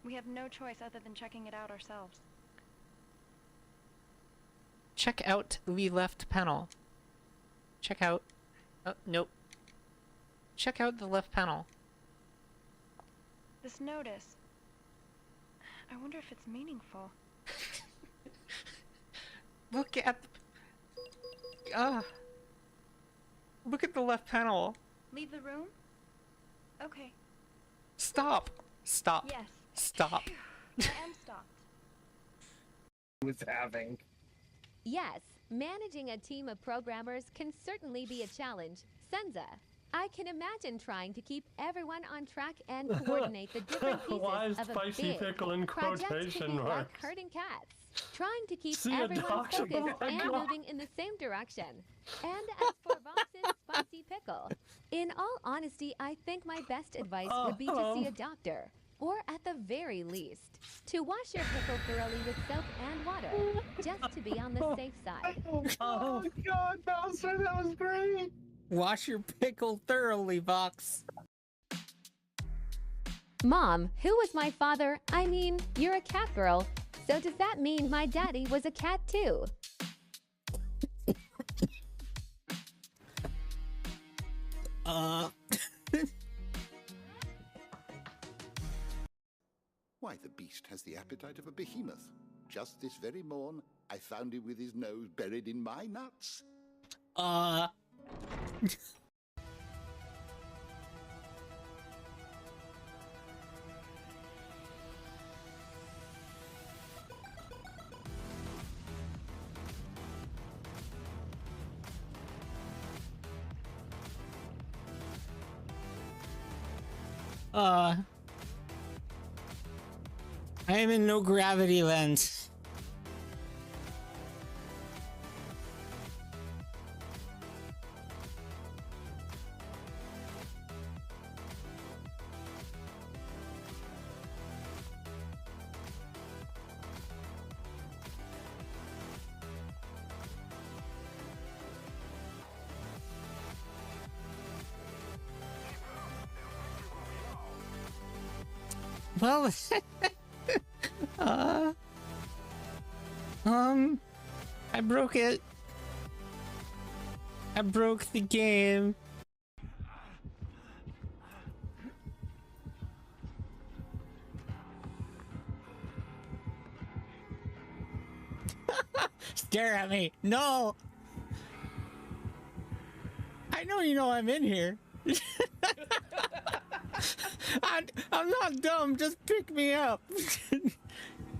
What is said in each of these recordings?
We have no choice other than checking it out ourselves. Check out the left panel. Check out... nope. Check out the left panel. This notice. I wonder if it's meaningful. Look at... Look at the left panel. Leave the room? Okay. Stop. Stop. Yes. Stop. I am stopped. Was having. Yes, managing a team of programmers can certainly be a challenge. Senza, I can imagine trying to keep everyone on track and coordinate the different pieces Why is of a spicy big pickle in project can quotation be like marks? herding cats. Trying to keep See a everyone doctor? focused Oh my and God. moving in the same direction. And as for Vox's spicy pickle, in all honesty, I think my best advice would be to see a doctor. Or at the very least, to wash your pickle thoroughly with soap and water, just to be on the safe side. Oh God, Bowser, that was great. Wash your pickle thoroughly, Vox. Mom, who was my father? I mean, you're a cat girl. So does that mean my daddy was a cat too? Why, the beast has the appetite of a behemoth. Just this very morn, I found him with his nose buried in my nuts. I am in no gravity land. Well, I broke it. I broke the game. Stare at me. No. I know you know I'm in here. I'm not dumb, just pick me up.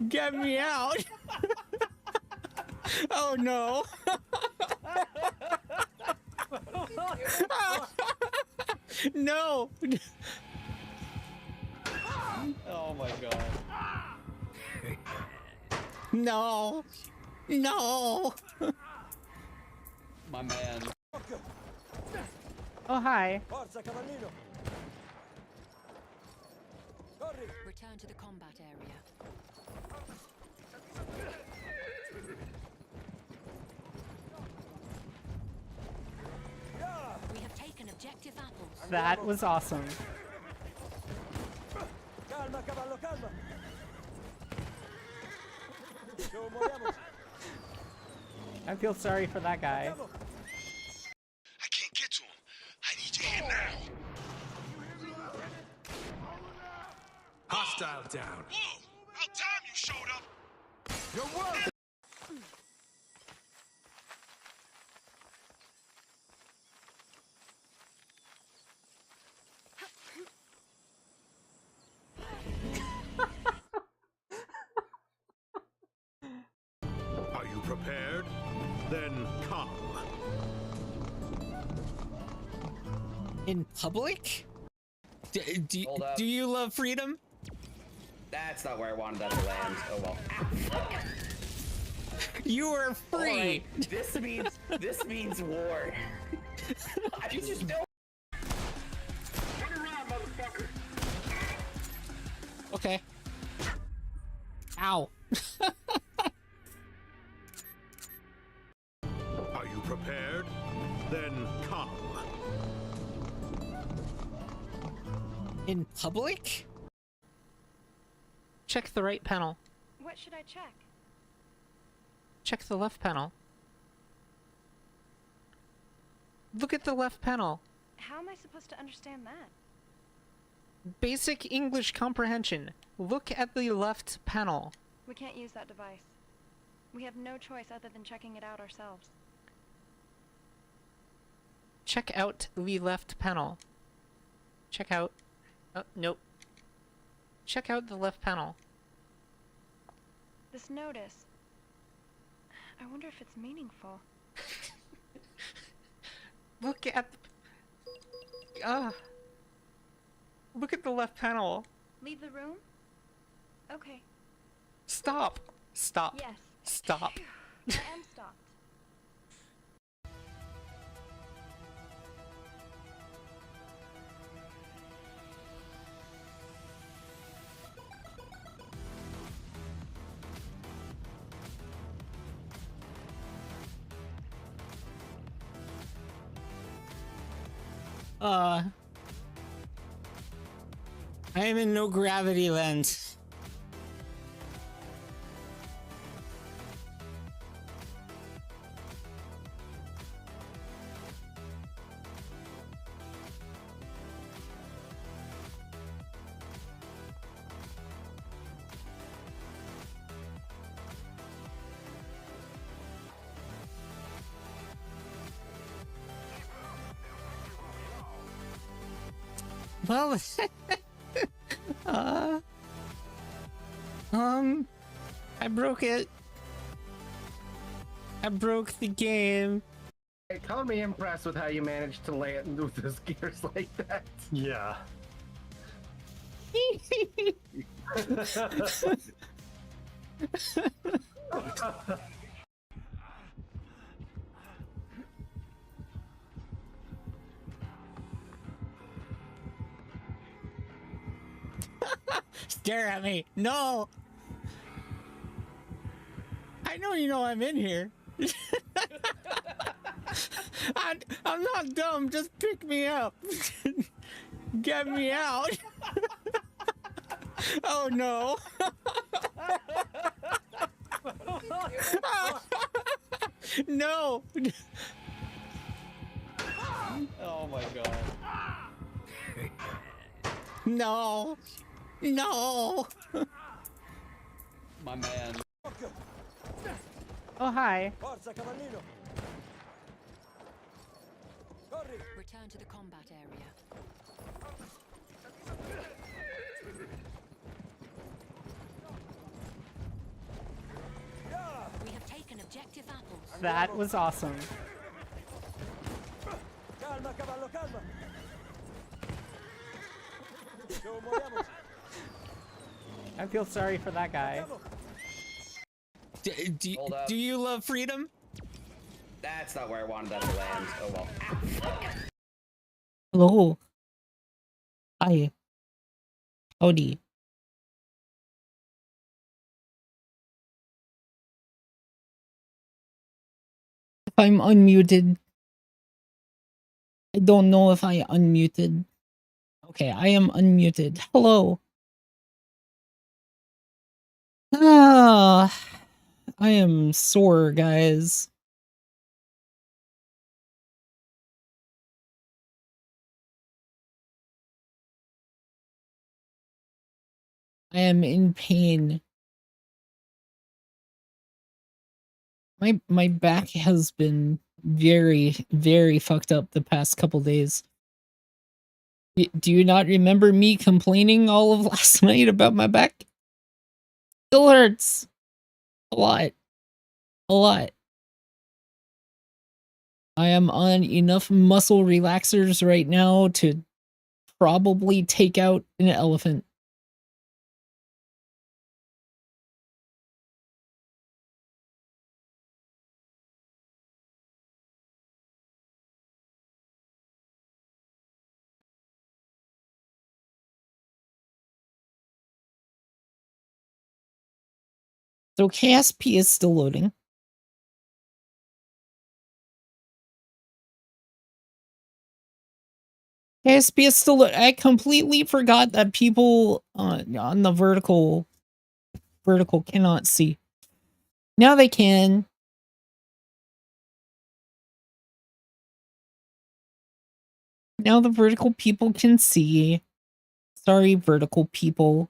Get me out. Oh no. No. Oh my God. No. No. My man. Oh, hi. Return to the combat area. We have taken objective apples. That was awesome. Calma, cavallo, calma. I feel sorry for that guy. I can't get to him. I need your hand now. Hostile down. Whoa! About time you showed up. Your work. Are you prepared? Then come. In public? Hold up. Do you love freedom? That's not where I wanted that to land. Oh well. You are free. Alright, this means war. You just know. Turn around, motherfucker. Okay. Ow. Are you prepared? Then come. In public? Check the right panel. What should I check? Check the left panel. Look at the left panel. How am I supposed to understand that? Basic English comprehension. Look at the left panel. We can't use that device. We have no choice other than checking it out ourselves. Check out the left panel. Check out... nope. Check out the left panel. This notice. I wonder if it's meaningful. Look at... Look at the left panel. Leave the room? Okay. Stop. Stop. Yes. Stop. I am stopped. I am in no gravity land. Well, I broke it. I broke the game. Hey, call me impressed with how you managed to lay it with those gears like that. Yeah. Stare at me. No. I know you know I'm in here. I'm not dumb. Just pick me up. Get me out. Oh no. No. Oh my god. No. No. My man. Oh, hi. Forza, cavallino. Corri. Return to the combat area. We have taken objective apples. That was awesome. Calma, cavallo, calma. Su, muoviamoci. I feel sorry for that guy. Hold up. Do you love freedom? That's not where I wanted that to land. Oh well. Hello. Hi. Howdy. If I'm unmuted. I don't know if I unmuted. Okay, I am unmuted. Hello. Ah, I am sore, guys. I am in pain. My back has been very fucked up the past couple days. Do you not remember me complaining all of last night about my back? Still hurts. A lot. A lot. I am on enough muscle relaxers right now to probably take out an elephant. So KSP is still loading. KSP is still. I completely forgot that people on the vertical vertical cannot see. Now they can. Now the vertical people can see. Sorry, vertical people.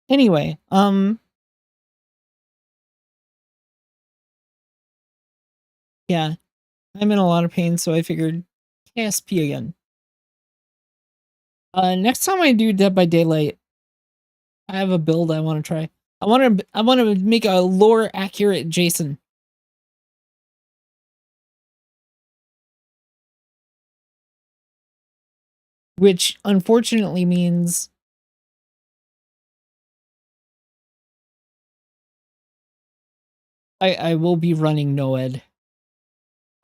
Anyway, yeah, I'm in a lot of pain, so I figured KSP again. Next time I do Dead by Daylight, I have a build I want to try. I want to make a lore accurate Jason. Which unfortunately means I will be running Noed.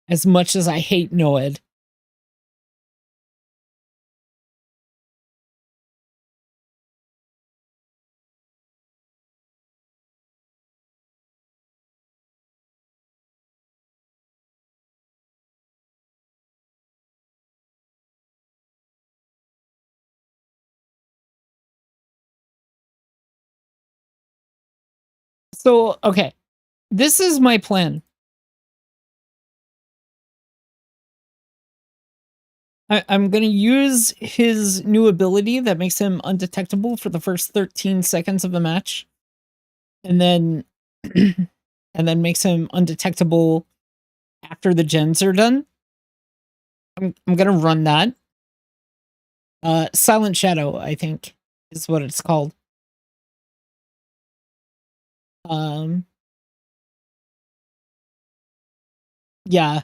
As much as I hate Noed. So, okay. This is my plan. I'm going to use his new ability that makes him undetectable for the first 13 seconds of the match. And then and then makes him undetectable after the gens are done. I'm going to run that. Silent Shadow, I think, is what it's called. Yeah.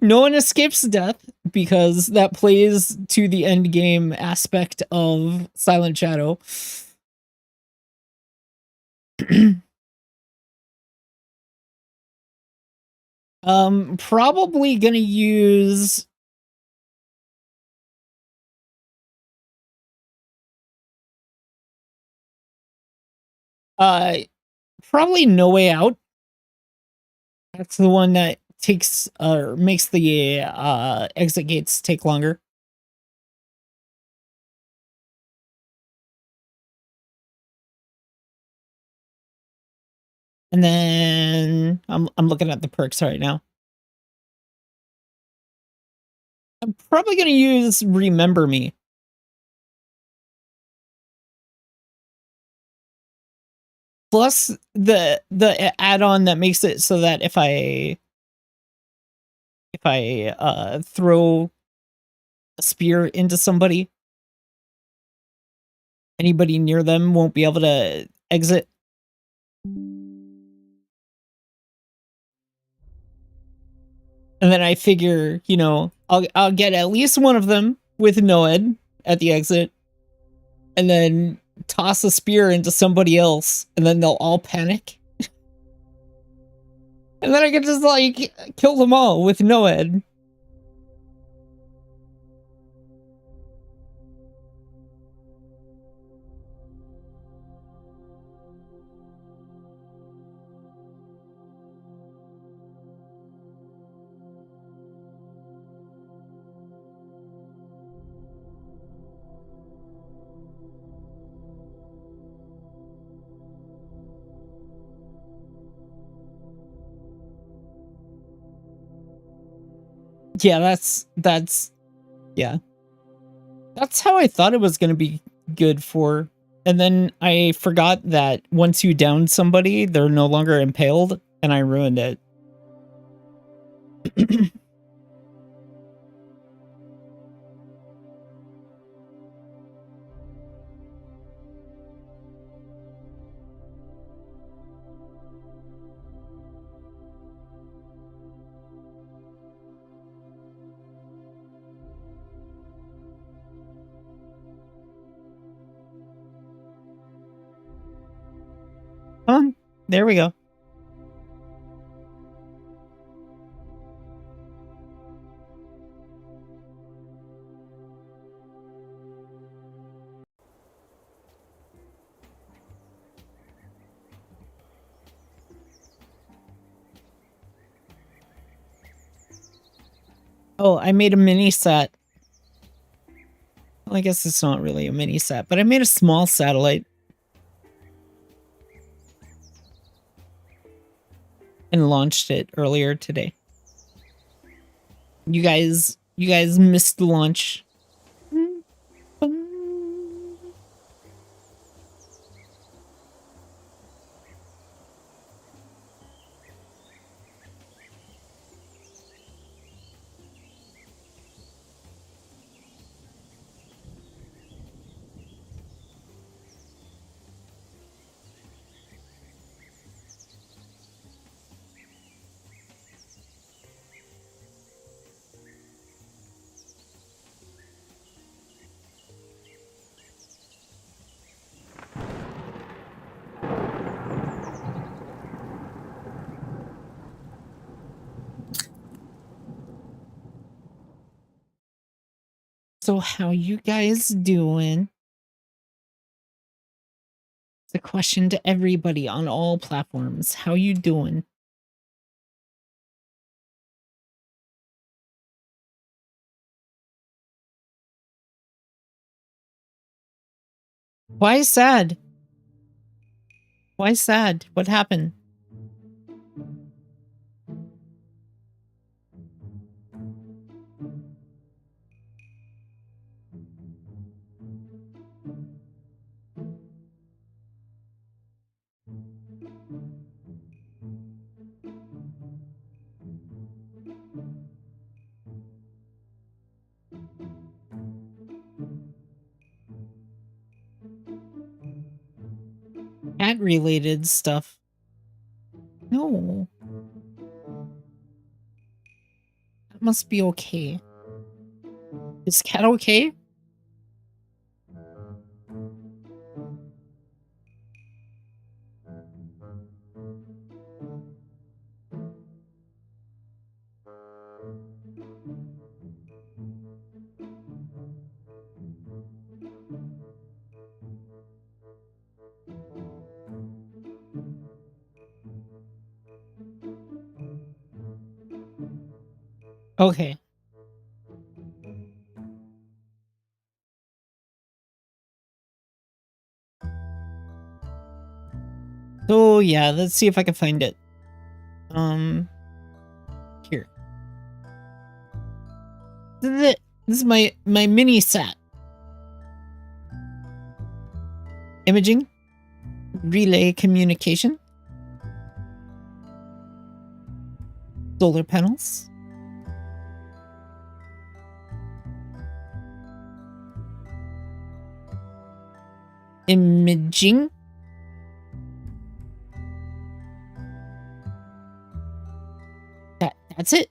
No one escapes death because that plays to the end game aspect of Silent Shadow. Probably gonna use probably No Way Out. That's the one that takes makes the exit gates take longer. And then I'm looking at the perks right now. I'm probably gonna use Remember Me. Plus the add-on that makes it so that if I throw a spear into somebody, anybody near them won't be able to exit. And then I figure, you know, I'll get at least one of them with Noed at the exit, and then toss a spear into somebody else, and then they'll all panic. And then I can just, like, kill them all with Noed. Yeah, that's yeah. That's how I thought it was going to be good for. And then I forgot that once you down somebody, they're no longer impaled, and I ruined it. Come on. There we go. Oh, I made a mini set. Well, I guess it's not really a mini set, but I made a small satellite. And launched it earlier today. You guys missed the launch. So how you guys doing? It's a question to everybody on all platforms. How you doing? Why sad? Why sad? What happened? Cat related stuff. No. That must be okay. Is Cat okay? Okay. So yeah, let's see if I can find it. Here. This is my mini set. Imaging, relay communication, solar panels, imaging, that's it.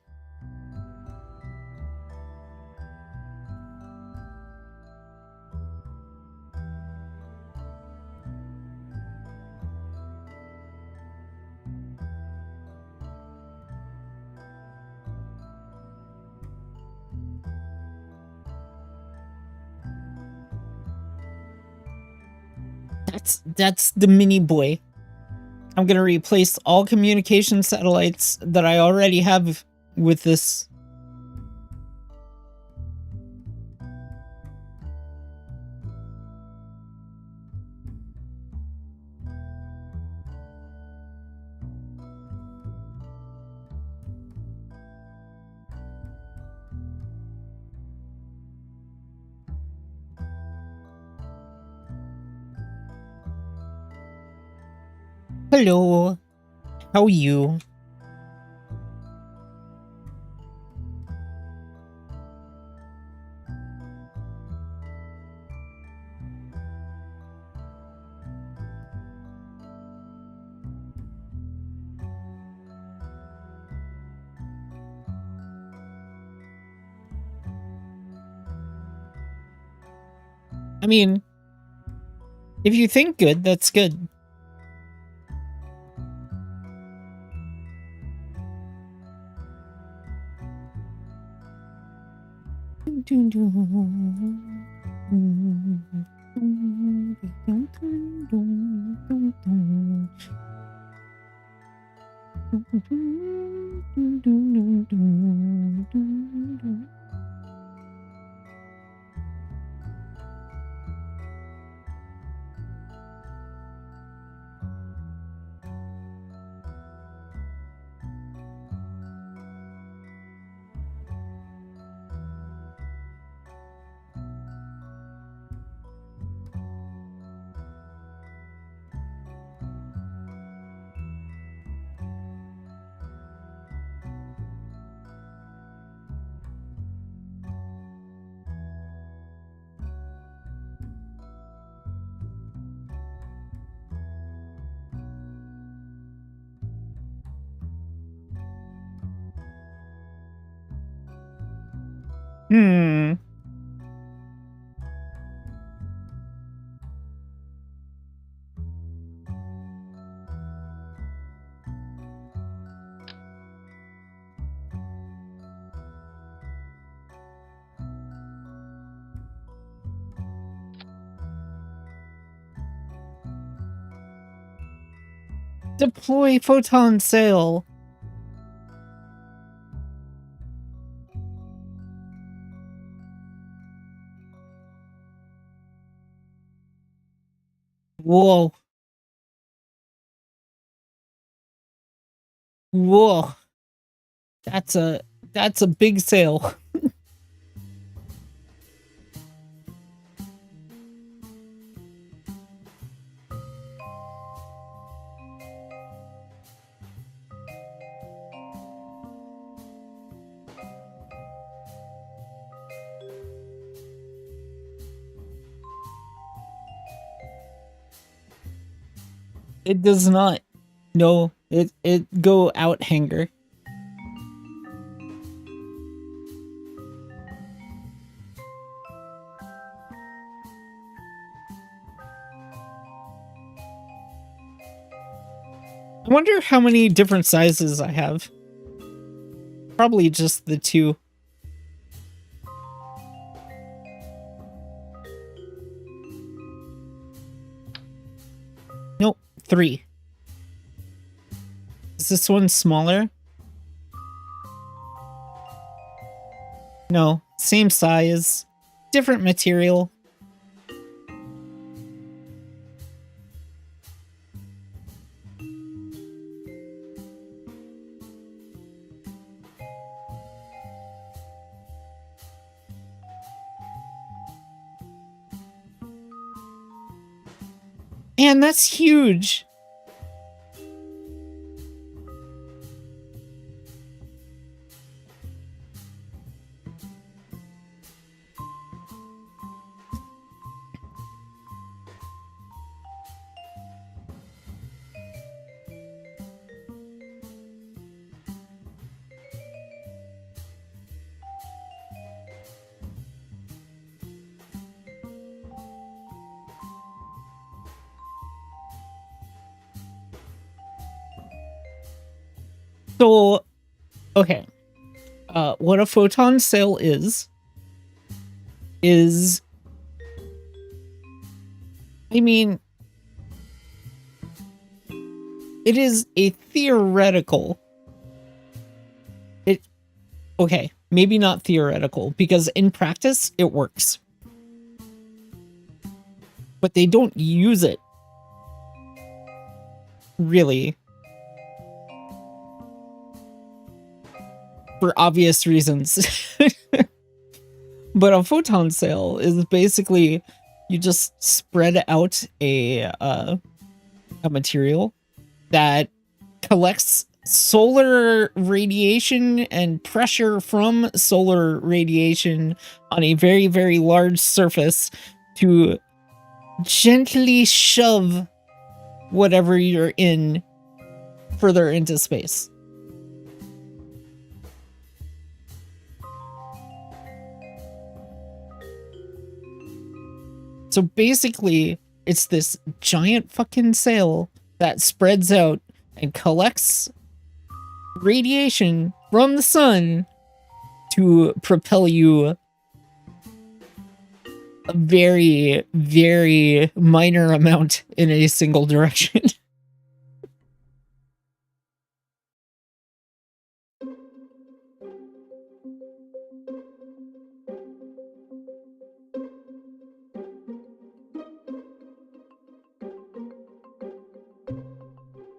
That's the mini boy. I'm gonna replace all communication satellites that I already have with this. Hello. How are you? I mean, if you think good, that's good. Hmm. Deploy photon sail. Whoa. Whoa. That's a big sail. It does not. No, it go out hanger. I wonder how many different sizes I have. Probably just the 2. Nope, 3. Is this one smaller? No, same size, different material. Man, that's huge. So, okay. What a photon sail is, I mean, it is a theoretical. Okay, maybe not theoretical, because in practice, it works. But they don't use it. Really. For obvious reasons. But a photon sail is basically you just spread out a material that collects solar radiation and pressure from solar radiation on a very, very large surface to gently shove whatever you're in further into space. So basically, it's this giant fucking sail that spreads out and collects radiation from the sun to propel you a very, very minor amount in a single direction.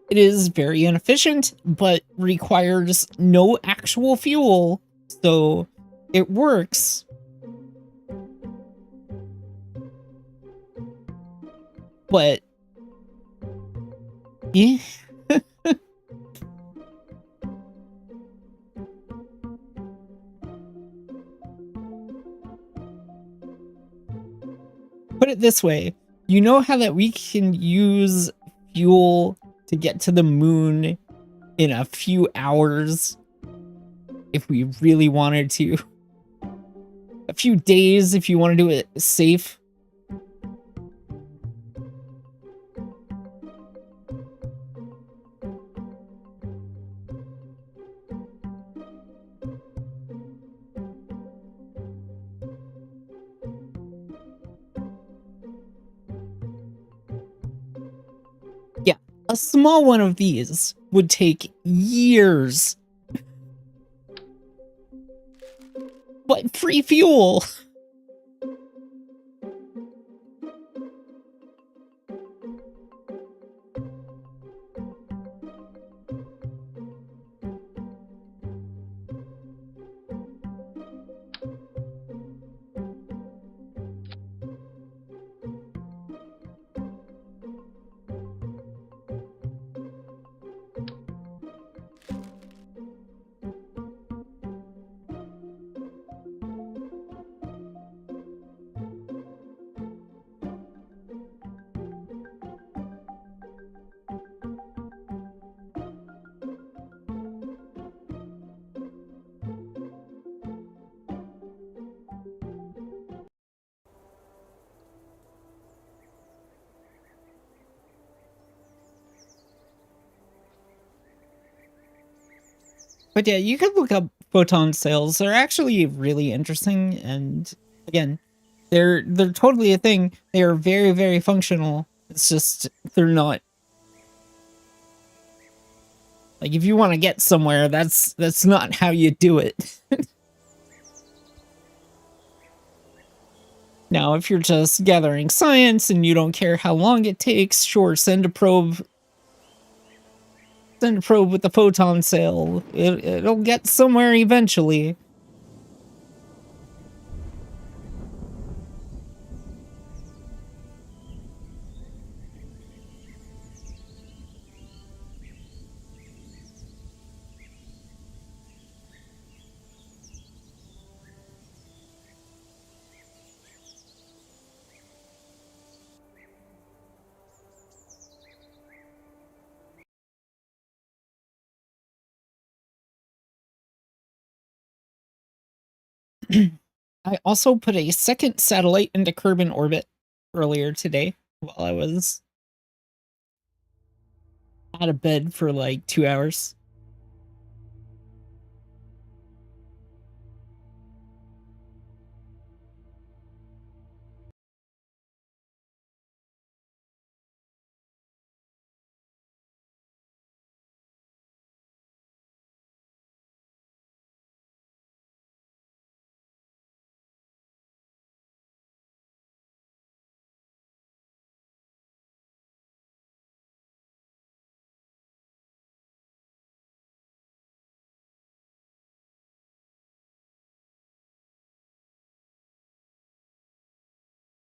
It is very inefficient, but requires no actual fuel, so it works. But yeah. Put it this way, you know how that we can use fuel to get to the moon in a few hours if we really wanted to. A few days if you want to do it safe. Yeah, a small one of these would take years. But free fuel! But yeah, you could look up photon cells. They're actually really interesting, and again, they're totally a thing. They are very, very functional. It's just they're not like if you want to get somewhere, that's not how you do it. Now, if you're just gathering science and you don't care how long it takes, sure, send a probe. Send a probe with the photon cell. It'll get somewhere eventually. I also put a second satellite into Kerbin orbit earlier today while I was out of bed for like 2 hours.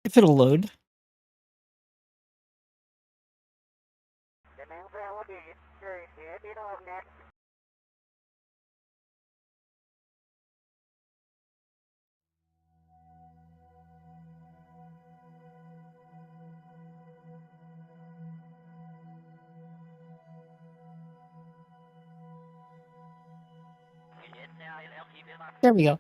If it'll load. There we go.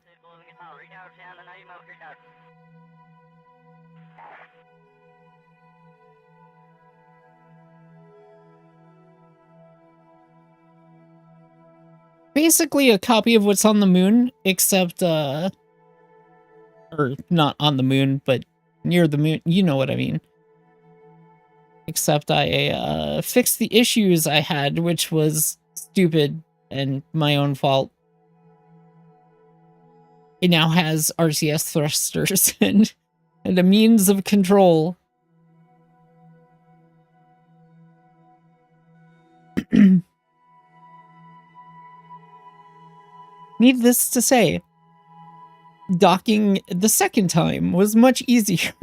Basically a copy of what's on the moon, except, or not on the moon, but near the moon. You know what I mean. Except I fixed the issues I had, which was stupid and my own fault. It now has RCS thrusters and a means of control. Needless to say, docking the second time was much easier.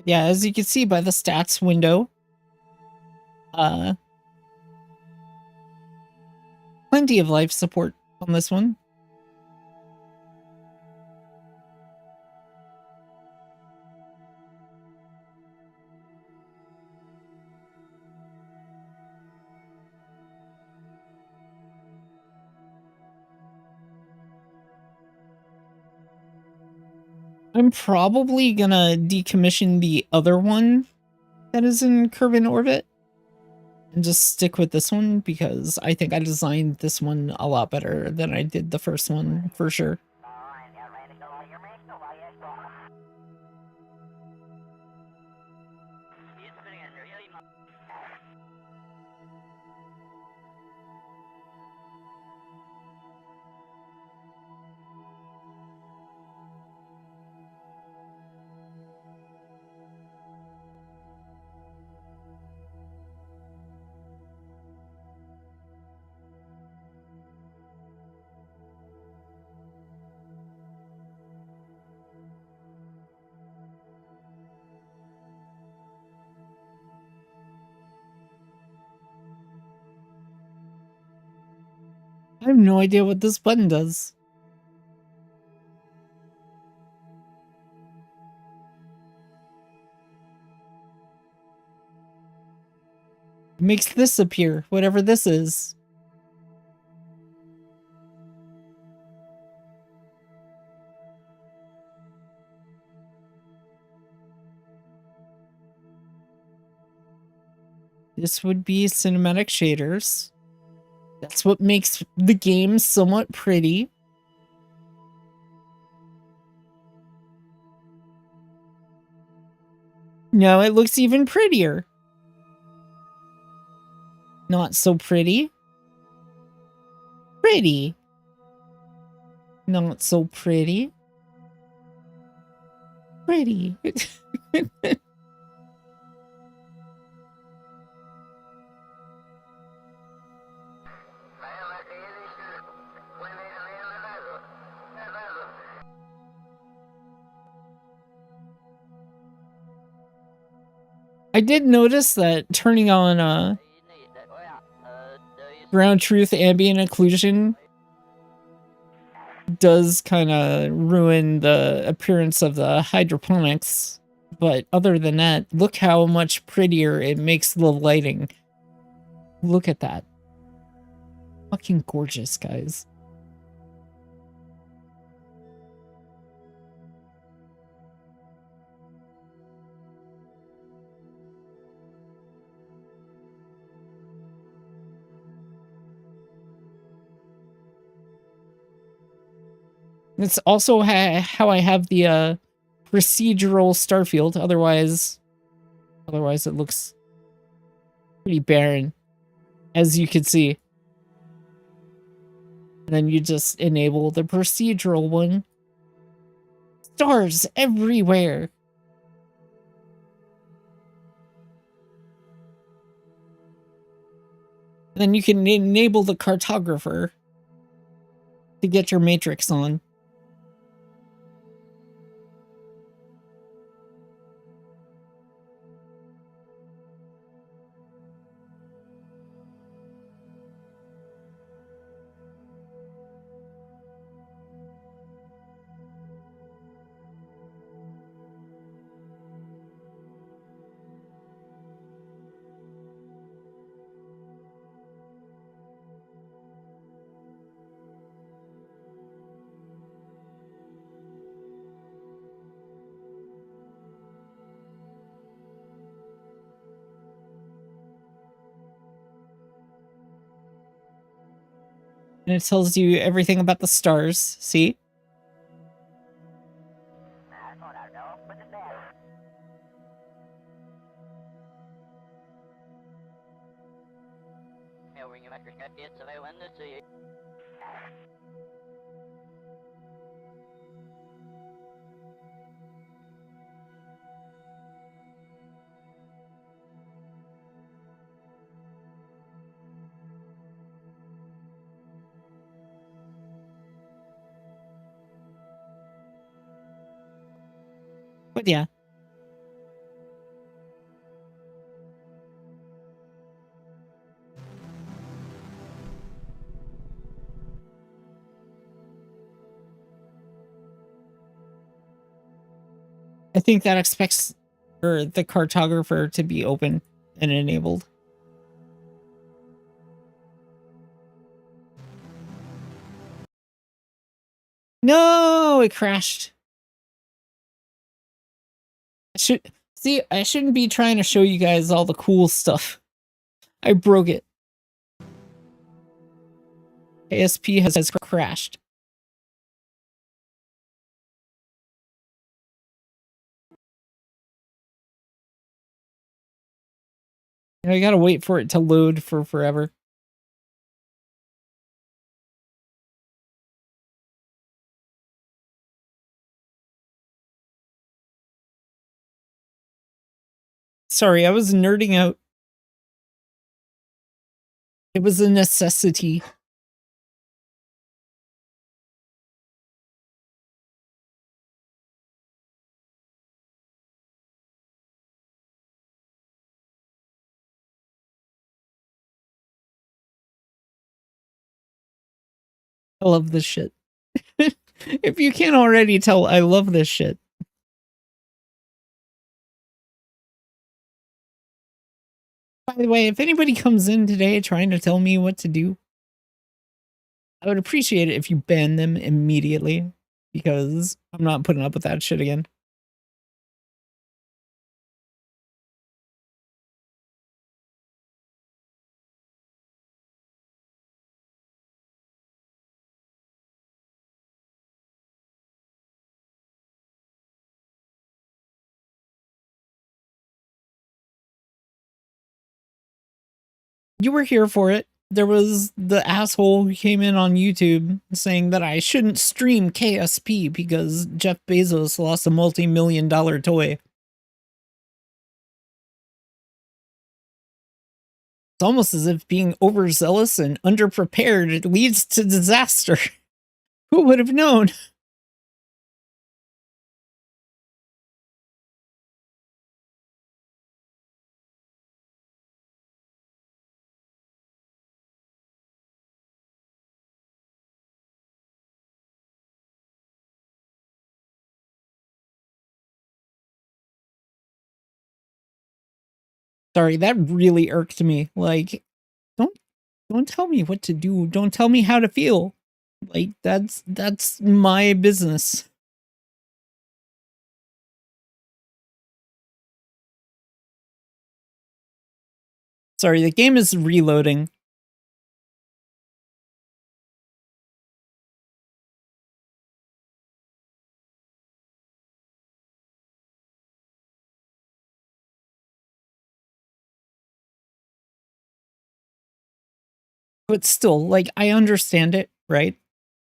Yeah, as you can see by the stats window, plenty of life support on this one. I'm probably gonna decommission the other one that is in Kerbin Orbit and just stick with this one because I think I designed this one a lot better than I did the first one, for sure. I have no idea what this button does. It makes this appear, whatever this is. This would be cinematic shaders. That's what makes the game somewhat pretty. Now it looks even prettier. Not so pretty. Pretty. Not so pretty. Pretty. I did notice that turning on ground truth ambient occlusion does kind of ruin the appearance of the hydroponics, but other than that, look how much prettier it makes the lighting. Look at that. Fucking gorgeous, guys. It's also how I have the procedural starfield. Otherwise it looks pretty barren, as you can see. And then you just enable the procedural one. Stars everywhere. And then you can enable the cartographer to get your matrix on. And it tells you everything about the stars, see? But yeah. I think that expects for the cartographer to be open and enabled. No, it crashed. I shouldn't be trying to show you guys all the cool stuff. I broke it. KSP has crashed. I gotta wait for it to load for forever. Sorry, I was nerding out. It was a necessity. I love this shit. If you can't already tell, I love this shit. By the way, if anybody comes in today trying to tell me what to do, I would appreciate it if you ban them immediately, because I'm not putting up with that shit again. You were here for it. There was the asshole who came in on YouTube saying that I shouldn't stream KSP because Jeff Bezos lost a multi-million-dollar toy. It's almost as if being overzealous and underprepared leads to disaster. Who would have known? Sorry, that really irked me. Like, don't tell me what to do. Don't tell me how to feel. Like, that's my business. Sorry, the game is reloading. But still, like, I understand it, right?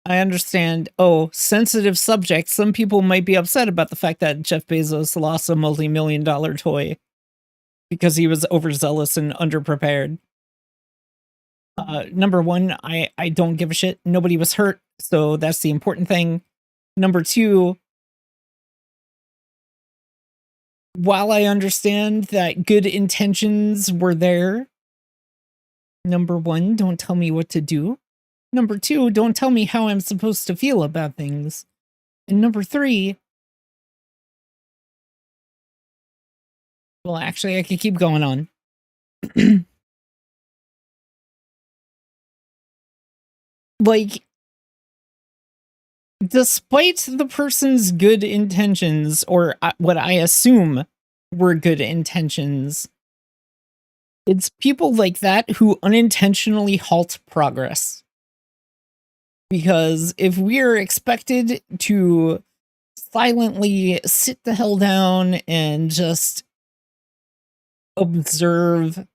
I understand, oh, sensitive subject. Some people might be upset about the fact that Jeff Bezos lost a multi-million-dollar toy because he was overzealous and underprepared. Number one, I don't give a shit. Nobody was hurt, so that's the important thing. Number two, while I understand that good intentions were there, number one, don't tell me what to do. Number two, don't tell me how I'm supposed to feel about things. And number three, well, actually, I could keep going on. Like, despite the person's good intentions, or what I assume were good intentions, it's people like that who unintentionally halt progress. Because if we're expected to silently sit the hell down and just observe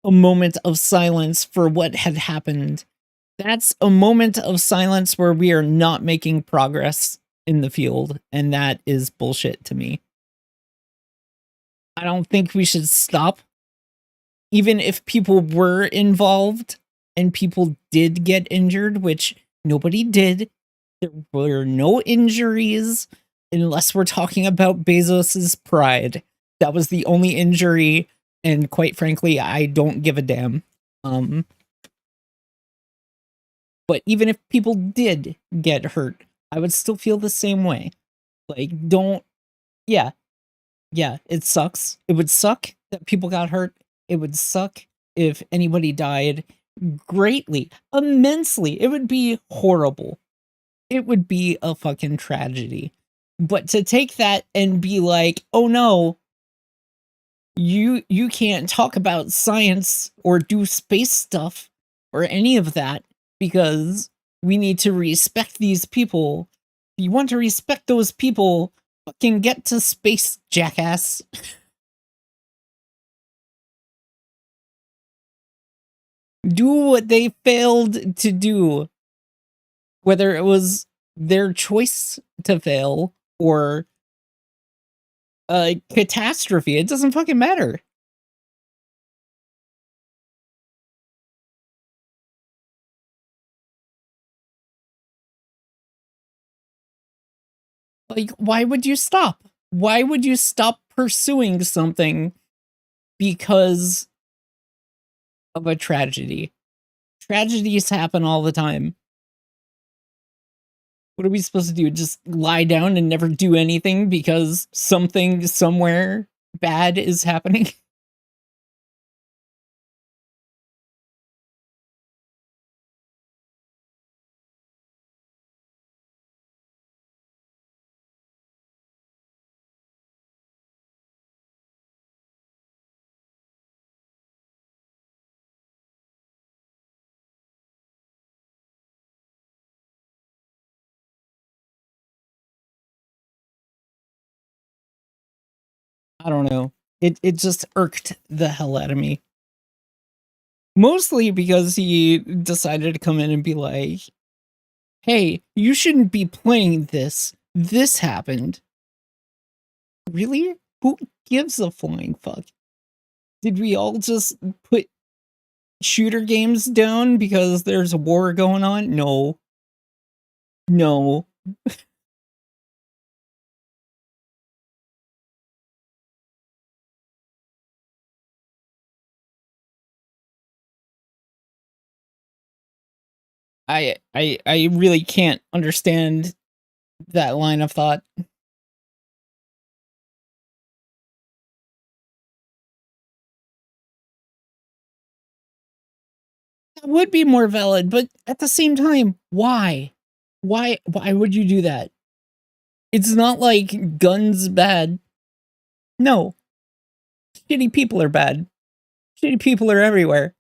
a moment of silence for what had happened. That's a moment of silence where we are not making progress in the field, and that is bullshit to me. I don't think we should stop. Even if people were involved and people did get injured, which nobody did, there were no injuries unless we're talking about Bezos's pride. That was the only injury, and quite frankly, I don't give a damn. But even if people did get hurt, I would still feel the same way. Like, yeah, it sucks. It would suck that people got hurt. It would suck if anybody died greatly, immensely. It would be horrible. It would be a fucking tragedy. But to take that and be like, oh no, you can't talk about science or do space stuff or any of that because we need to respect these people. If you want to respect those people, fucking get to space, jackass. Do what they failed to do. Whether it was their choice to fail or a catastrophe, it doesn't fucking matter. Like, why would you stop? Why would you stop pursuing something because of a tragedy? Tragedies happen all the time. What are we supposed to do? Just lie down and never do anything because something somewhere bad is happening? I don't know. It just irked the hell out of me. Mostly because he decided to come in and be like, hey, you shouldn't be playing this. This happened. Really? Who gives a flying fuck? Did we all just put shooter games down because there's a war going on? No. No. I really can't understand that line of thought. That would be more valid, but at the same time, why? Why would you do that? It's not like guns bad. No. Shitty people are bad. Shitty people are everywhere.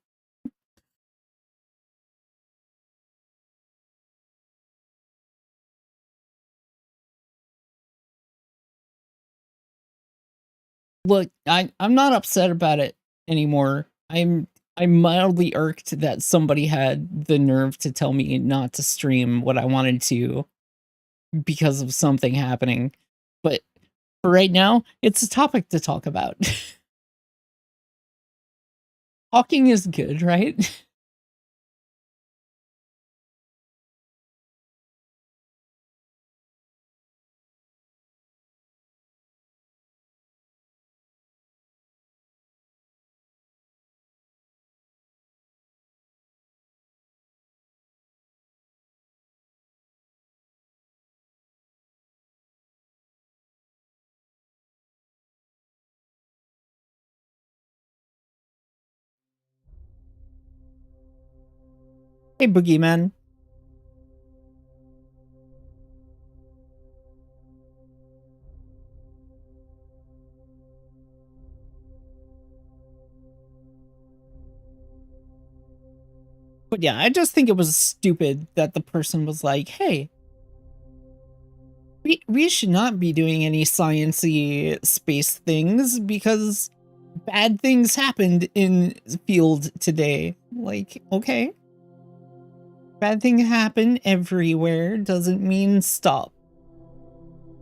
Look, I'm not upset about it anymore. I'm mildly irked that somebody had the nerve to tell me not to stream what I wanted to because of something happening. But for right now, it's a topic to talk about. Talking is good, right? Hey, Boogeyman. But yeah, I just think it was stupid that the person was like, hey, we should not be doing any science-y space things because bad things happened in field today. Like, okay. Bad thing happen everywhere doesn't mean stop.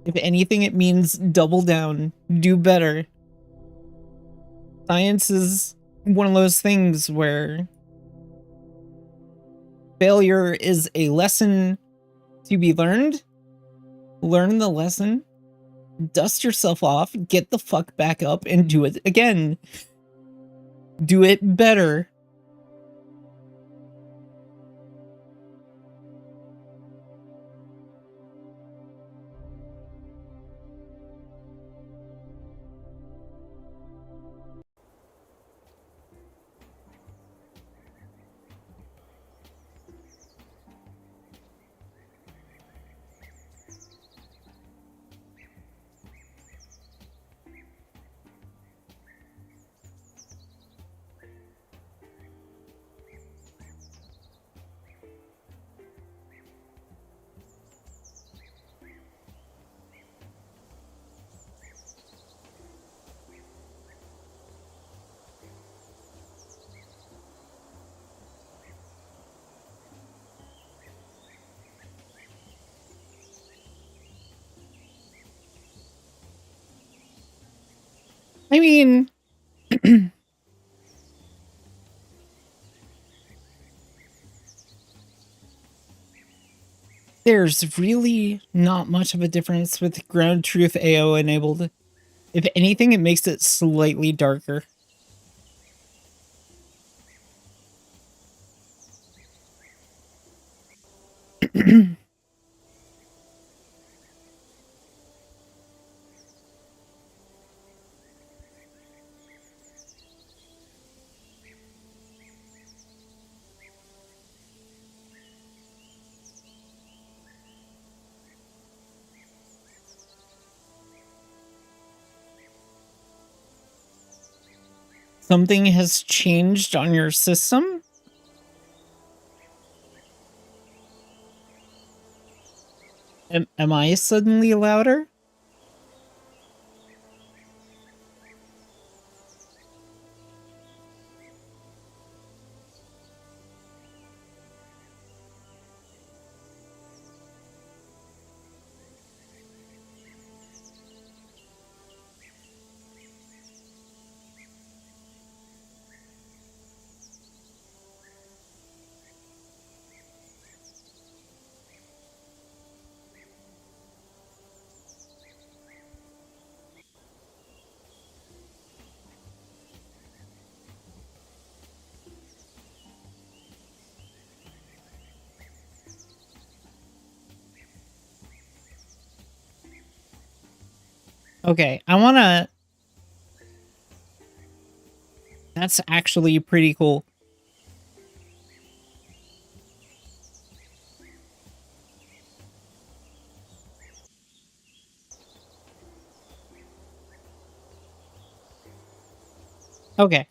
If anything, it means double down, do better. Science is one of those things where failure is a lesson to be learned. Learn the lesson, dust yourself off, get the fuck back up, and do it again. Do it better. I mean, there's really not much of a difference with ground truth AO enabled. If anything, it makes it slightly darker. Something has changed on your system? Am I suddenly louder? Okay, I wanna... That's actually pretty cool. Okay.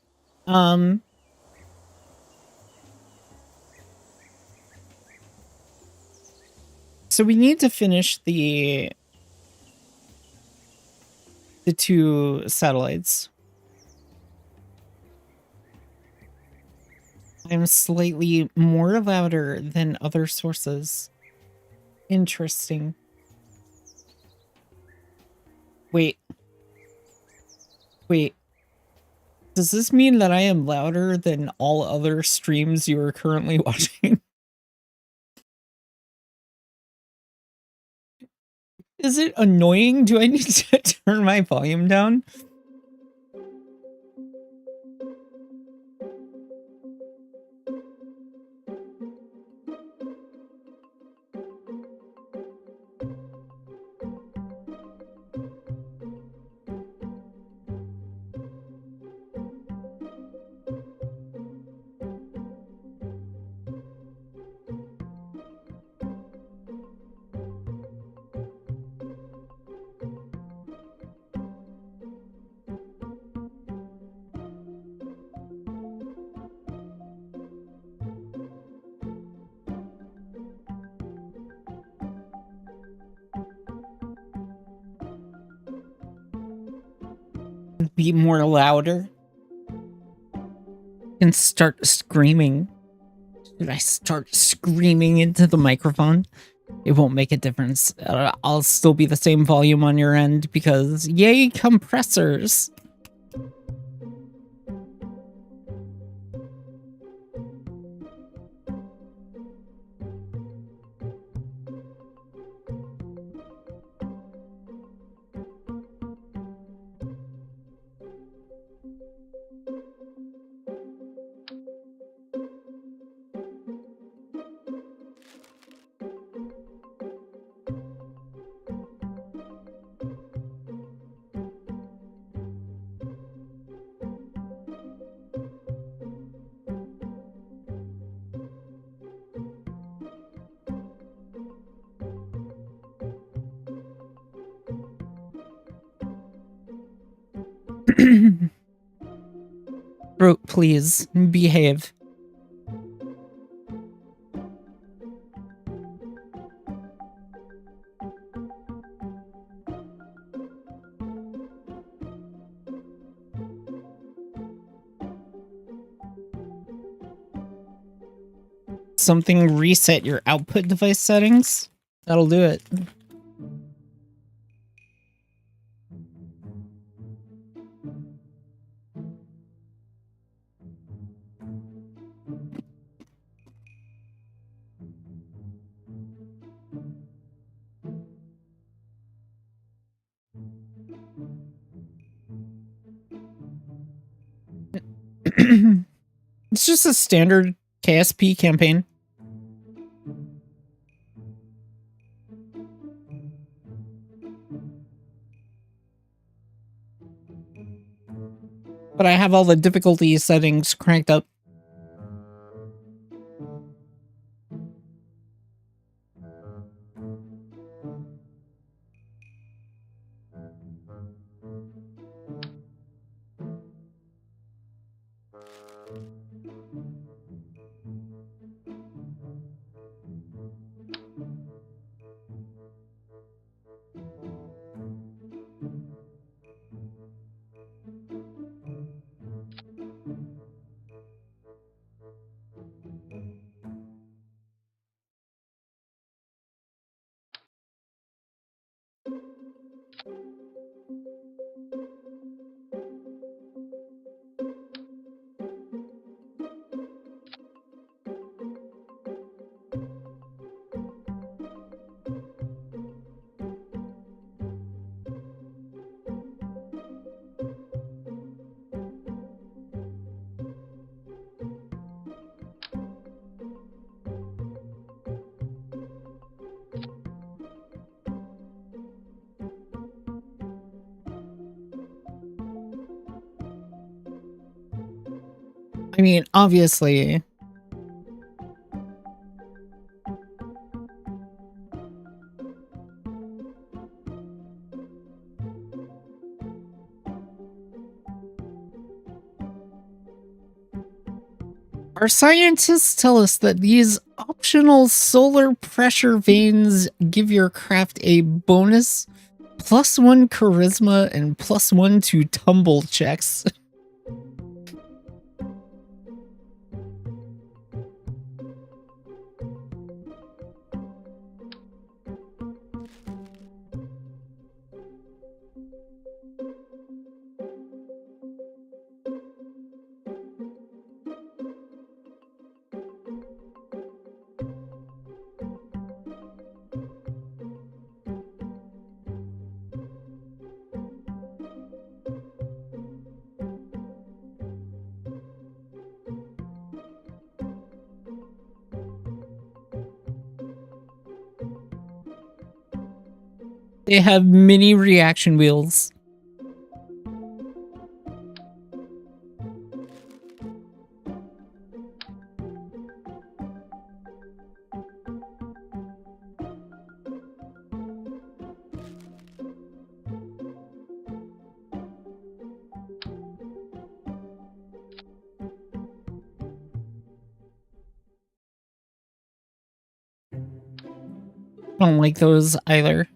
So we need to finish the 2 satellites. I'm slightly more louder than other sources. Interesting. Wait. Wait. Does this mean that I am louder than all other streams you are currently watching? Is it annoying? Do I need to turn my volume down? Be more louder. And start screaming. Should I start screaming into the microphone? It won't make a difference. I'll still be the same volume on your end because yay compressors. Bro, please behave. Something reset your output device settings. That'll do it. It's just a standard KSP campaign. But I have all the difficulty settings cranked up. I mean, obviously. Our scientists tell us that these optional solar pressure vanes give your craft a bonus +1 charisma and +1 to tumble checks. They have mini reaction wheels. I don't like those either.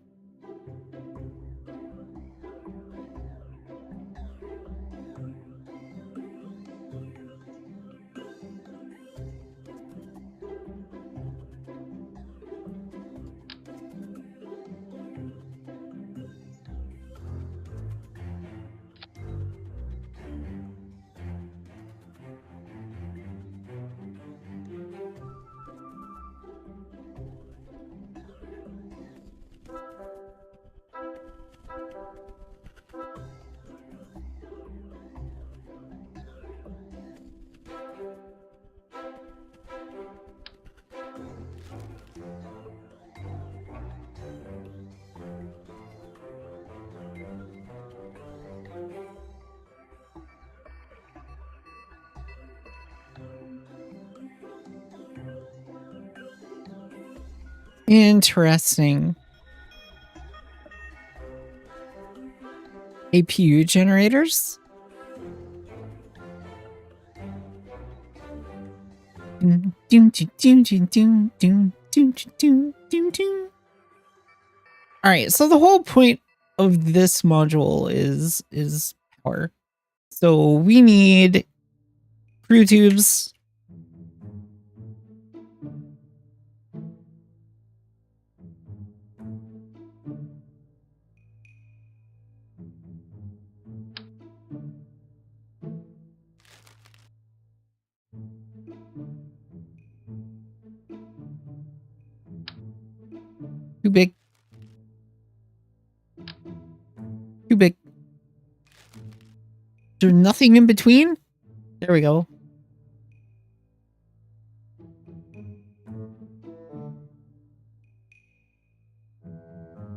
Interesting. APU generators? Alright, so the whole point of this module is power. So we need crew tubes. Too big. Too big. There's nothing in between? There we go.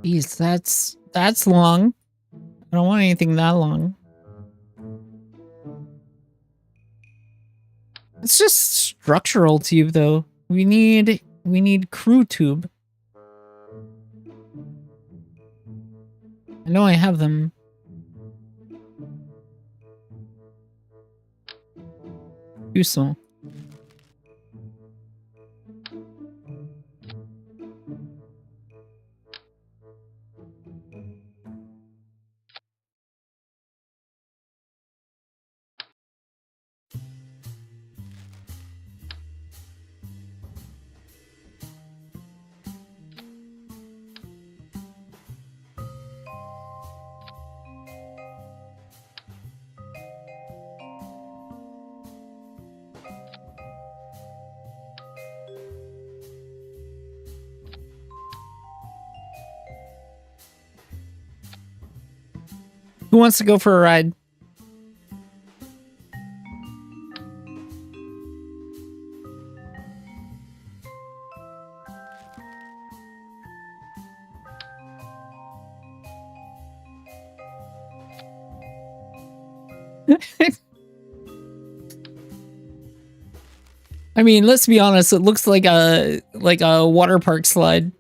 Jeez, that's long. I don't want anything that long. It's just structural tube though. We need crew tube. I know I have them. Too small. Who wants to go for a ride? I mean, let's be honest, it looks like a water park slide.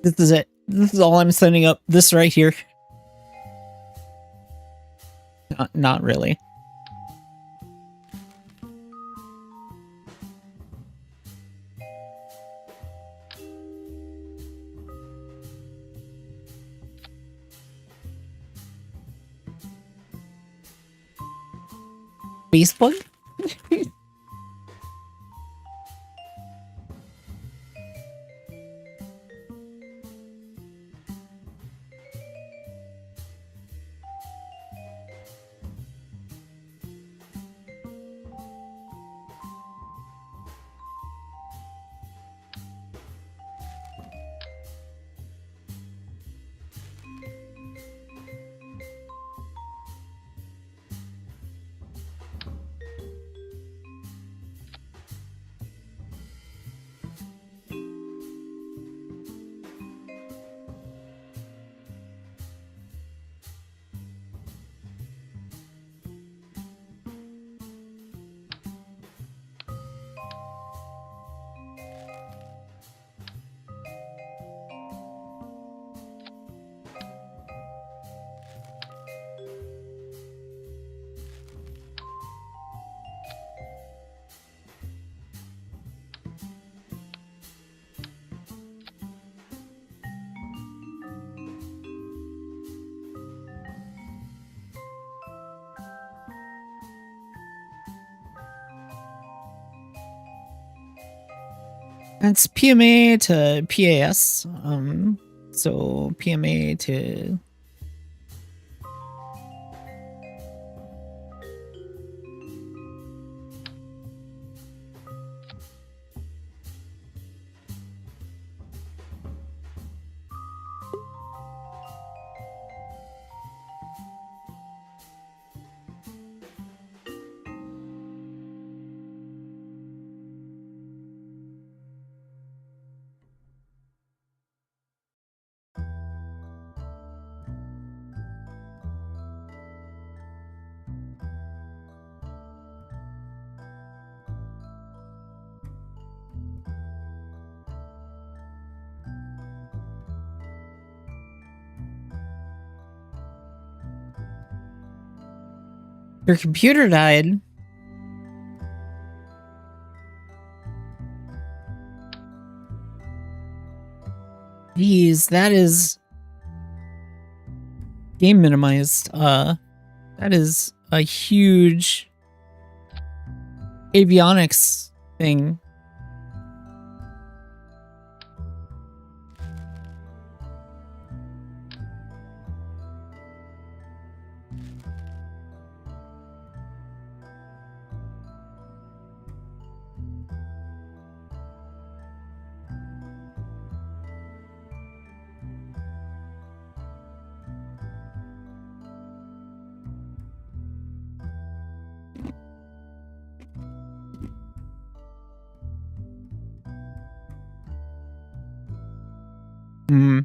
This is it. This is all I'm setting up. This right here. Not really. Base bug? That's PMA to PAS. So PMA to Your computer died. Jeez, that is game minimized. That is a huge avionics thing. Hmm.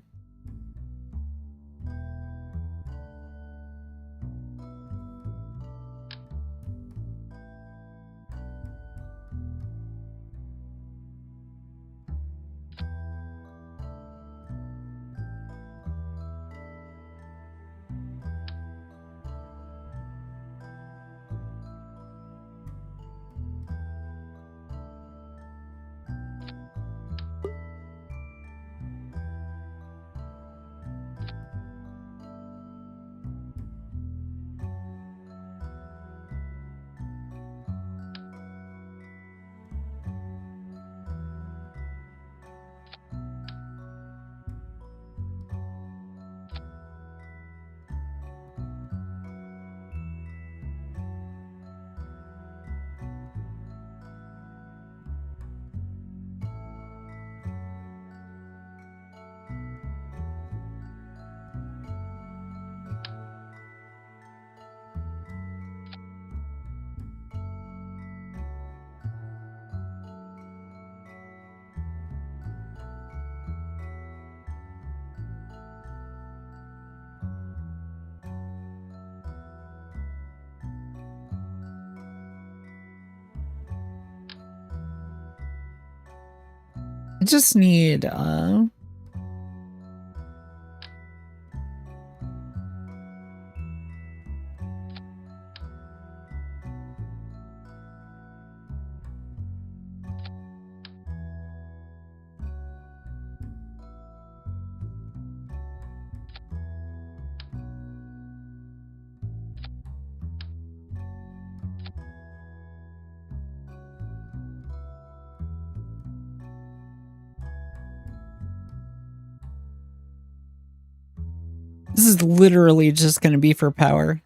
I just need this is literally just going to be for power.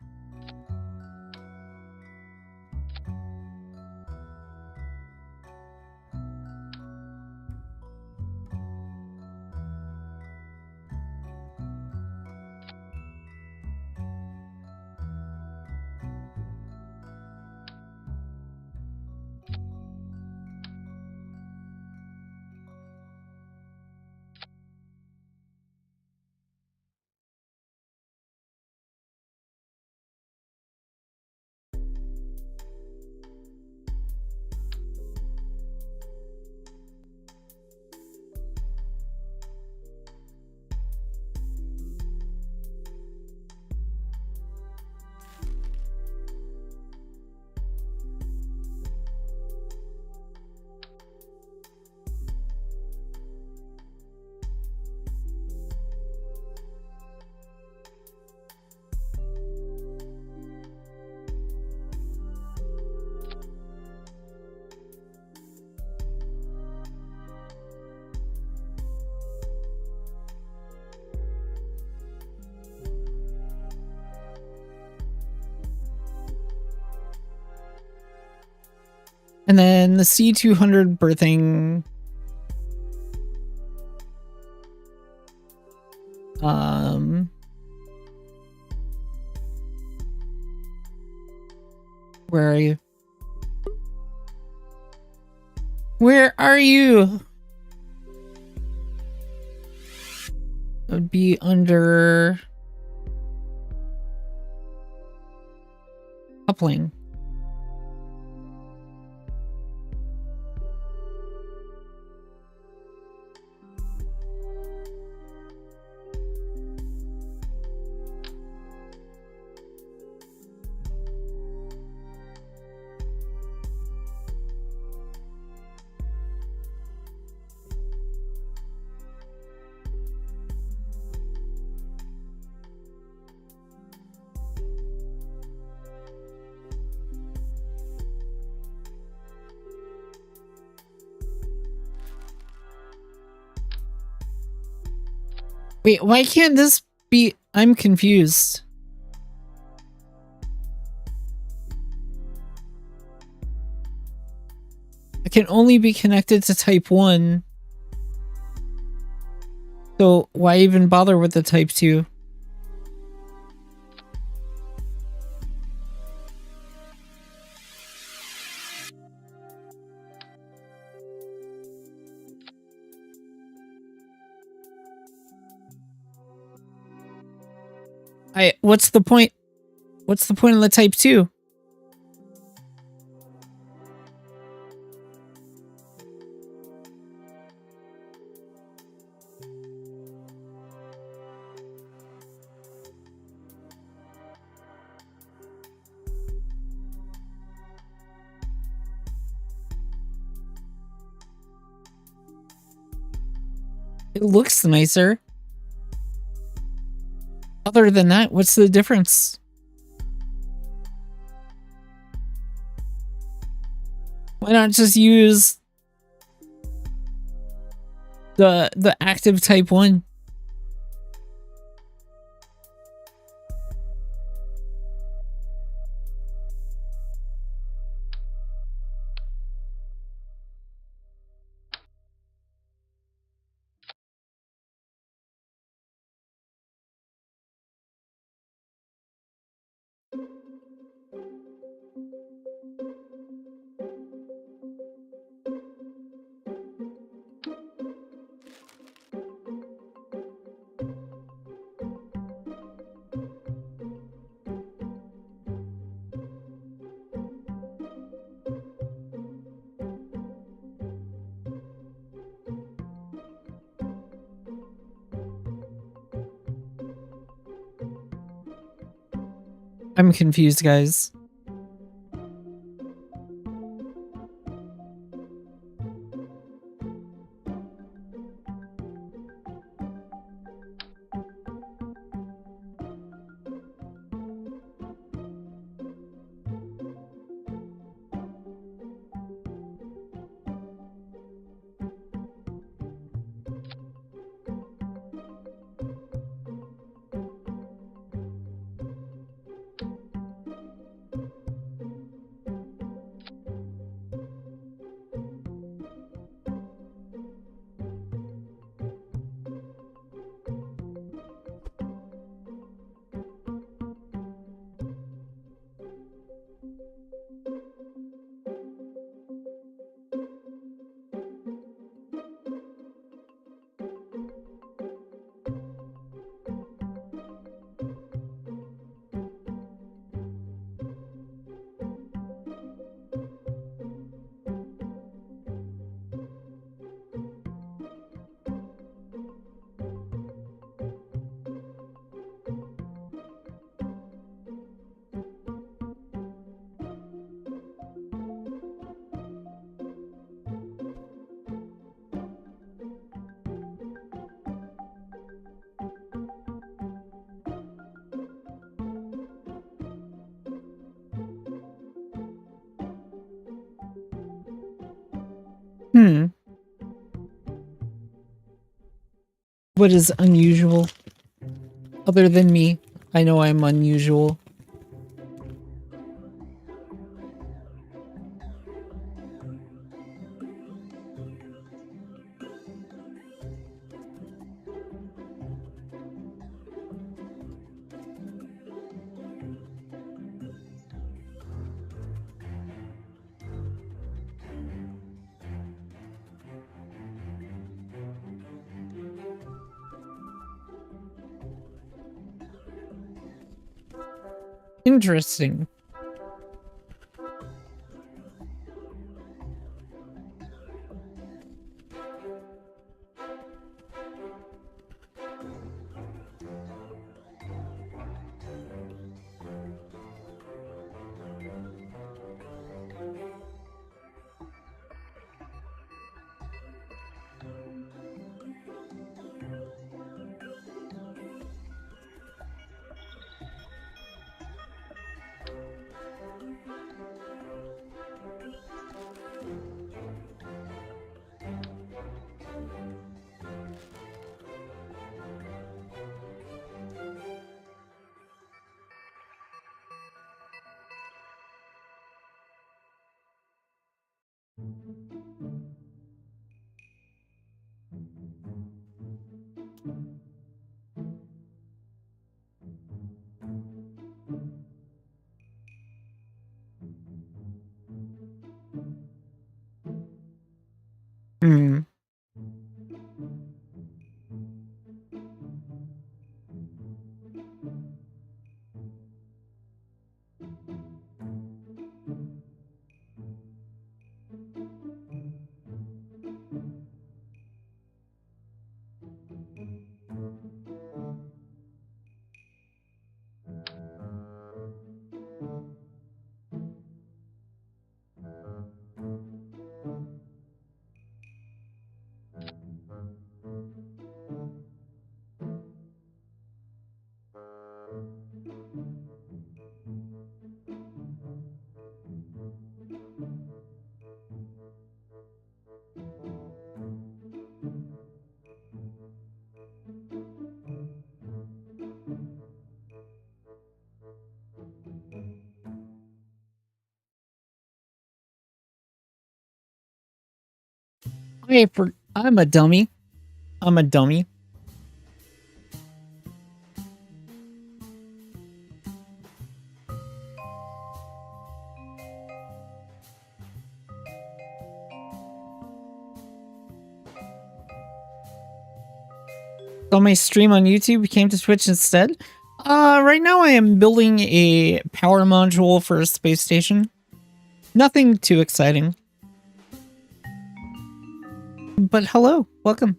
And then the C200 birthing. Where are you? Where are you? It would be under coupling. Wait, why can't this be... I'm confused. It can only be connected to type 1. So why even bother with the type 2? What's the point? What's the point of the type 2? It looks nicer. Other than that, what's the difference? Why not just use the active type 1? I'm confused, guys. What is unusual? Other than me, I know I'm unusual. Interesting. Hmm. I'm a dummy. I'm a dummy. On my stream on YouTube, came to Twitch instead. Right now I am building a power module for a space station. Nothing too exciting. But hello, welcome.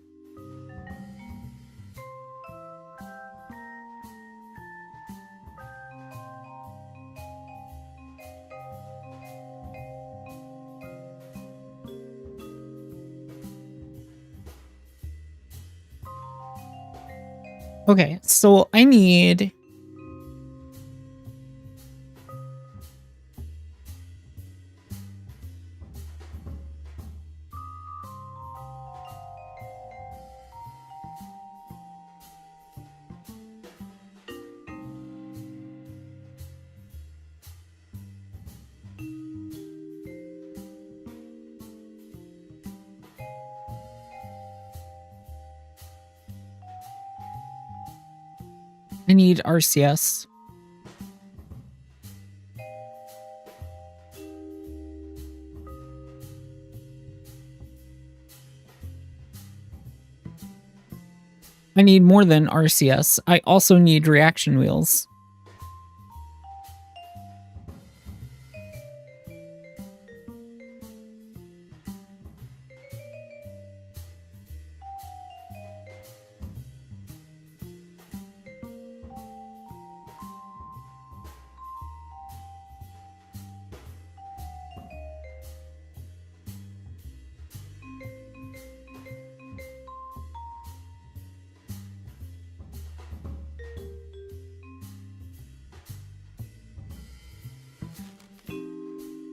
Okay, so I need... I need RCS. I need more than RCS. I also need reaction wheels.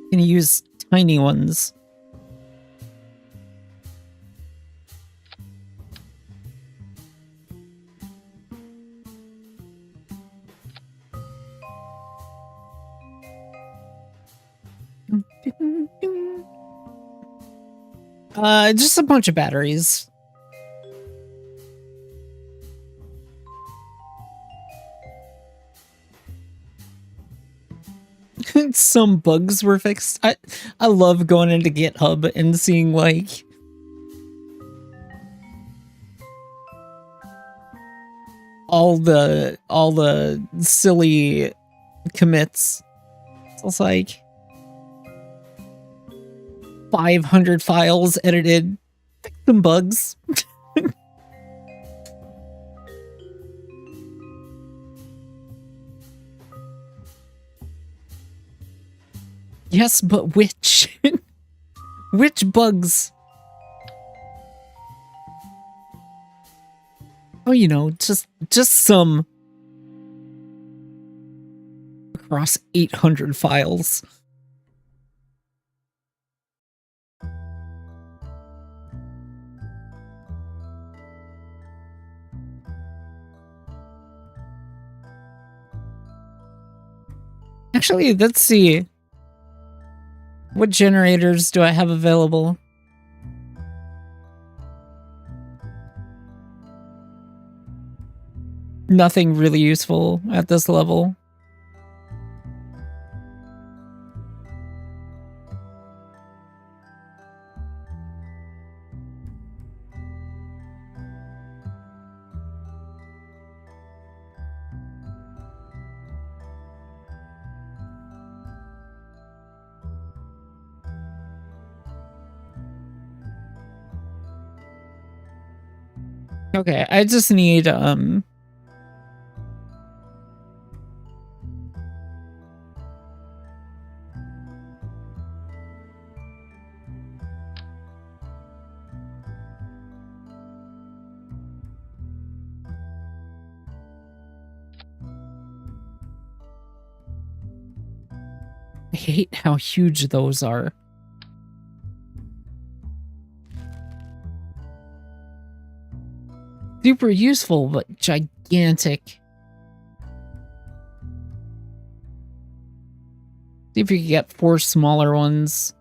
Can use tiny ones. Just a bunch of batteries. Some bugs were fixed. I love going into GitHub and seeing like all the silly commits. It's like 500 files edited. Fix some bugs. Yes, but which? Which bugs? Oh, you know, just some across 800 files. Actually, let's see. What generators do I have available? Nothing really useful at this level. Okay, I just need I hate how huge those are. Super useful, but gigantic. See if we can get 4 smaller ones.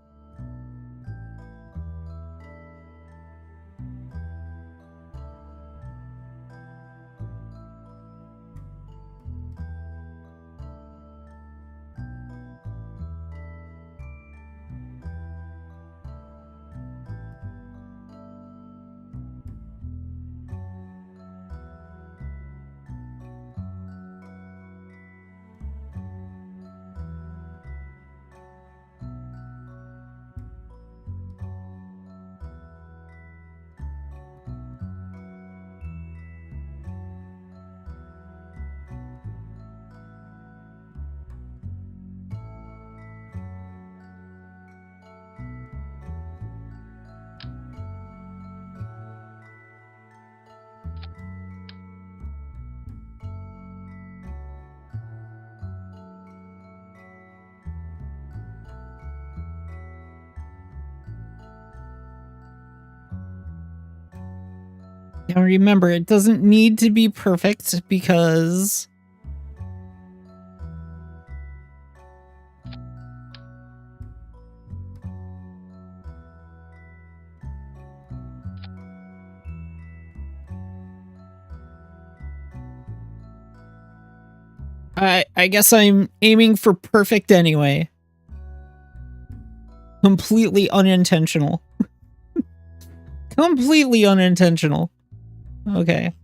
Now remember, it doesn't need to be perfect because I guess I'm aiming for perfect anyway. Completely unintentional. Completely unintentional. Okay,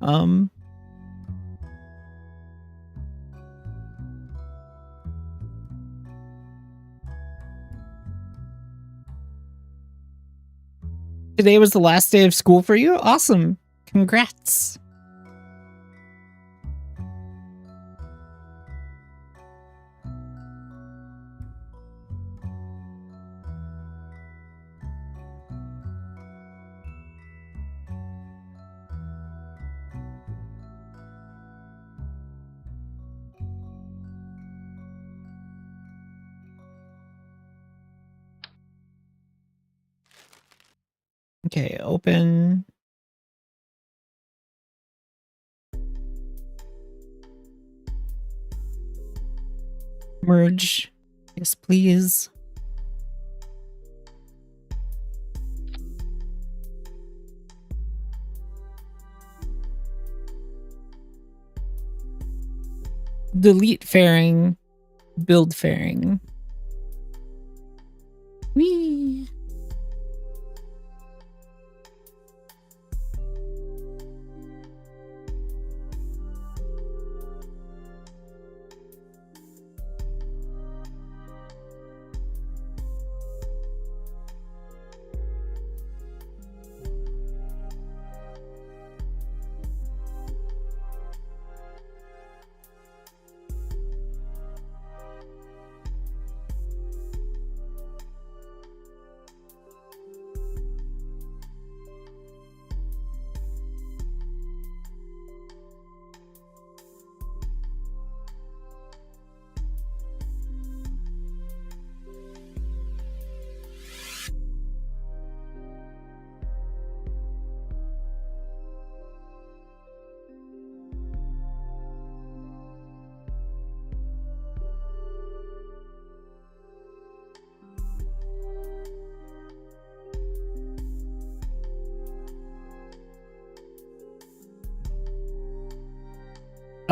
today was the last day of school for you? Awesome. Congrats. Okay, open. Merge. Yes, please. Delete fairing. Build fairing. Whee!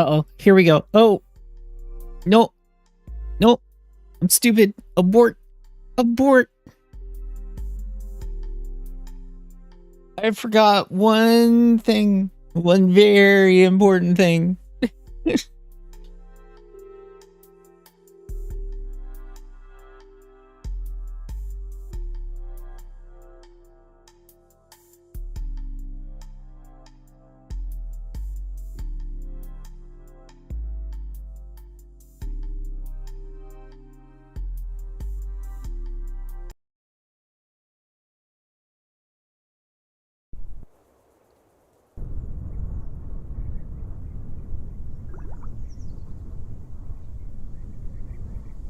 Uh-oh. Here we go. Oh. No. No. I'm stupid. Abort. Abort. I forgot one thing. One very important thing.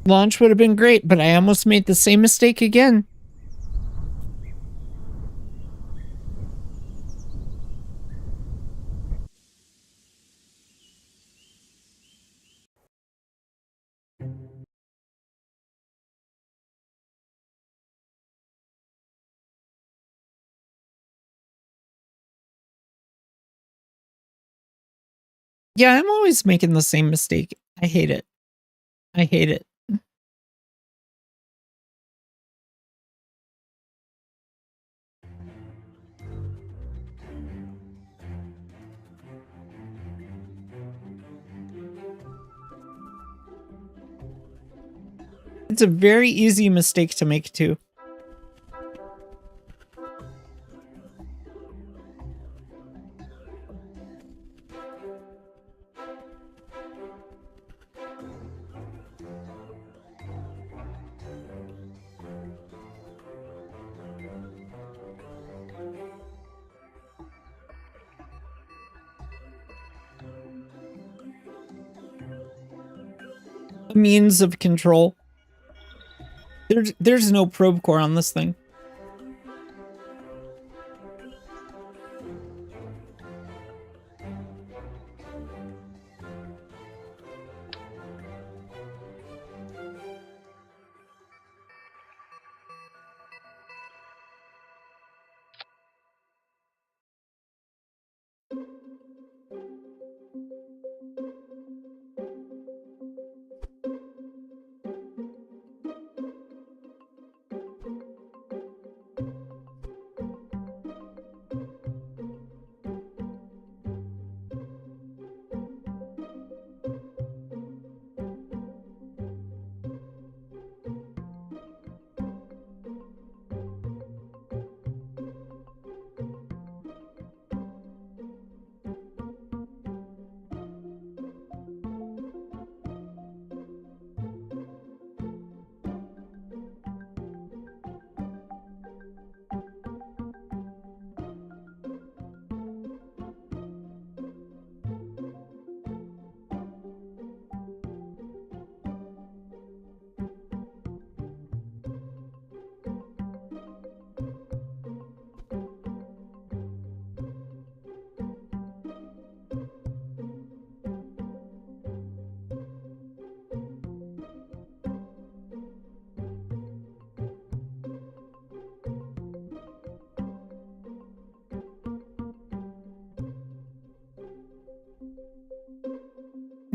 Launch would have been great, but I almost made the same mistake again. Yeah, I'm always making the same mistake. I hate it. I hate it. It's a very easy mistake to make too. Means of control. There's no probe core on this thing.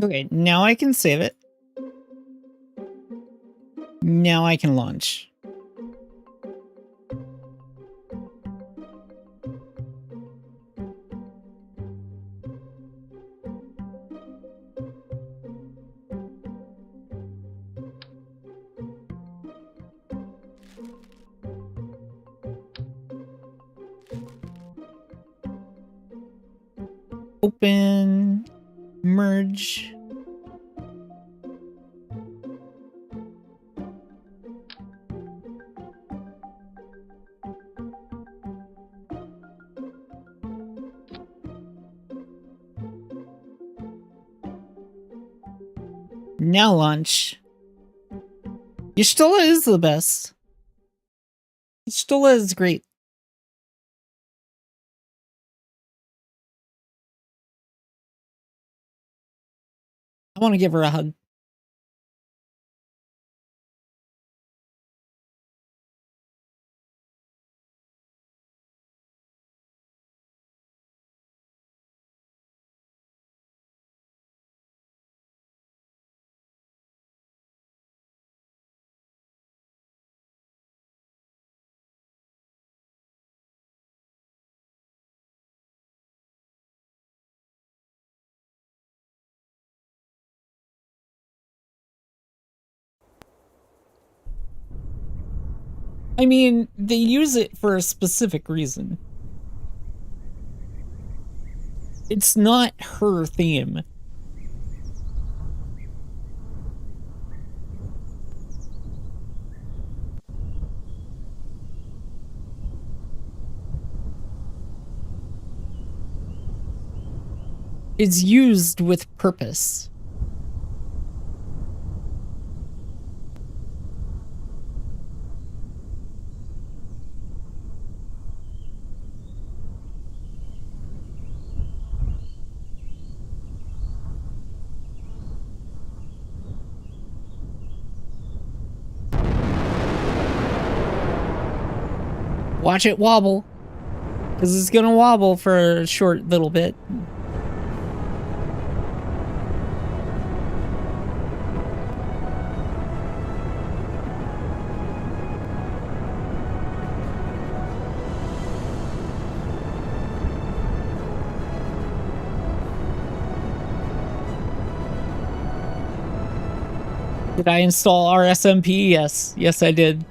Okay, now I can save it. Now I can launch. Open, merge. Now launch. Y'shtola is the best. Y'shtola is great. I want to give her a hug. I mean, they use it for a specific reason. It's not her theme. It's used with purpose. Watch it wobble. Because it's gonna wobble for a short little bit. Did I install RSMP? Yes. Yes, I did.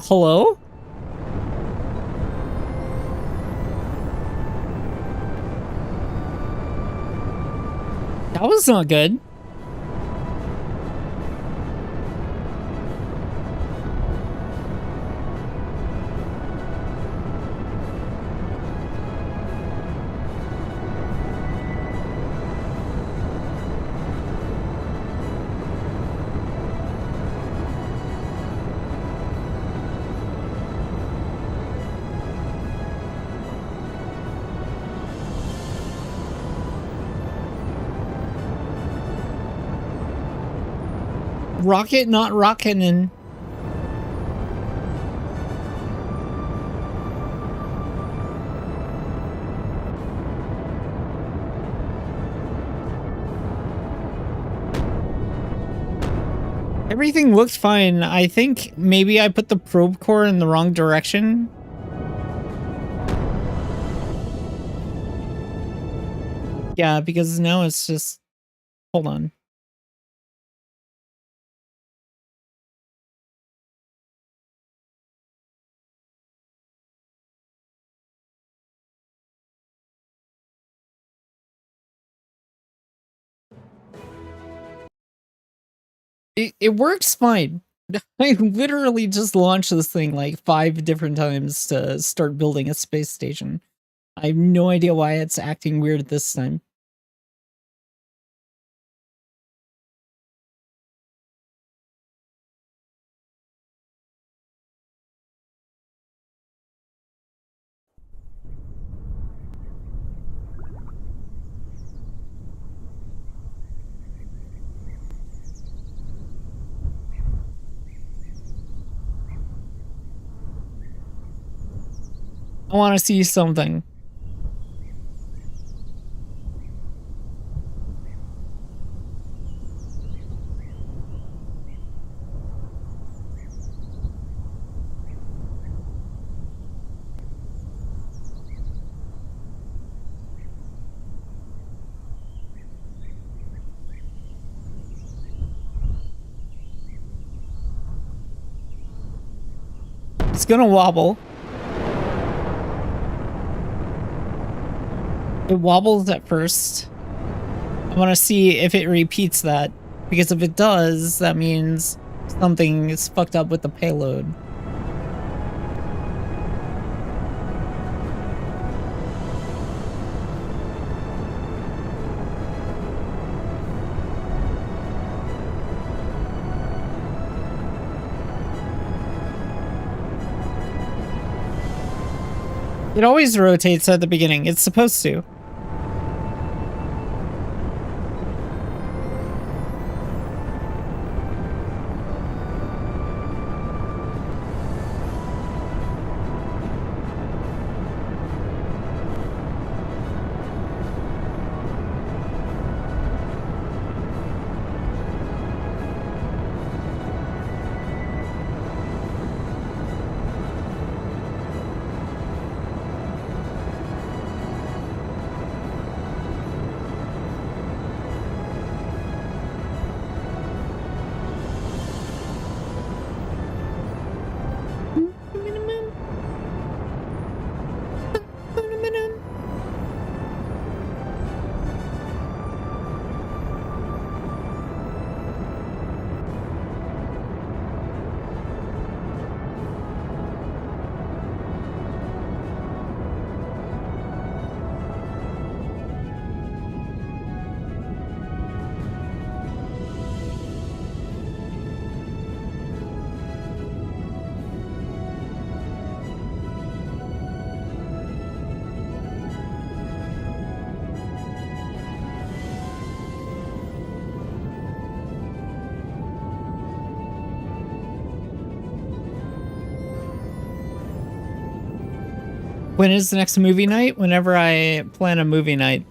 Hello? That was not good. Rocket not rockin'. Everything looks fine. I think maybe I put the probe core in the wrong direction. Yeah, because now it's just... Hold on. It works fine. I literally just launched this thing like 5 different times to start building a space station. I have no idea why it's acting weird this time. I want to see something. It's gonna wobble. It wobbles at first. I want to see if it repeats that. Because if it does, that means something is fucked up with the payload. It always rotates at the beginning. It's supposed to. When is the next movie night? Whenever I plan a movie night.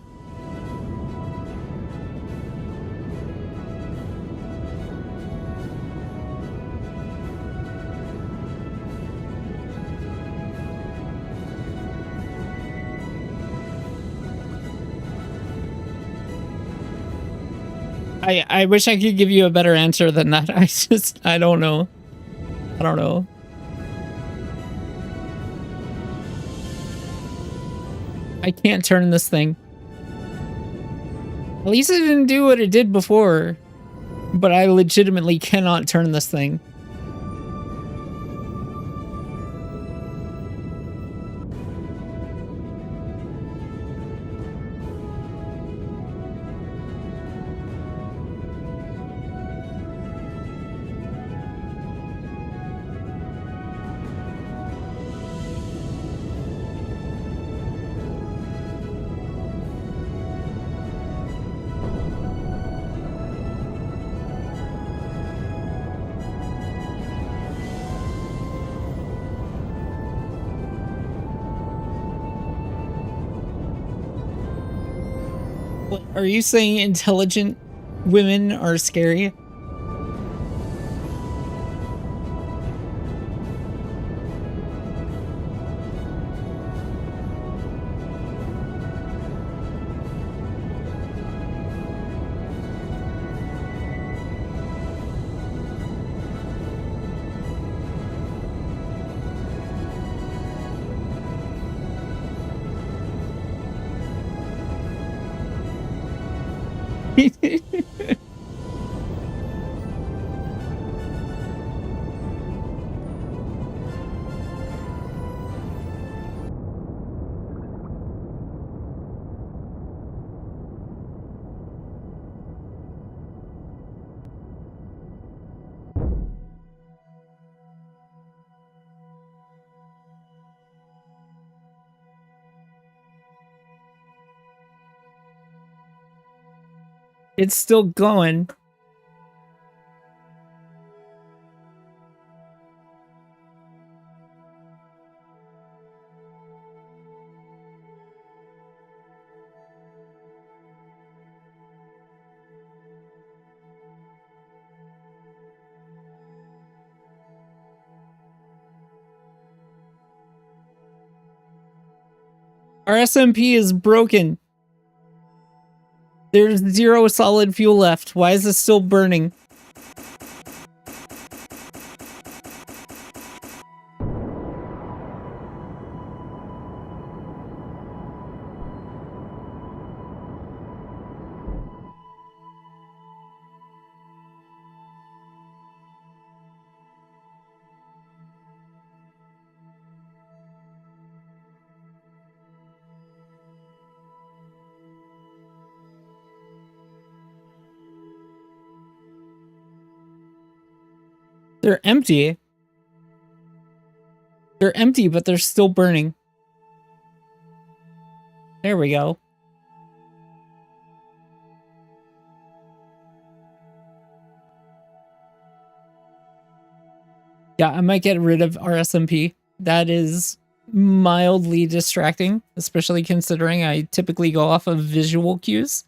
I wish I could give you a better answer than that. I don't know. I don't know. I can't turn this thing. At least it didn't do what it did before. But I legitimately cannot turn this thing. Are you saying intelligent women are scary? It's still going. Our SMP is broken. There's 0 solid fuel left. Why is this still burning? They're empty. They're empty, but they're still burning. There we go. Yeah, I might get rid of RSMP. That is mildly distracting, especially considering I typically go off of visual cues.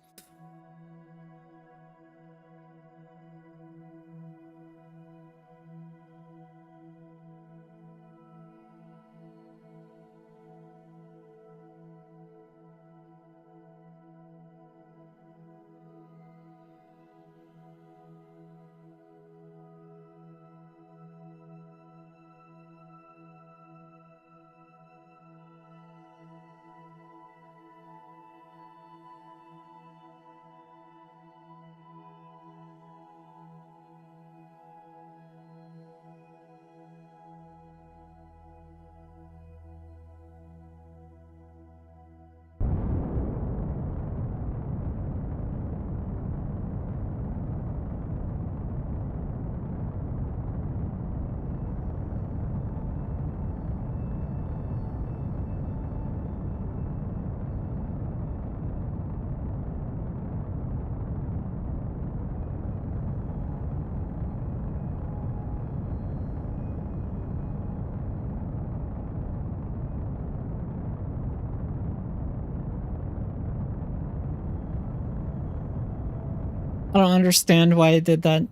I don't understand why it did that.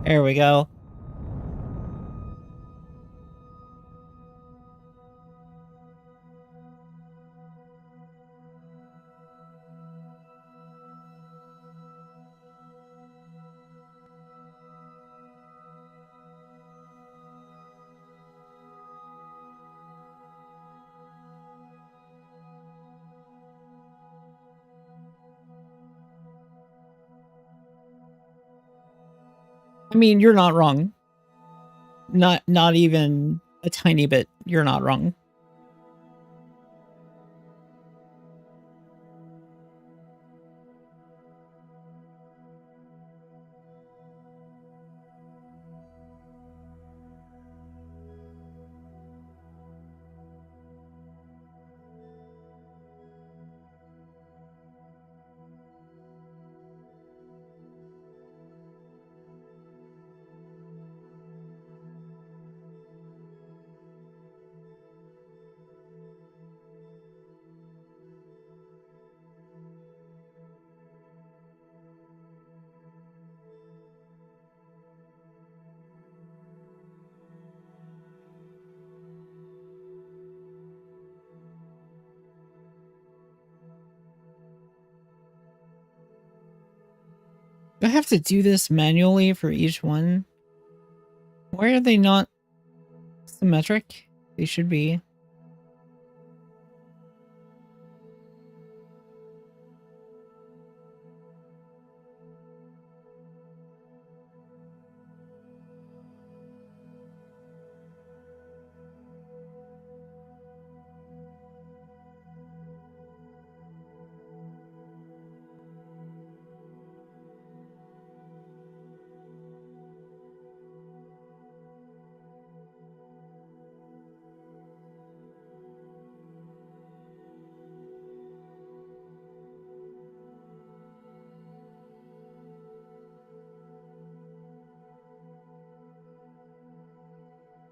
There we go. I mean, you're not wrong. Not even a tiny bit. You're not wrong. Do I have to do this manually for each one? Why are they not symmetric? They should be.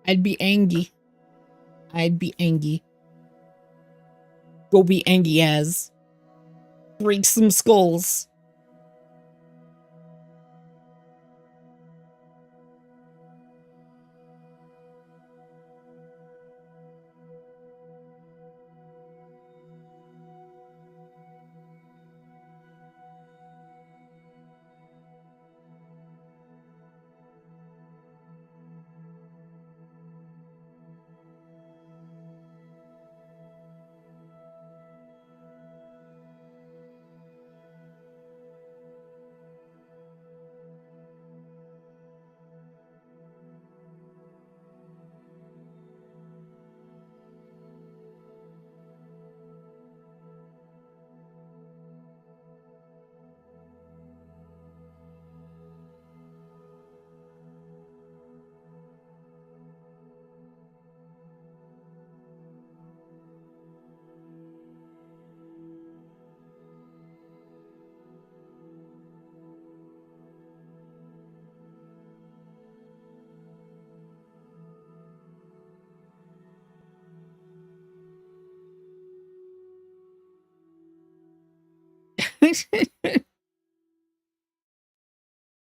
I'd be angry. I'd be angry. Go be angry as. Break some skulls.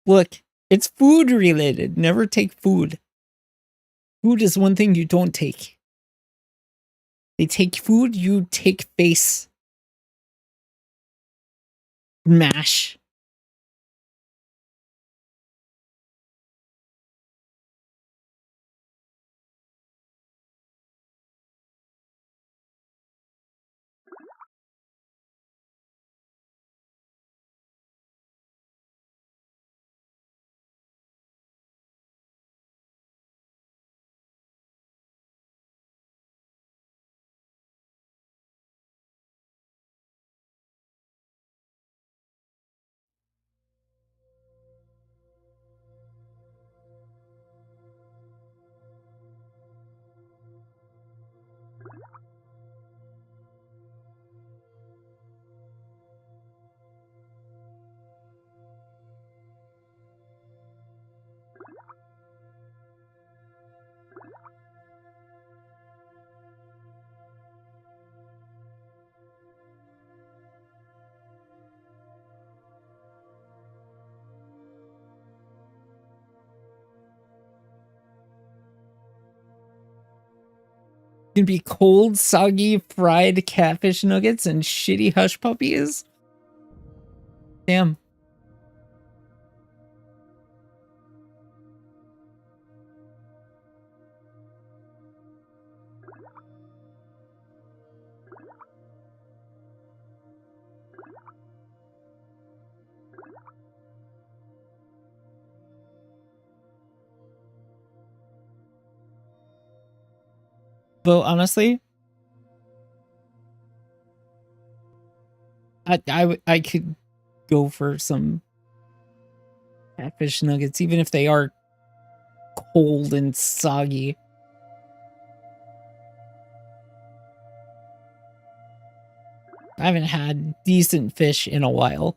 Look, it's food related. Never take food. Food is one thing you don't take. They take food, you take face. Mash. Can be cold, soggy, fried catfish nuggets and shitty hush puppies. Damn. Though honestly, I could go for some catfish nuggets, even if they are cold and soggy. I haven't had decent fish in a while.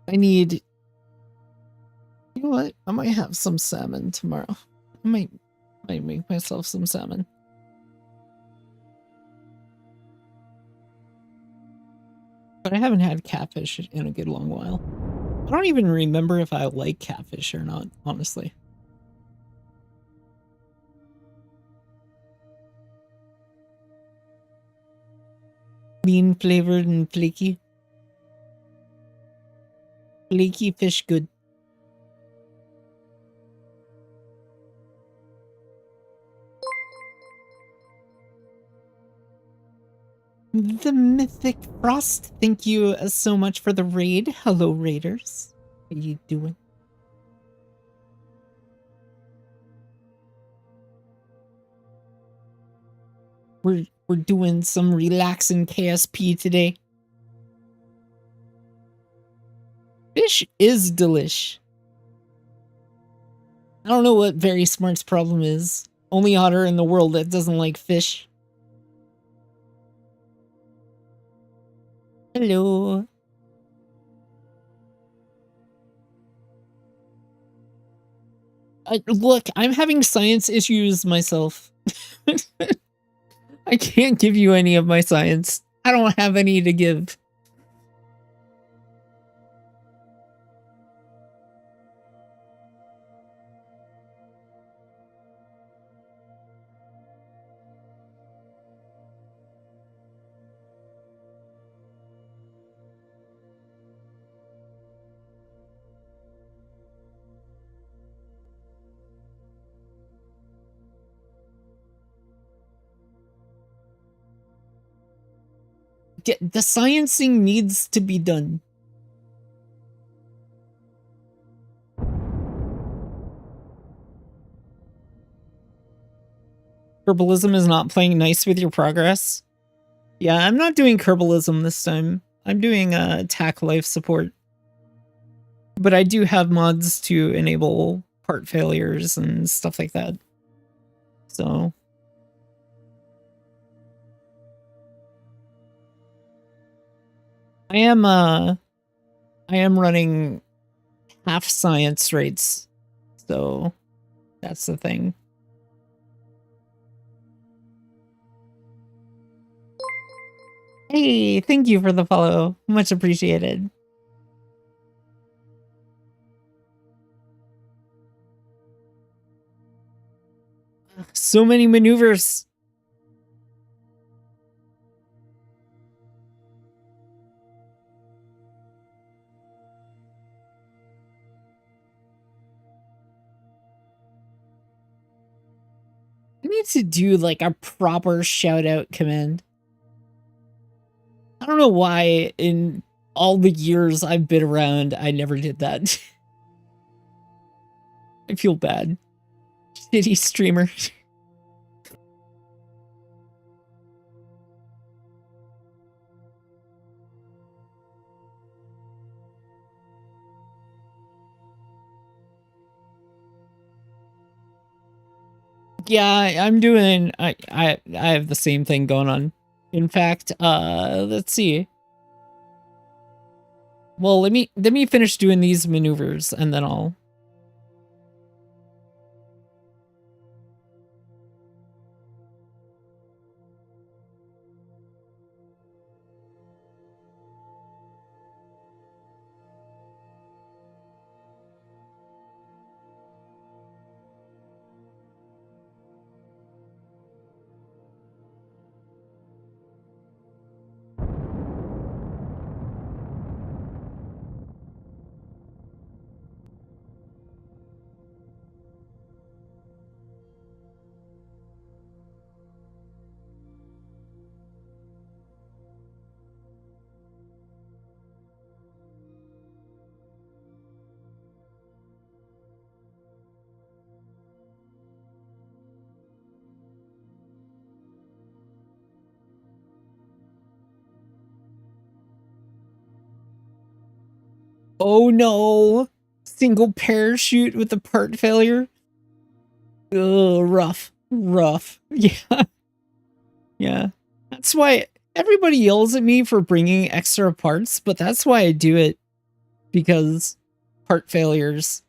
I need... You know what? I might have some salmon tomorrow. I might make myself some salmon. But I haven't had catfish in a good long while. I don't even remember if I like catfish or not, honestly. Clean, flavored, and flaky. Flaky fish good. The Mythic Frost, thank you so much for the raid. Hello, raiders. How you doing? We're doing some relaxing KSP today. Fish is delish. I don't know what Very Smart's problem is. Only otter in the world that doesn't like fish. Hello. Look, I'm having science issues myself. I can't give you any of my science. I don't have any to give. The sciencing needs to be done. Herbalism is not playing nice with your progress. Yeah, I'm not doing herbalism this time. I'm doing attack life support. But I do have mods to enable part failures and stuff like that. So I am running half science rates. So that's the thing. Hey, thank you for the follow. Much appreciated. So many maneuvers. I need to do like a proper shout out command. I don't know why in all the years I've been around, I never did that. I feel bad. Shitty streamer. Yeah, I'm doing I have the same thing going on. In fact, let's see. Well, let me finish doing these maneuvers and then I'll Oh no! Single parachute with a part failure. Ugh, rough. Rough. Yeah. Yeah. That's why everybody yells at me for bringing extra parts, but that's why I do it. Because part failures,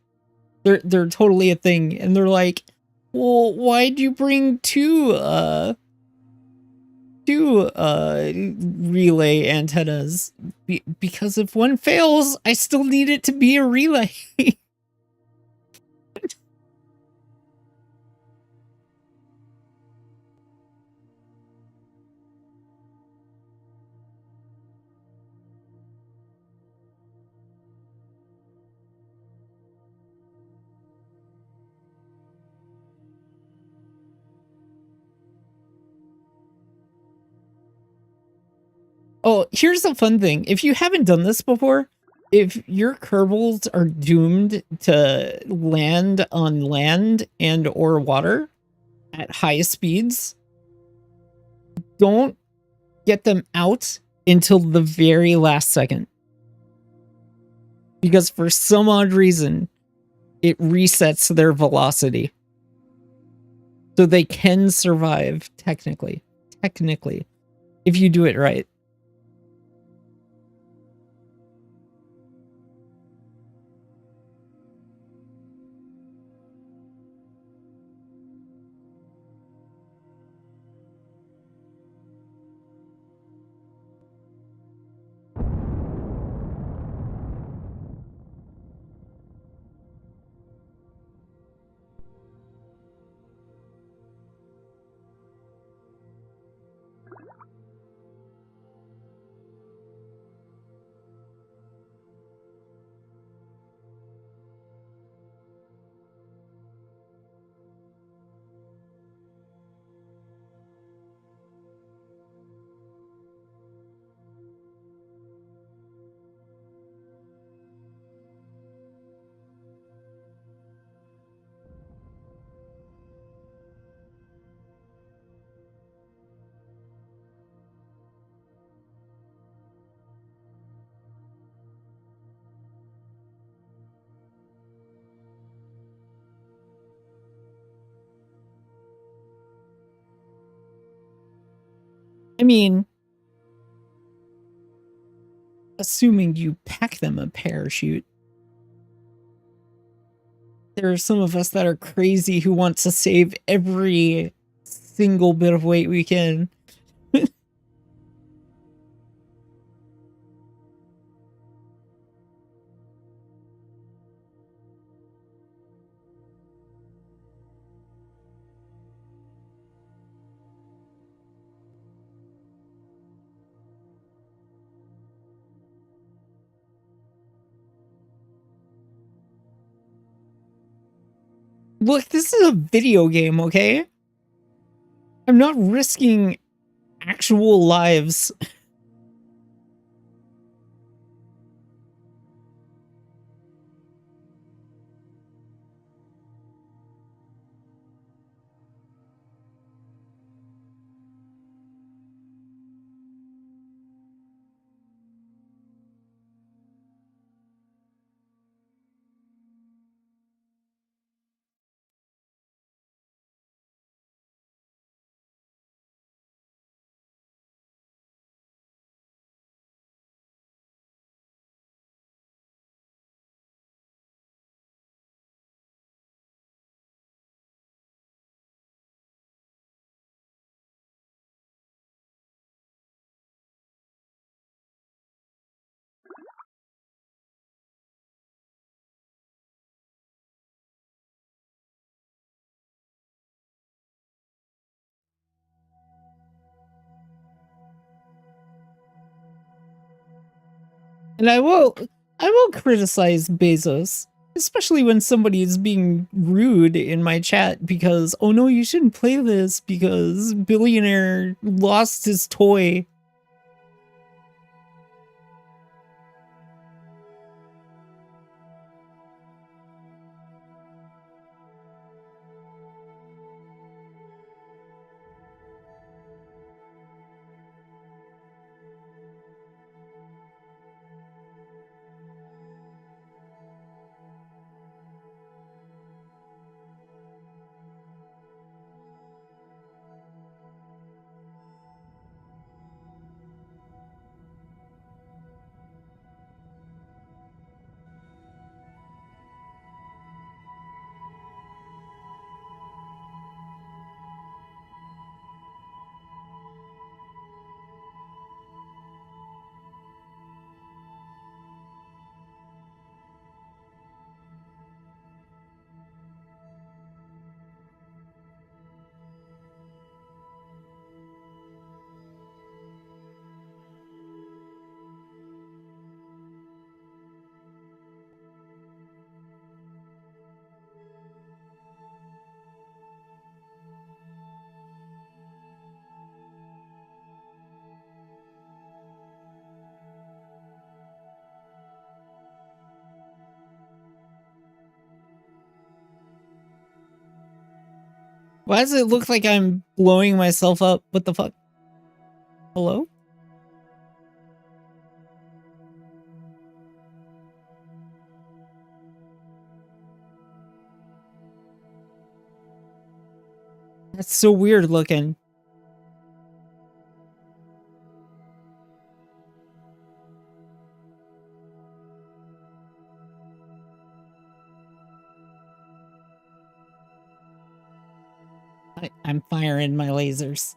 they're totally a thing. And they're like, well, why'd you bring two relay antennas? Because if one fails, I still need it to be a relay. Oh, here's the fun thing. If you haven't done this before, if your Kerbals are doomed to land on land and or water at high speeds, don't get them out until the very last second. Because for some odd reason, it resets their velocity. So they can survive, technically. Technically. If you do it right. I mean, assuming you pack them a parachute. There are some of us that are crazy who want to save every single bit of weight we can. Look, this is a video game, okay? I'm not risking actual lives. And I will criticize Bezos, especially when somebody is being rude in my chat because, oh no, you shouldn't play this because billionaire lost his toy. Why does it look like I'm blowing myself up? What the fuck? Hello? That's so weird looking. I'm firing my lasers.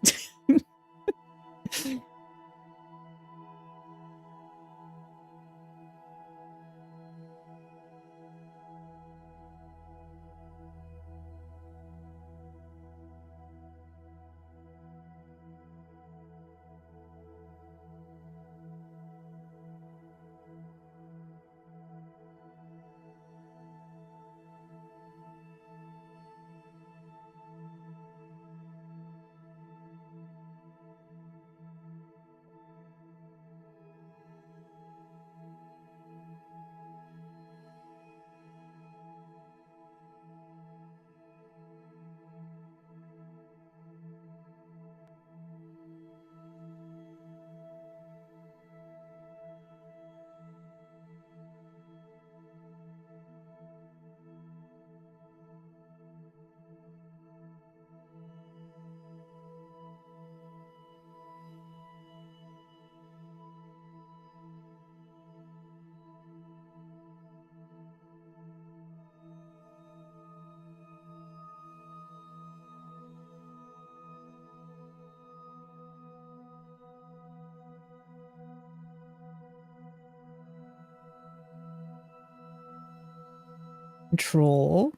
Control.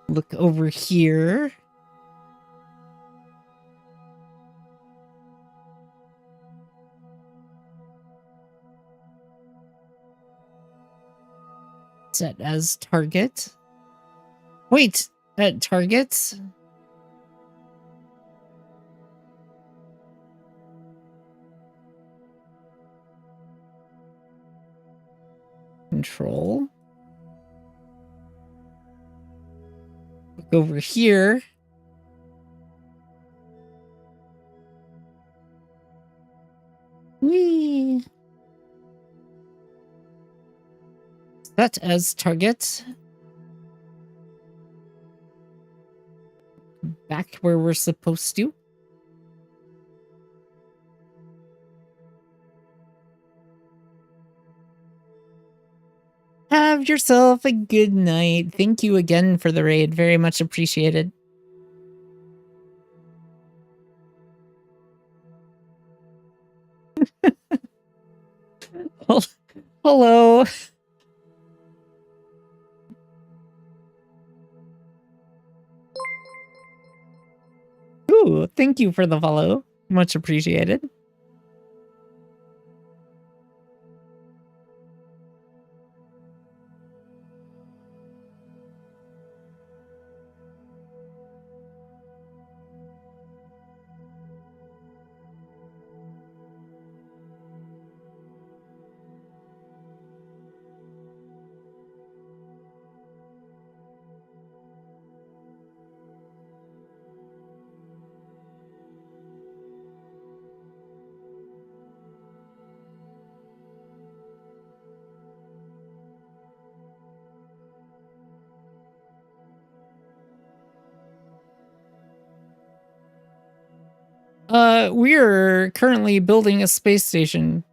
Look over here. Set as target. Wait, at targets? Control. Look over here. Whee! Set as target. Back where we're supposed to. Have yourself a good night. Thank you again for the raid. Very much appreciated. Hello. Ooh, thank you for the follow. Much appreciated. We're currently building a space station.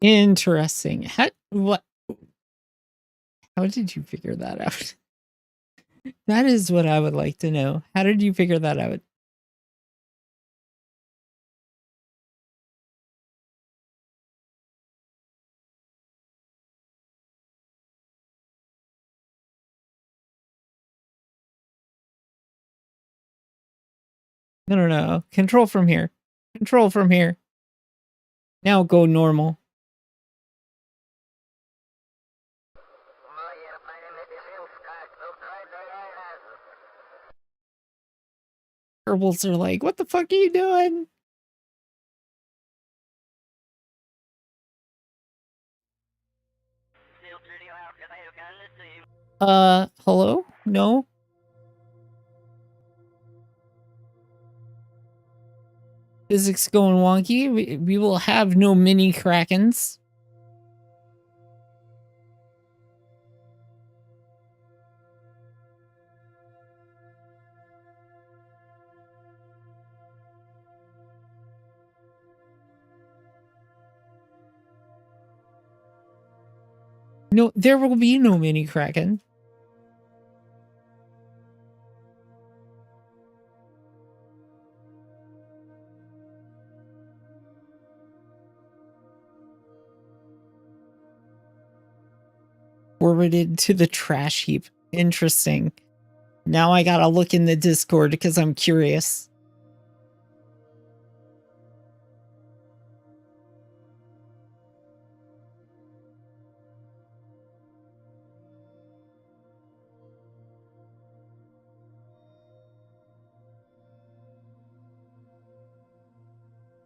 Interesting. How did you figure that out? That is what I would like to know. How did you figure that out? No. Control from here. Control from here. Now go normal. Herbals are like, what the fuck are you doing? Hello? No? Physics going wonky. We will have no mini krakens. No, there will be no mini kraken. Forwarded to the trash heap. Interesting. Now I gotta look in the Discord because I'm curious.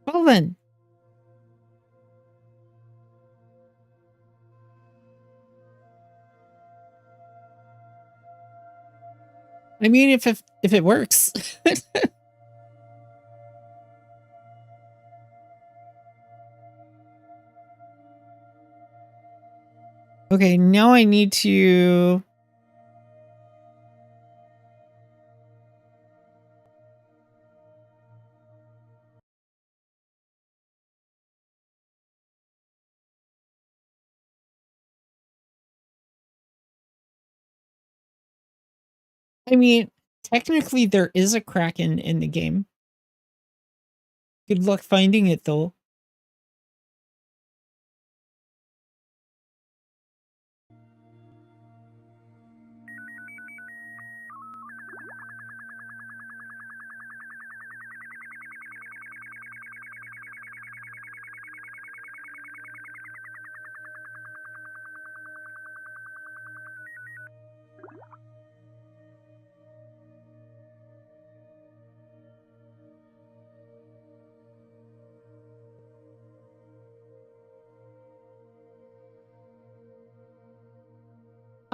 Well then. I mean, if it works. Okay, now I need to... I mean, technically there is a kraken in the game. Good luck finding it, though.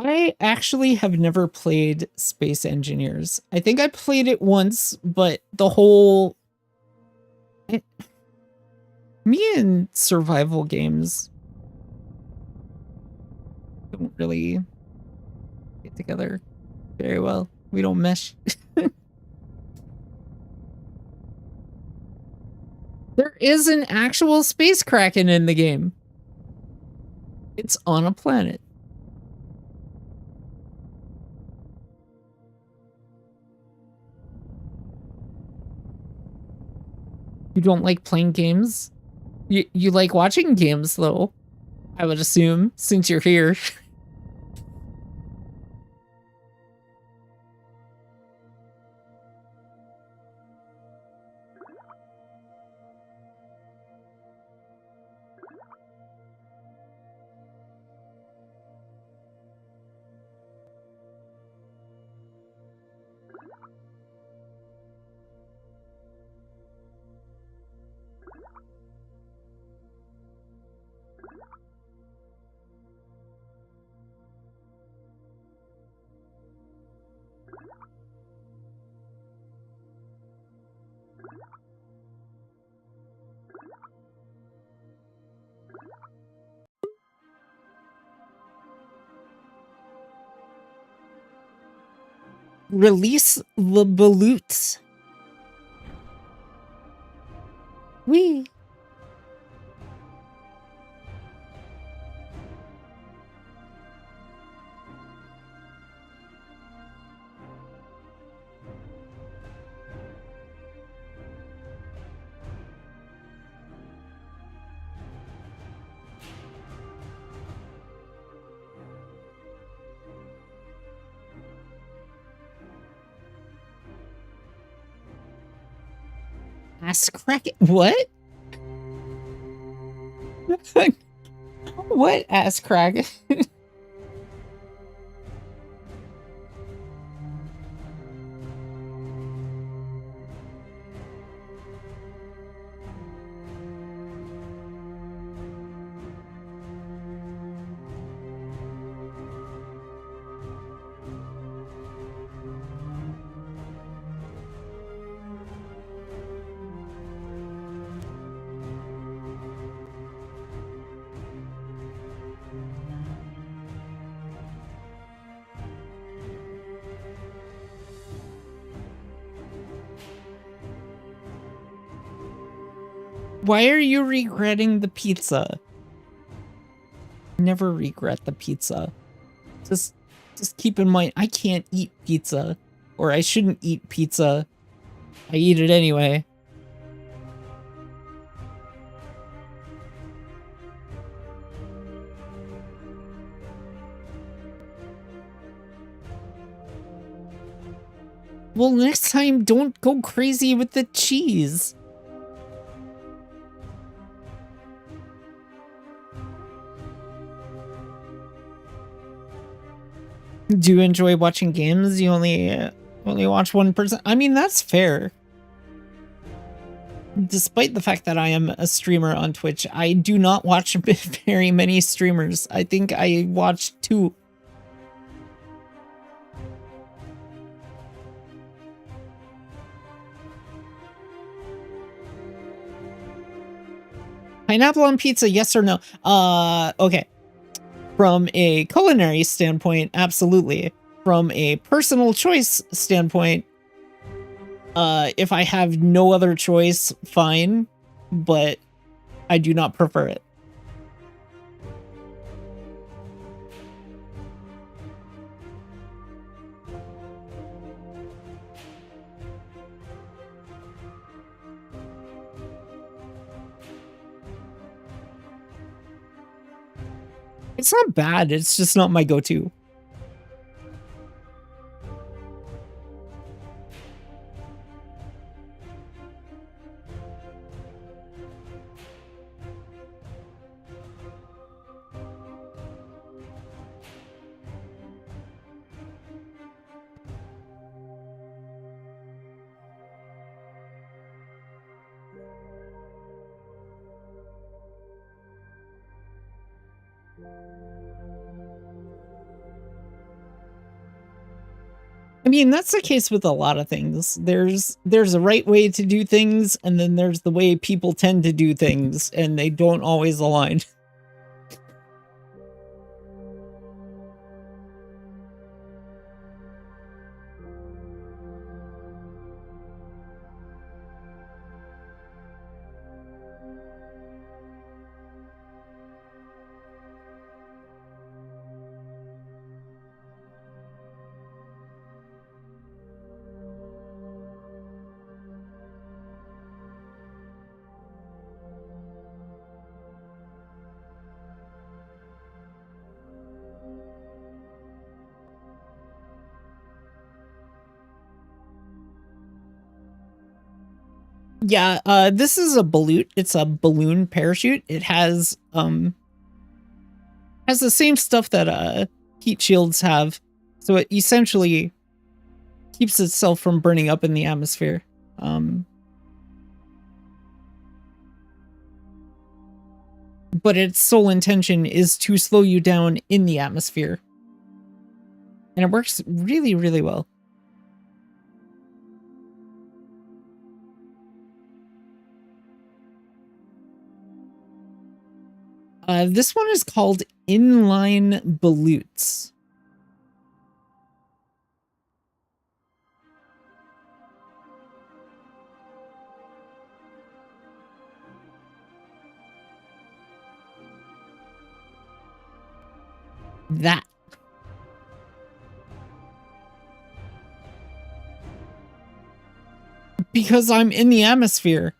I actually have never played Space Engineers. I think I played it once, but the whole... Me and survival games don't really get together very well. We don't mesh. There is an actual space kraken in the game. It's on a planet. You don't like playing games? You like watching games, though, I would assume, since you're here. Release the balloons. Wee. Ass crack. What? What ass crack? Why are you regretting the pizza? Never regret the pizza. Just keep in mind, I can't eat pizza. Or I shouldn't eat pizza. I eat it anyway. Well, next time, don't go crazy with the cheese. Do you enjoy watching games? You only watch one person? I mean, that's fair. Despite the fact that I am a streamer on Twitch, I do not watch very many streamers. I think I watch 2. Pineapple on pizza, yes or no? Okay. From a culinary standpoint, absolutely. From a personal choice standpoint, if I have no other choice, fine, but I do not prefer it. It's not bad, it's just not my go-to. I mean, that's the case with a lot of things. There's a right way to do things, and then there's the way people tend to do things, and they don't always align. Yeah, this is a balloon. It's a balloon parachute. It has the same stuff that heat shields have. So it essentially keeps itself from burning up in the atmosphere. But its sole intention is to slow you down in the atmosphere. And it works really, really well. This one is called Inline Balloons. That. Because I'm in the atmosphere.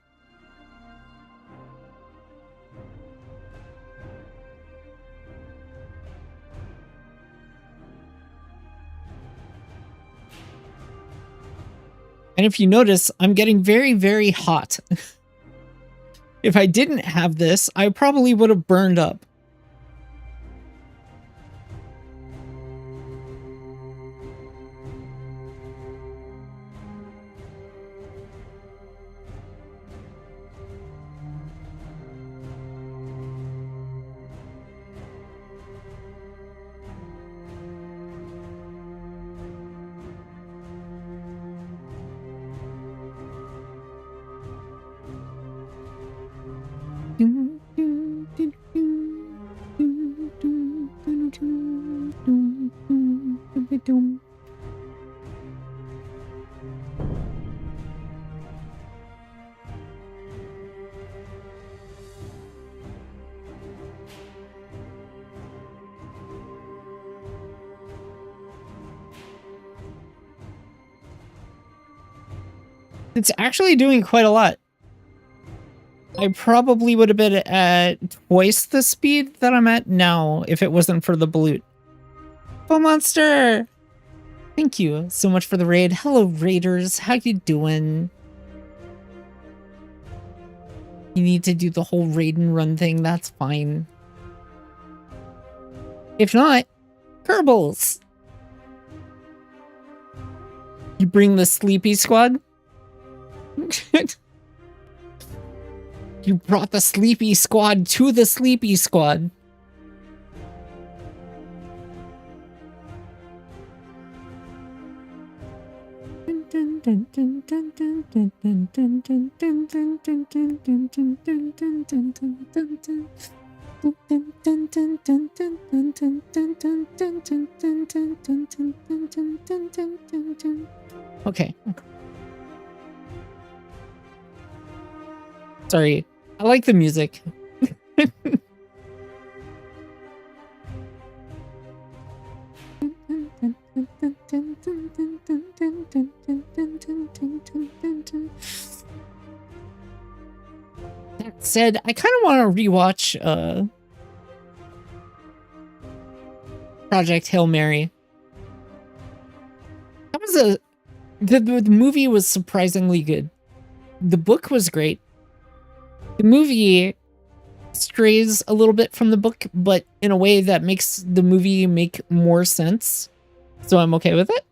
And if you notice, I'm getting very, very hot. If I didn't have this, I probably would have burned up. It's actually doing quite a lot. I probably would have been at twice the speed that I'm at now if it wasn't for the balut. Oh, monster! Thank you so much for the raid. Hello, raiders. How you doing? You need to do the whole raid and run thing. That's fine. If not, Kerbals. You bring the sleepy squad? You brought the sleepy squad to the sleepy squad. Okay. Sorry. I like the music. That said, I kind of want to rewatch Project Hail Mary. That was the movie was surprisingly good. The book was great. The movie strays a little bit from the book, but in a way that makes the movie make more sense. So I'm okay with it.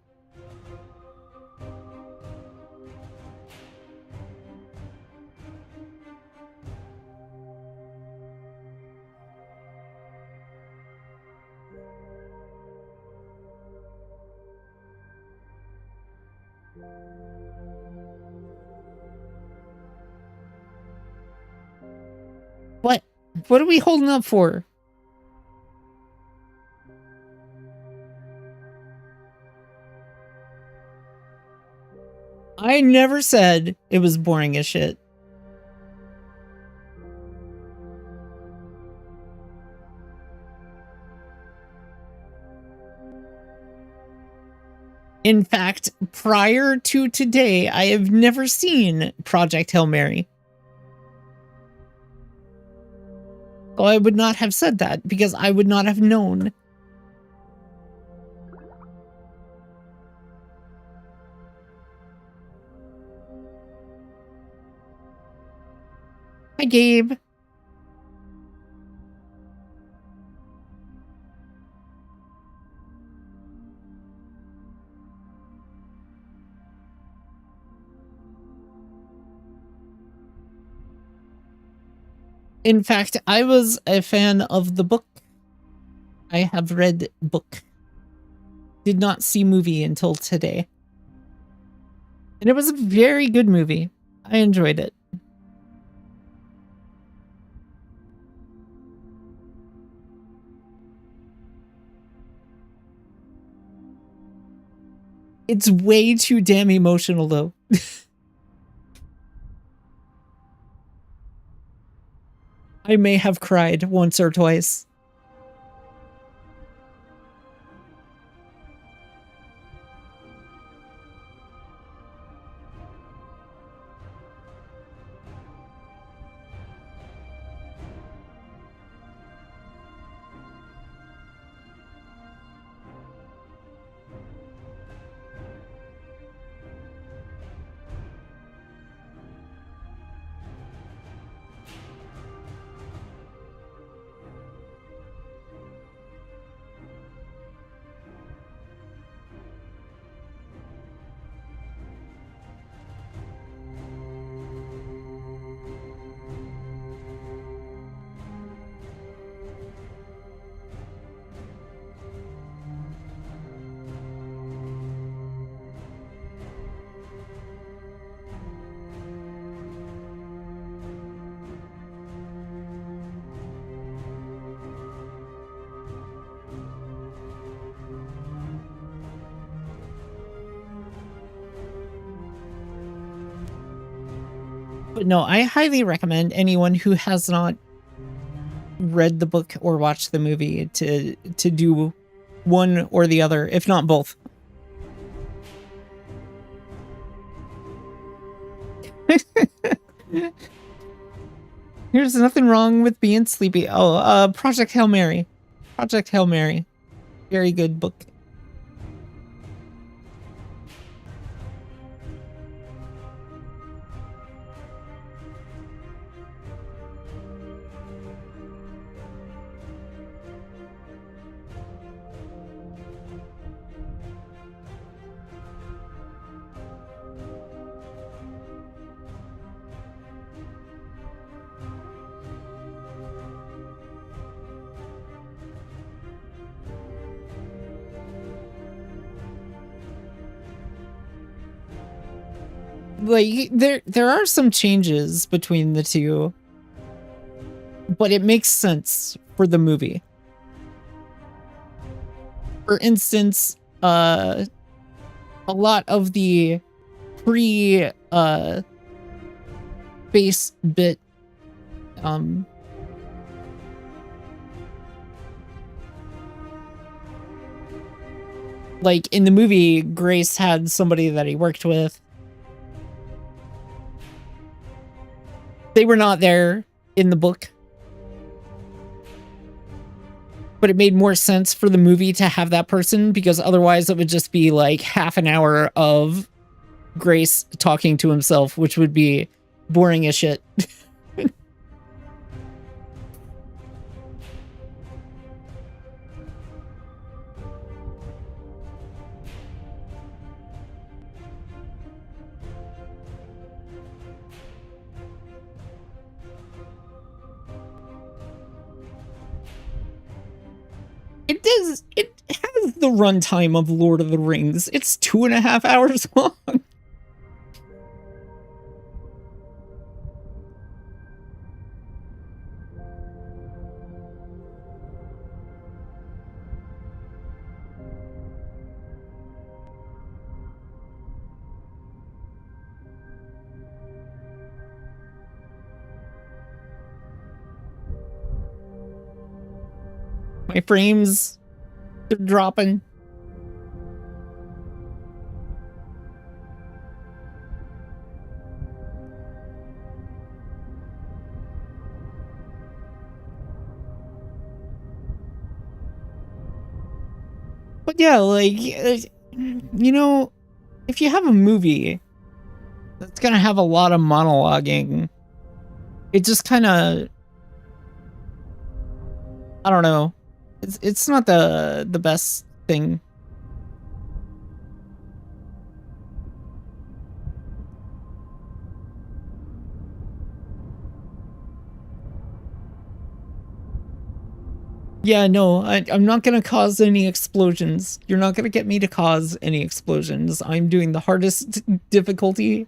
What? What are we holding up for? I never said it was boring as shit. In fact, prior to today, I have never seen Project Hail Mary. Well, I would not have said that because I would not have known. Hi, Gabe. In fact, I was a fan of the book. I have read book. Did not see movie until today. And it was a very good movie. I enjoyed it. It's way too damn emotional, though. I may have cried once or twice. But no, I highly recommend anyone who has not read the book or watched the movie to do one or the other, if not both. There's nothing wrong with being sleepy. Oh, Project Hail Mary. Project Hail Mary. Very good book. Like there are some changes between the two, but it makes sense for the movie. For instance, a lot of the pre base bit like in the movie, Grace had somebody that he worked with. They were not there in the book. But it made more sense for the movie to have that person, because otherwise it would just be like half an hour of Grace talking to himself, which would be boring as shit. It has the runtime of Lord of the Rings. It's 2.5 hours long. My frames, they're dropping. But yeah, like, you know, if you have a movie that's gonna have a lot of monologuing, it just kind of, I don't know. It's not the best thing. Yeah, no, I'm not gonna cause any explosions. You're not gonna get me to cause any explosions. I'm doing the hardest difficulty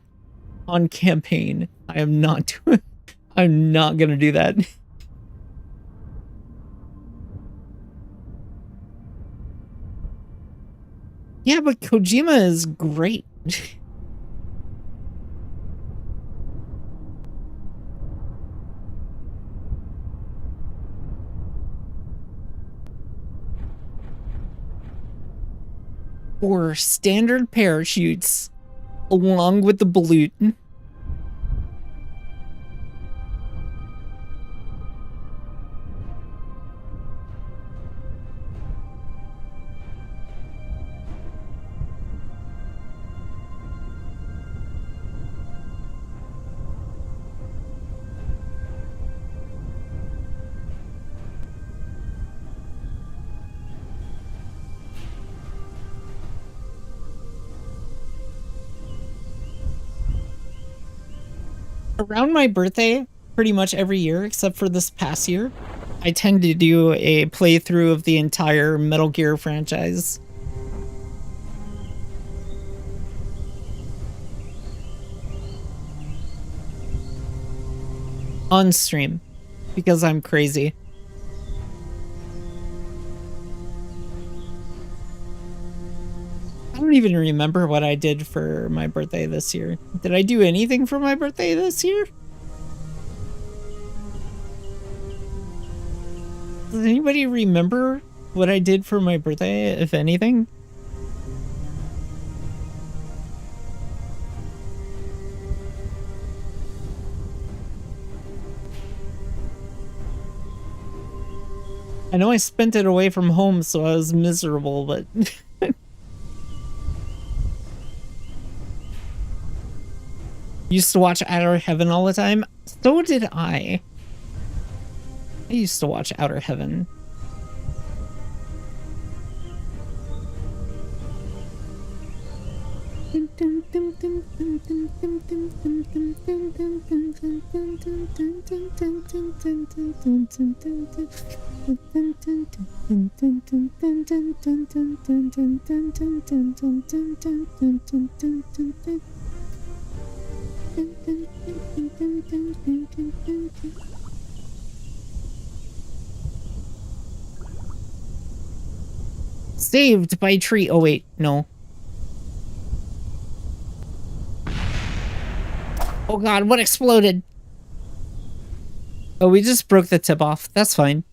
on campaign. I am not doing, I'm not gonna do that. Yeah, but Kojima is great. Or standard parachutes along with the balloon. Around my birthday, pretty much every year, except for this past year, I tend to do a playthrough of the entire Metal Gear franchise. On stream, because I'm crazy. I don't don't even remember what I did for my birthday this year. Did I do anything for my birthday this year? Does anybody remember what I did for my birthday, if anything? I know I spent it away from home, so I was miserable, but... Used to watch Outer Heaven all the time? So did I. I used to watch Outer Heaven. Saved by tree. Oh wait, no. Oh god, what exploded? Oh, we just broke the tip off. That's fine.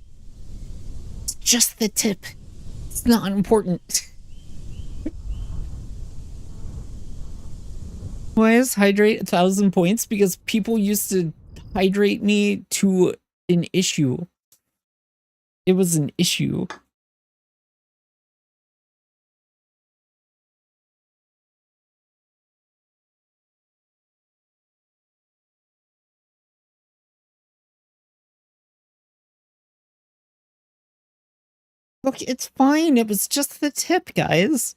It's just the tip. It's not important. Why is hydrate 1,000 points? Because people used to hydrate me to an issue. It was an issue. Look, it's fine. It was just the tip, guys.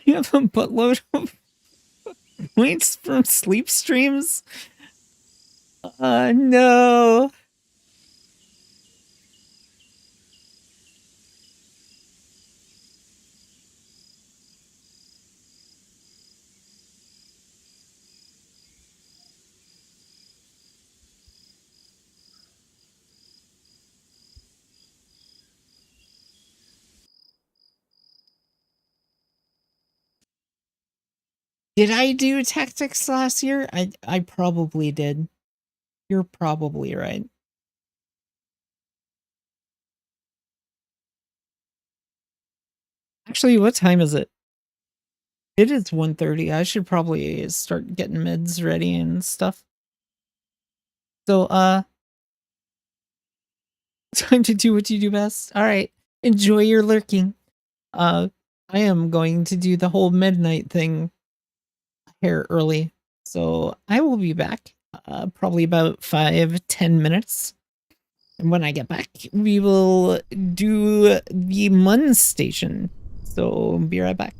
You have a buttload of points from sleep streams? No. Did I do tactics last year? I probably did. You're probably right. Actually, what time is it? It is 1:30. I should probably start getting meds ready and stuff. So, time to do what you do best. All right. Enjoy your lurking. I am going to do the whole midnight thing here early. So I will be back probably about 5-10 minutes. And when I get back, we will do the Mun station. So be right back.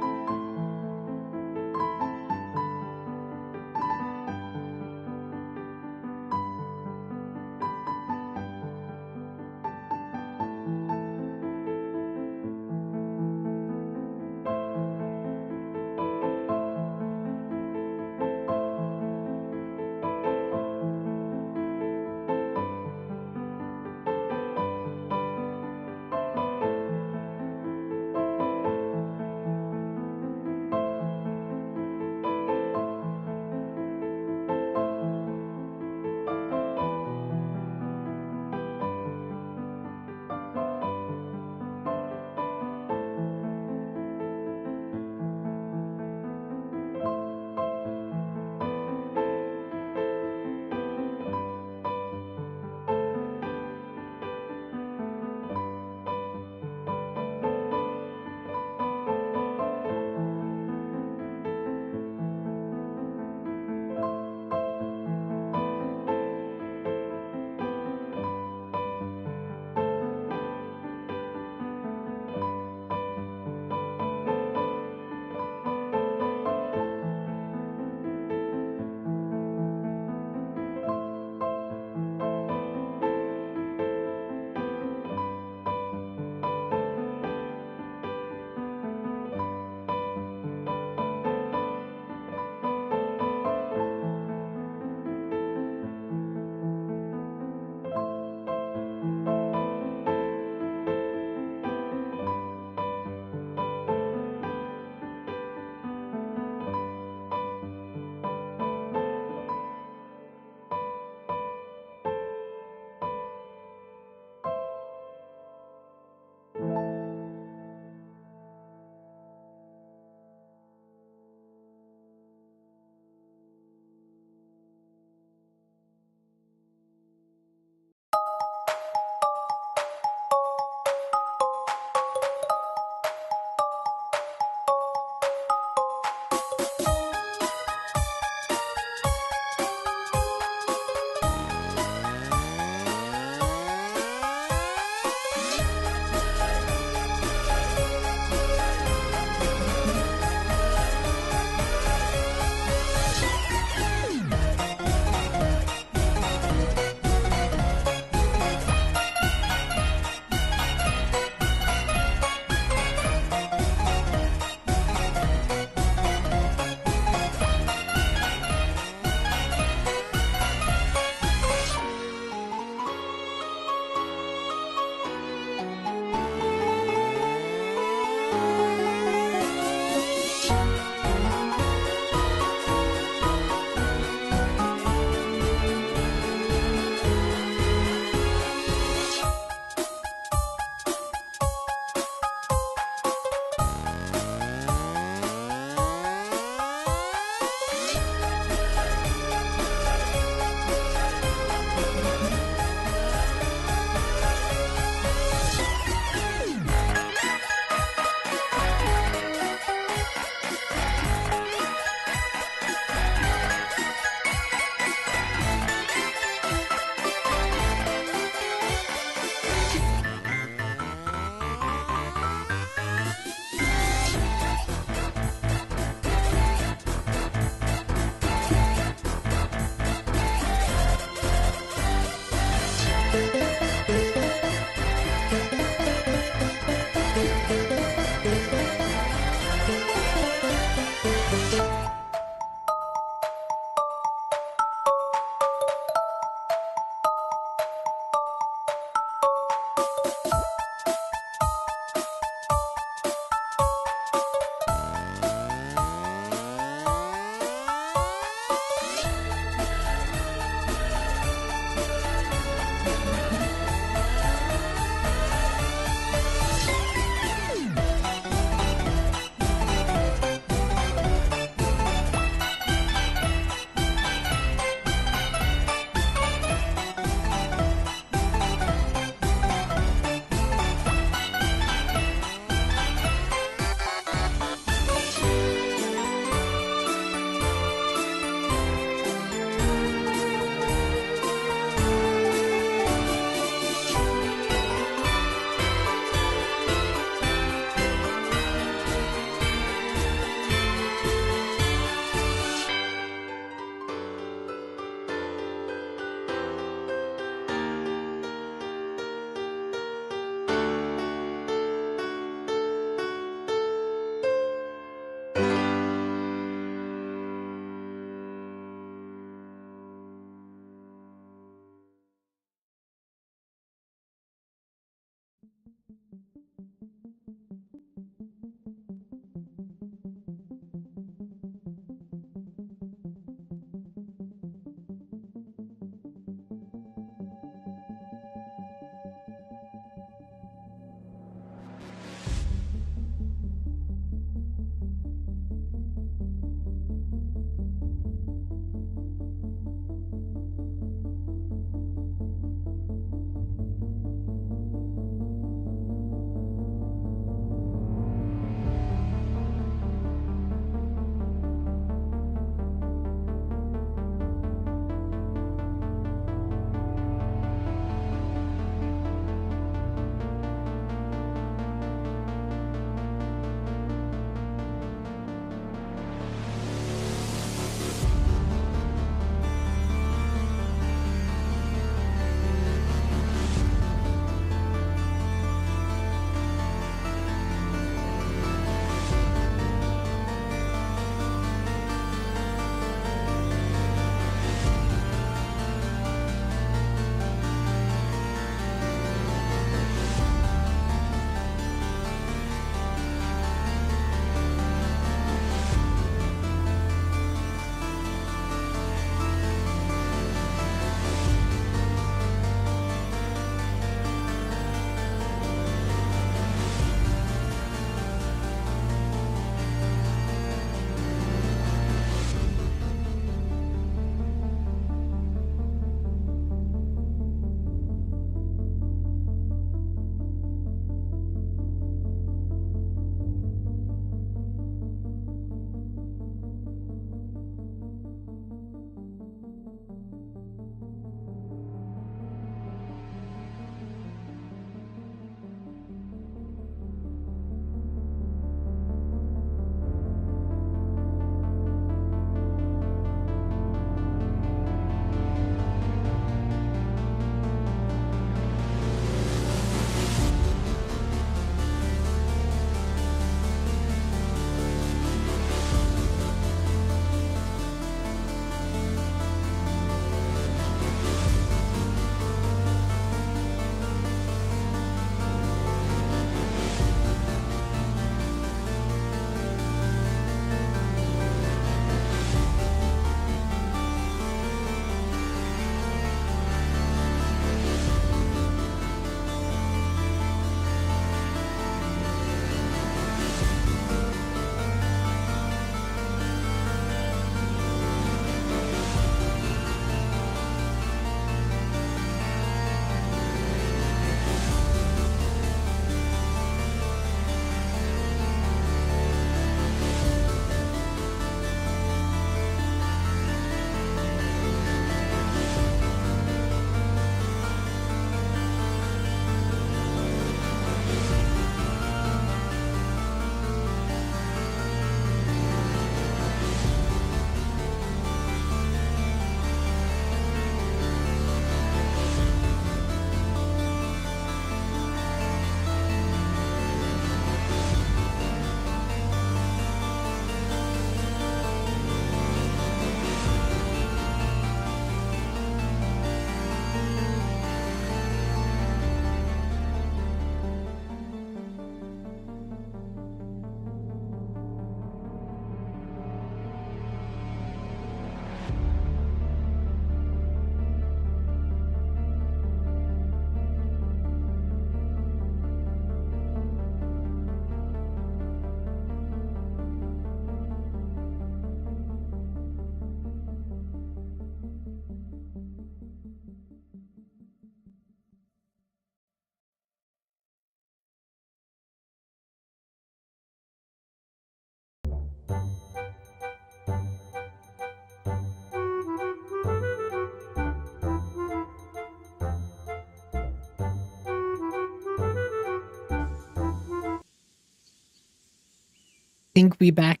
think we back.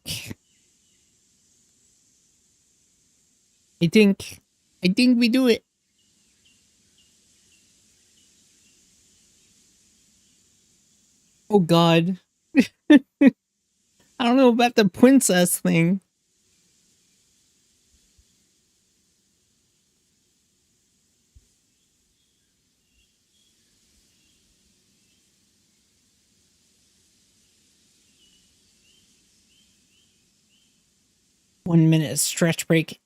I think we do it. Oh God. I don't know about the princess thing. One minute stretch break.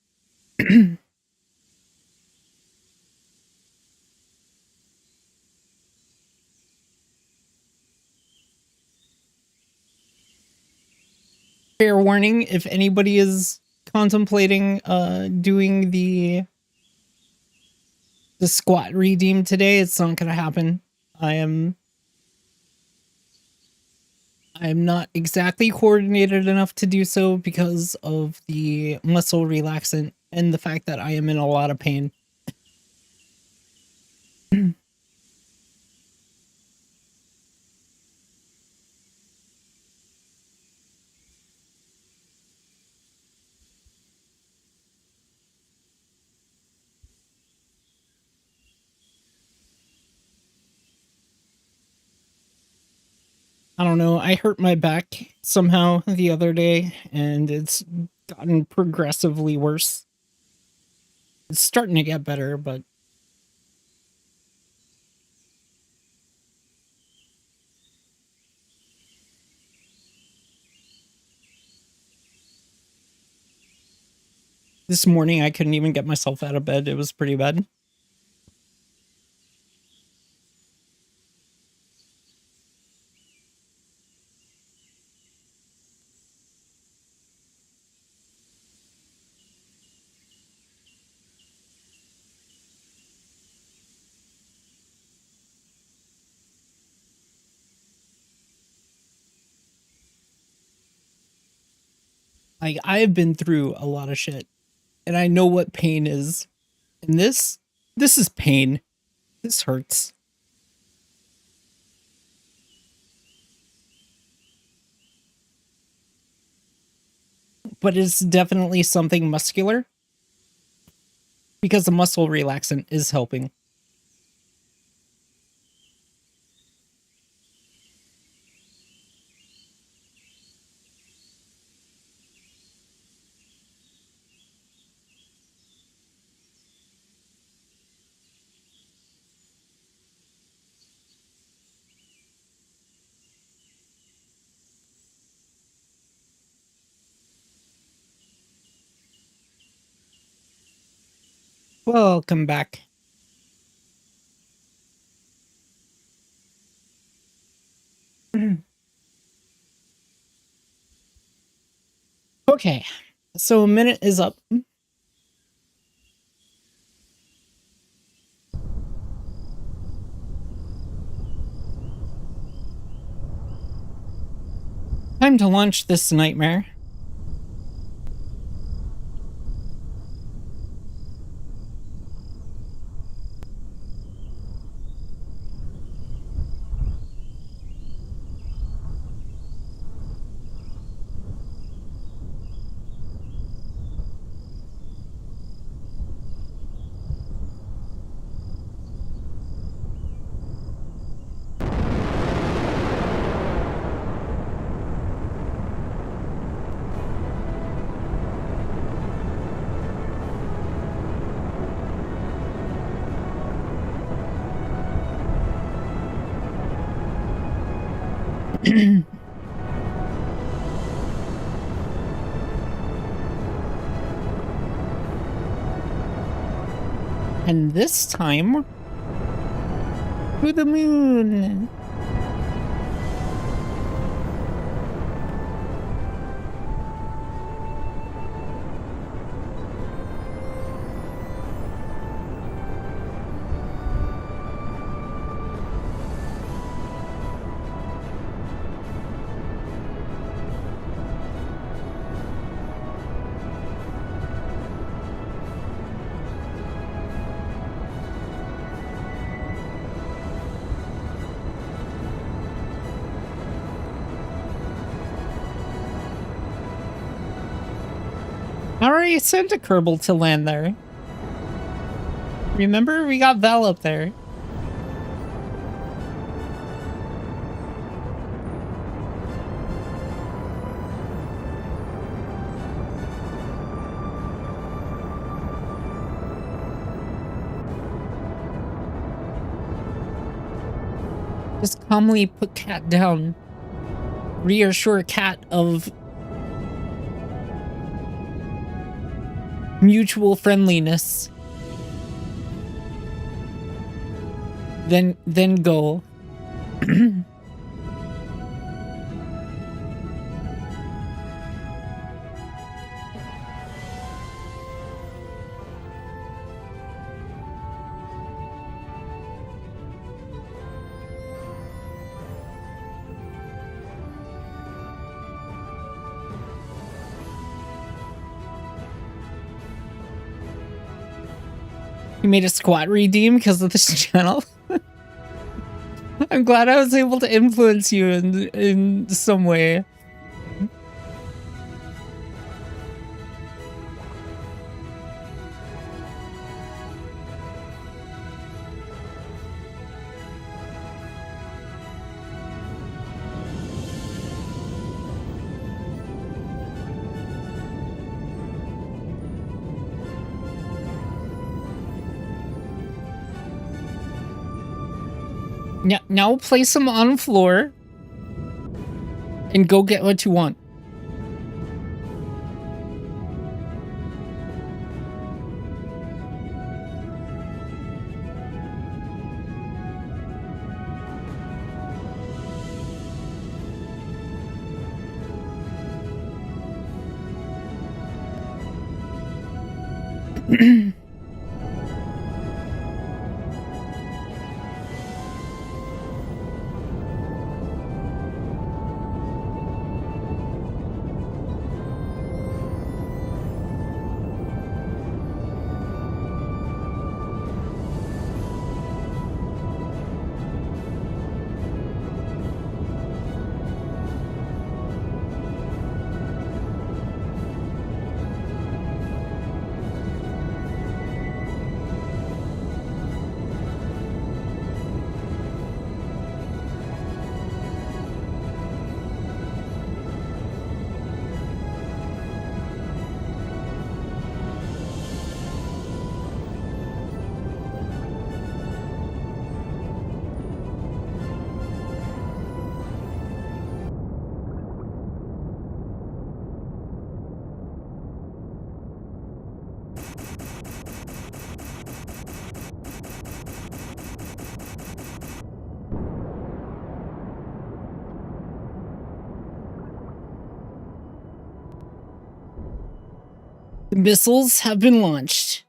Fair warning, if anybody is contemplating doing the squat redeem today, it's not gonna happen. I'm not exactly coordinated enough to do so because of the muscle relaxant and the fact that I am in a lot of pain. I don't know. I hurt my back somehow the other day, and it's gotten progressively worse. It's starting to get better, but this morning I couldn't even get myself out of bed. It was pretty bad. Like, I've been through a lot of shit, and I know what pain is. And this is pain. This hurts. But it's definitely something muscular, because the muscle relaxant is helping. Welcome back. Okay, so a minute is up. Time to launch this nightmare. And this time, to the moon. I already sent a Kerbal to land there. Remember? We got Val up there. Just calmly put Cat down. Reassure Cat of mutual friendliness. Then go. You made a squat redeem because of this channel. I'm glad I was able to influence you in some way. Now place them on the floor and go get what you want. The missiles have been launched.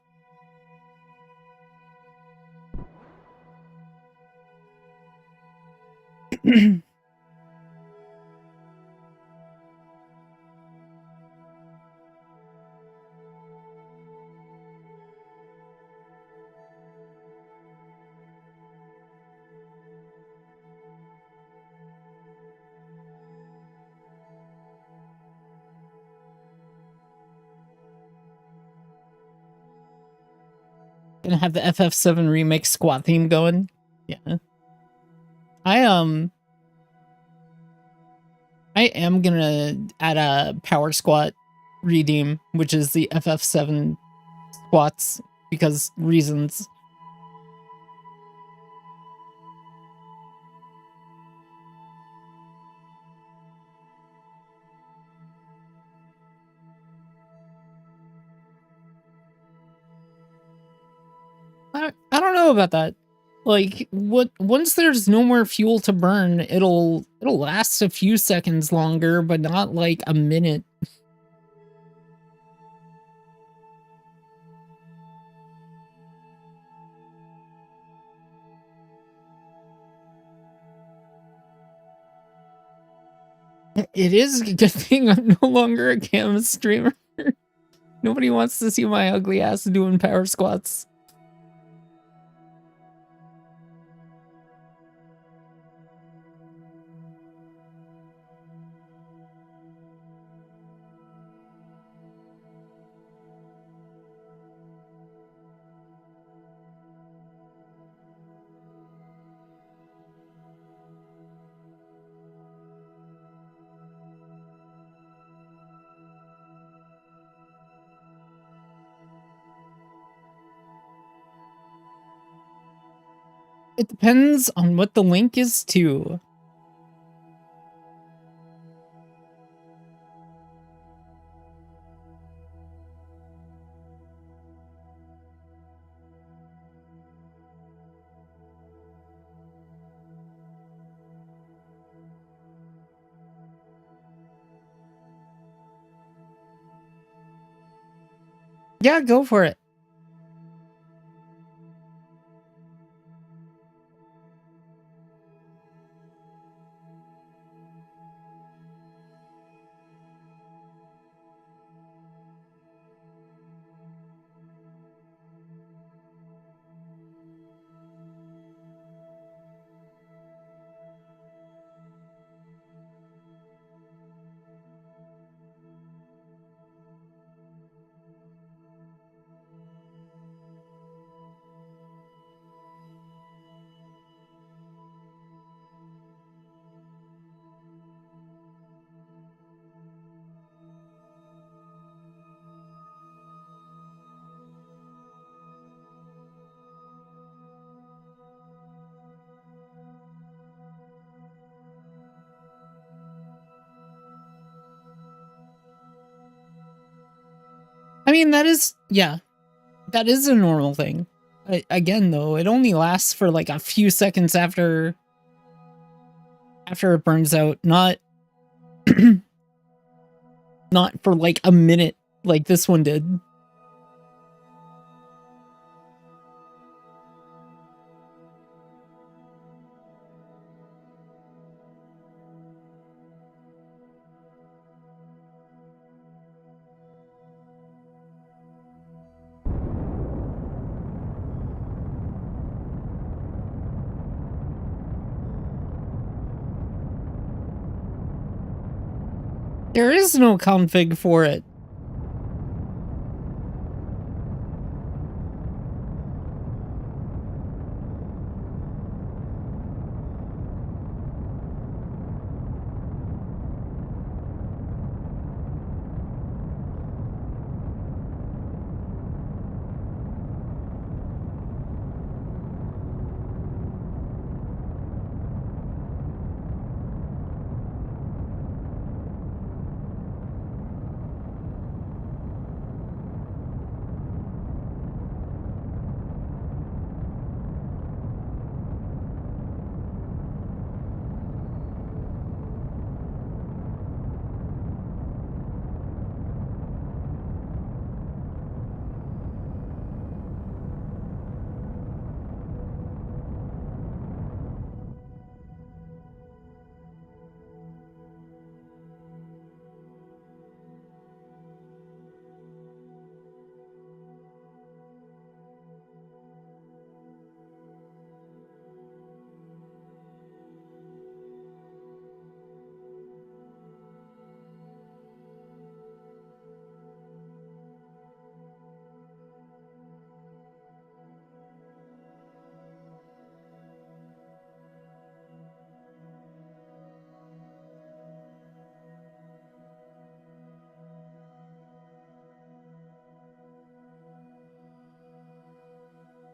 Gonna have the FF7 remake squat theme going. Yeah. I am gonna add a power squat redeem, which is the FF7 squats, because reasons. I don't know about that. Like, once there's no more fuel to burn, it'll last a few seconds longer, but not like a minute. It is a good thing I'm no longer a cam streamer. Nobody wants to see my ugly ass doing power squats. It depends on what the link is to. Yeah, go for it. I mean, that is, yeah, that is a normal thing. Again, though, it only lasts for like a few seconds after it burns out, not not for like a minute like this one did. There is no config for it.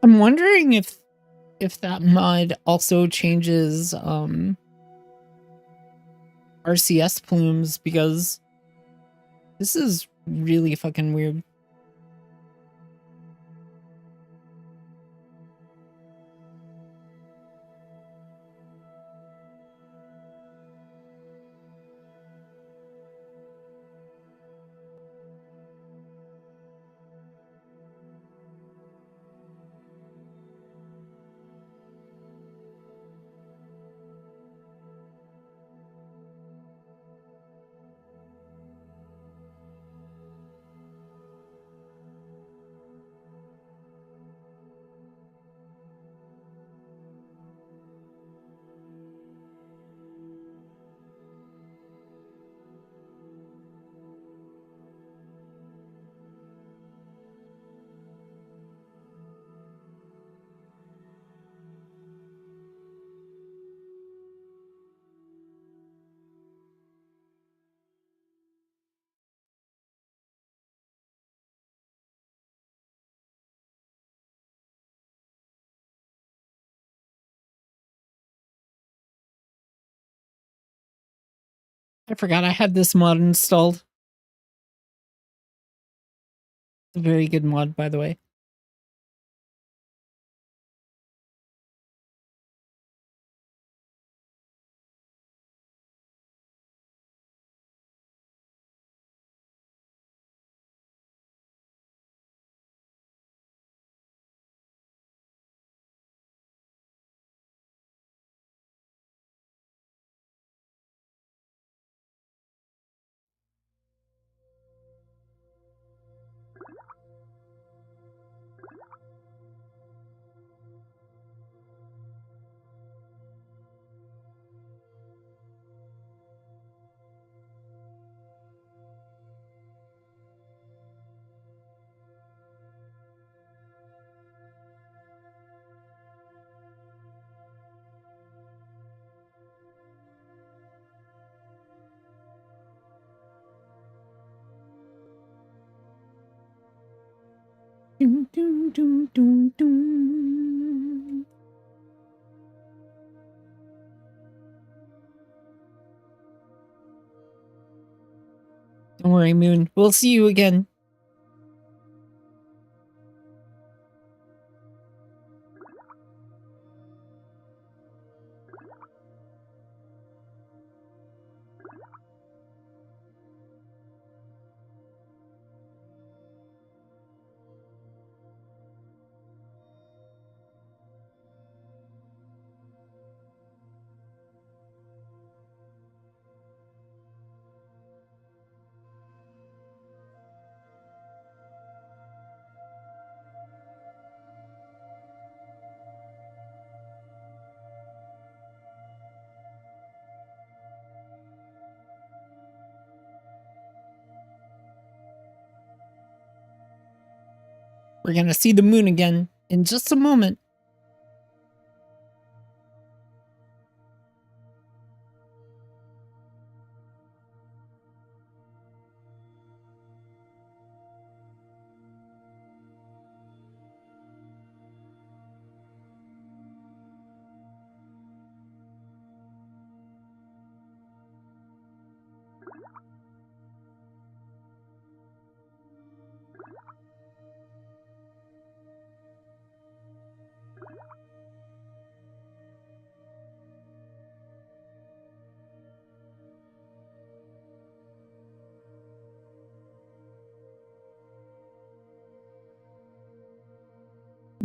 I'm wondering if that mod also changes RCS plumes, because this is really fucking weird. I forgot I had this mod installed. It's a very good mod, by the way. Dun, dun, dun, dun, dun. Don't worry, Moon. We'll see you again. We're gonna see the moon again in just a moment.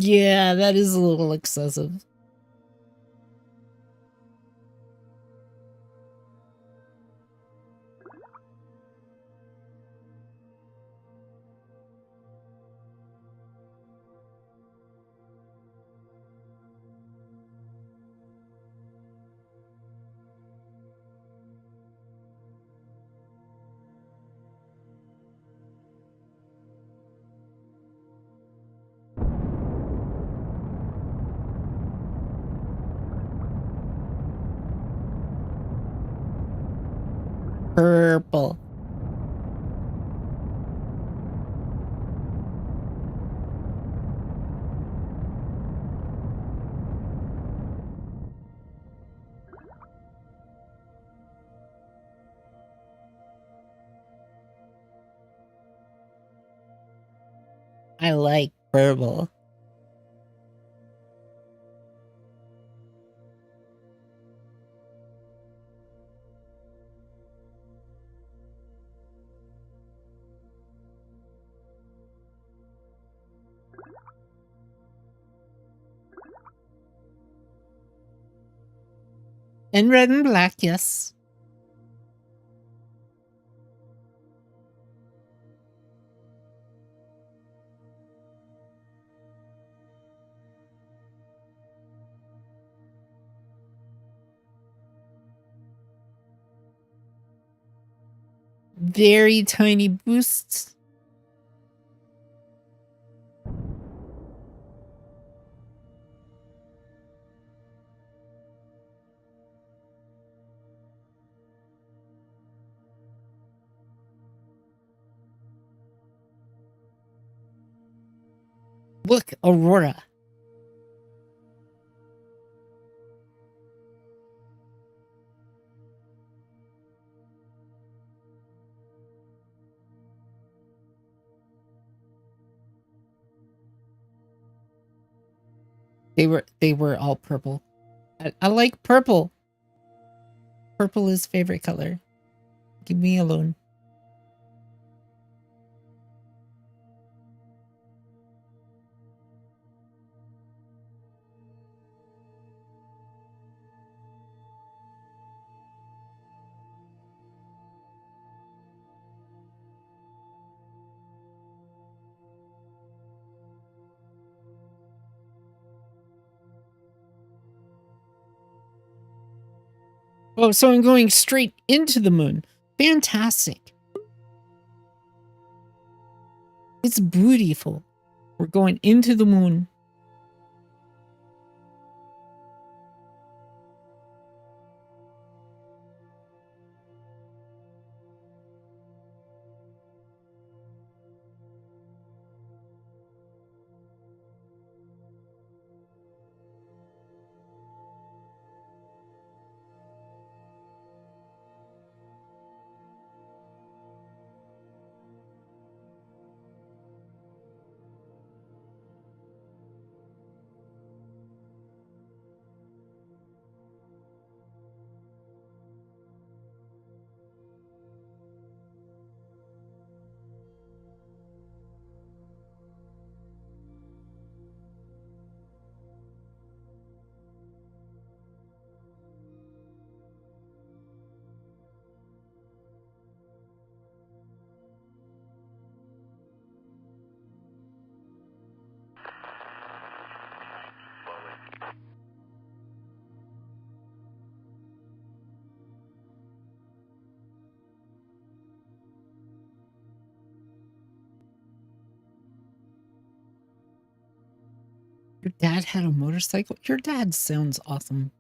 Yeah, that is a little excessive. Purple. I like purple. And red and black, yes. Very tiny boosts. Look, Aurora. They were all purple. I like purple. Purple is favorite color. Give me alone. Oh, so I'm going straight into the moon. Fantastic. It's beautiful. We're going into the moon. Your dad had a motorcycle? Your dad sounds awesome.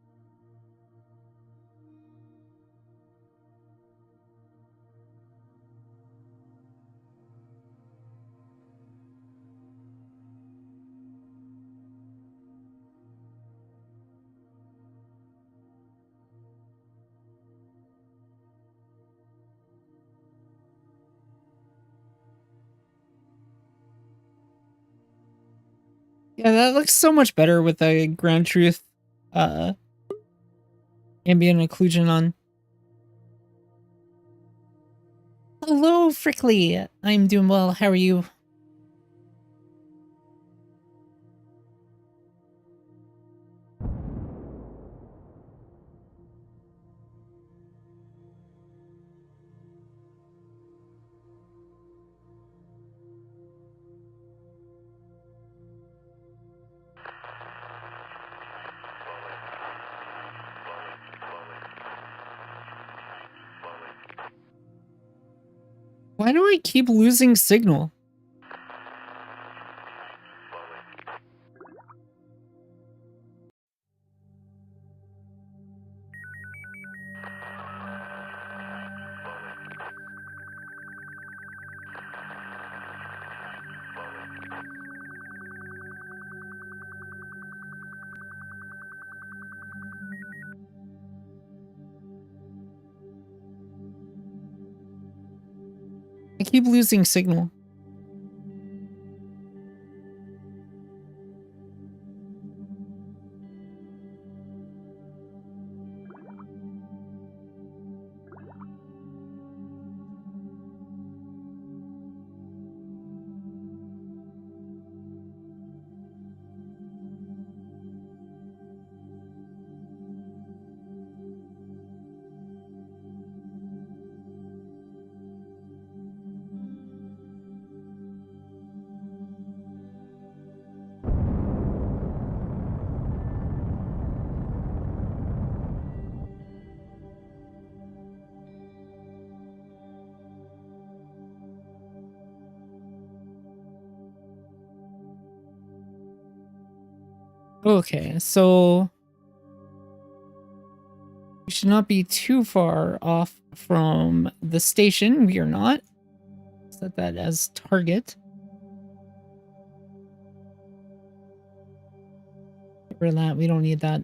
Yeah, that looks so much better with the ground truth uh ambient occlusion on. Hello, Frickley. I'm doing well. How are you? Why do I keep losing signal? I keep losing signal. Okay, so we should not be too far off from the station. We are not. Set that as target. Get rid of that. We don't need that.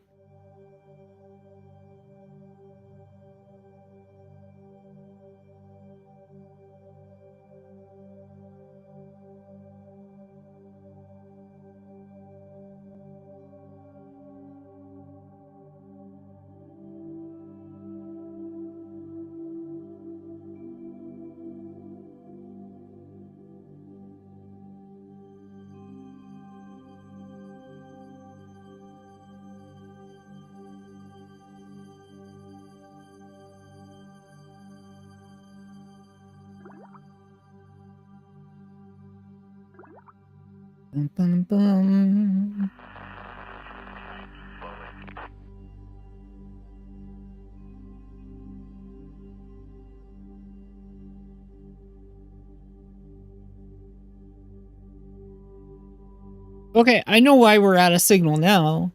Bum, bum, bum. Okay, I know why we're out of signal now.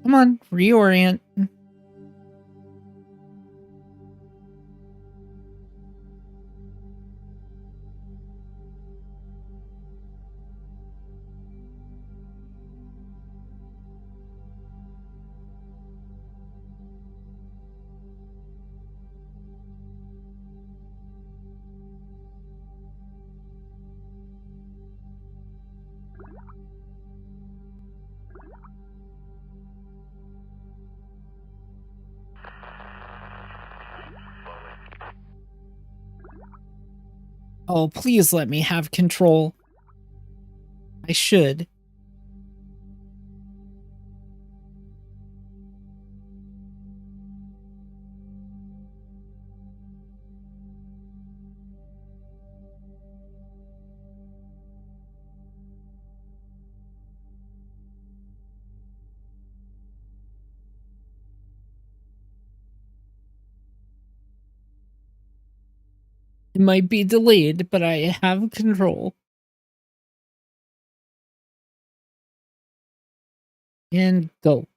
Come on, reorient. Oh, please let me have control. I should. It might be delayed, but I have control. And go.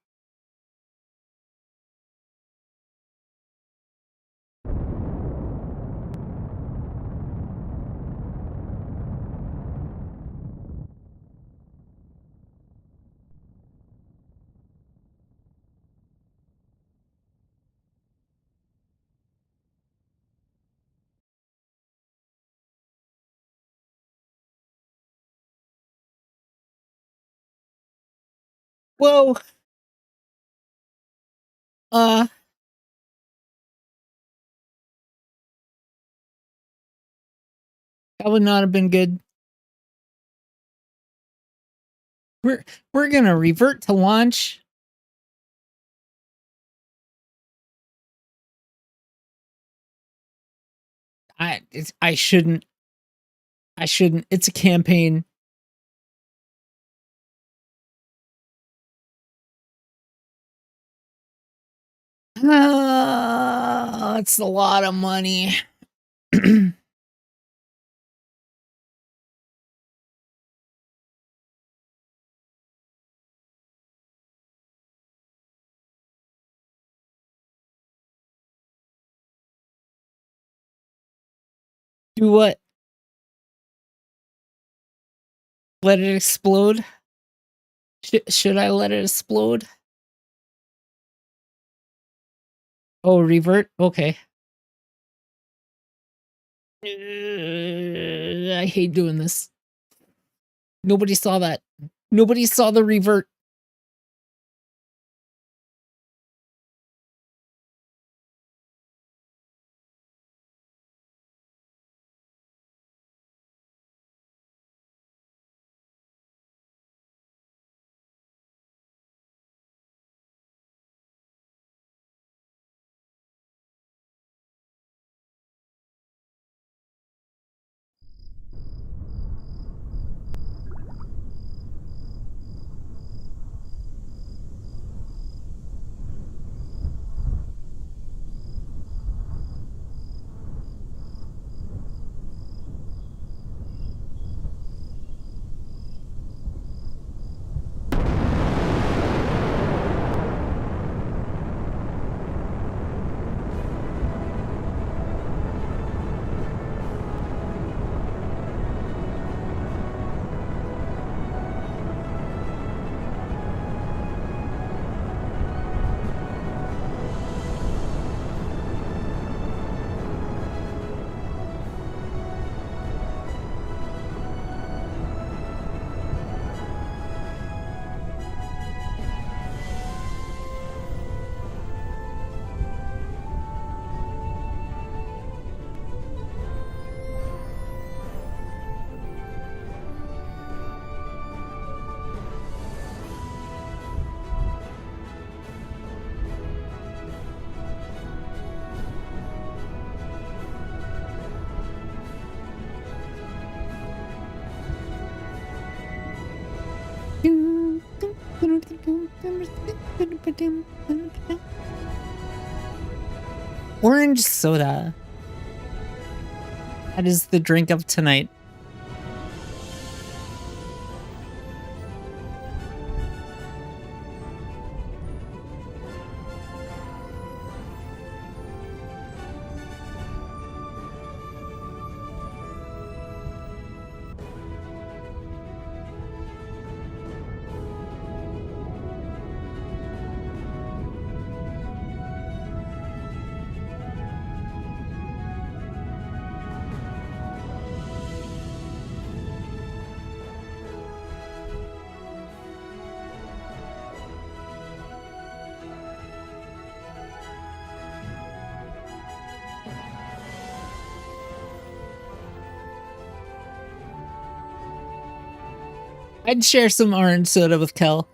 Whoa. That would not have been good. We're gonna revert to launch. I shouldn't. It's a campaign. It's a lot of money. Do what? Let it explode? Should I let it explode? Oh, revert? Okay. I hate doing this. Nobody saw that. Nobody saw the revert. Orange soda. That is the drink of tonight. I'd share some orange soda with Kel.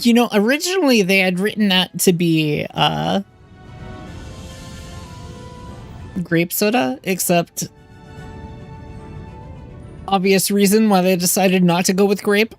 You know, originally they had written that to be grape soda, except obvious reason why they decided not to go with grape.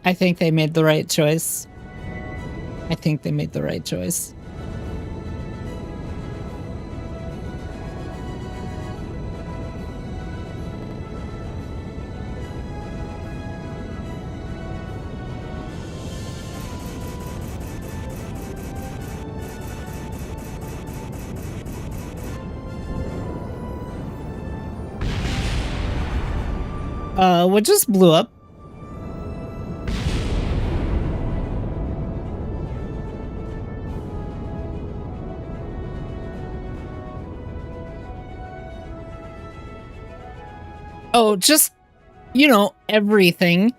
I think they made the right choice. I think they made the right choice. What just blew up? Oh, just, you know, everything.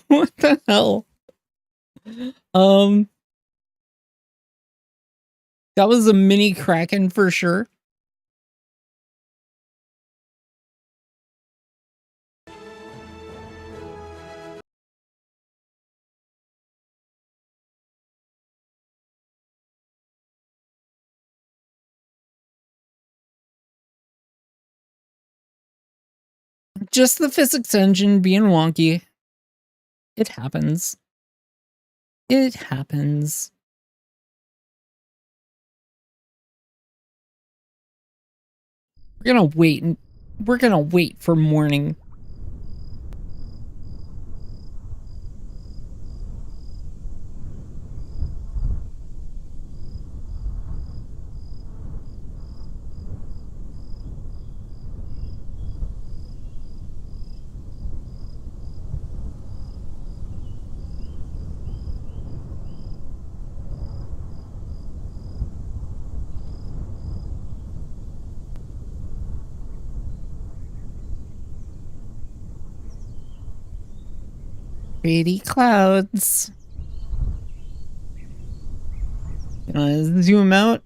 What the hell? That was a mini Kraken for sure. Just the physics engine being wonky. It happens. It happens. We're gonna wait and we're gonna wait for morning. Pretty clouds. Zoom out.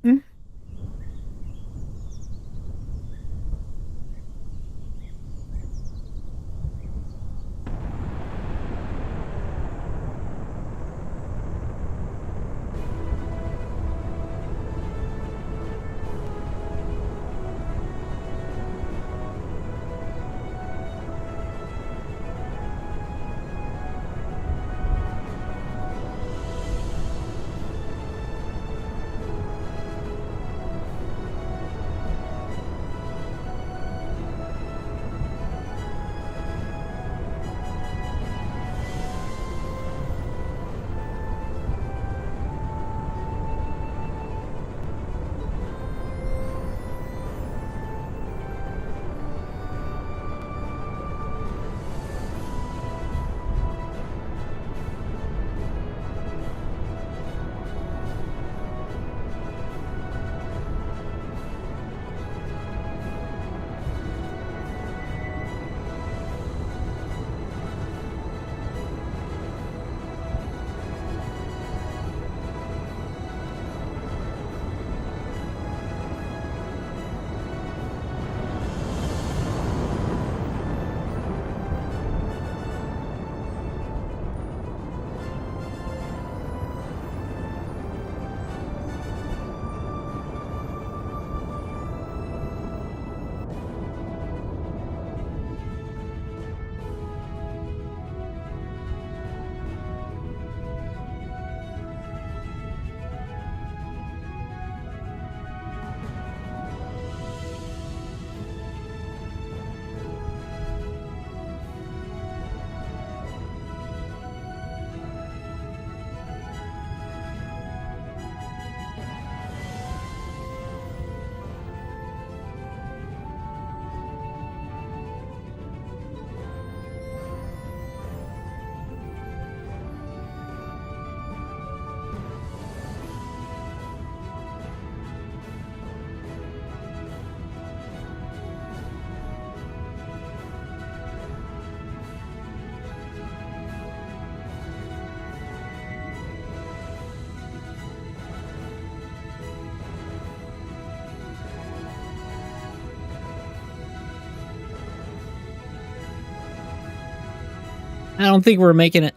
I don't think we're making it.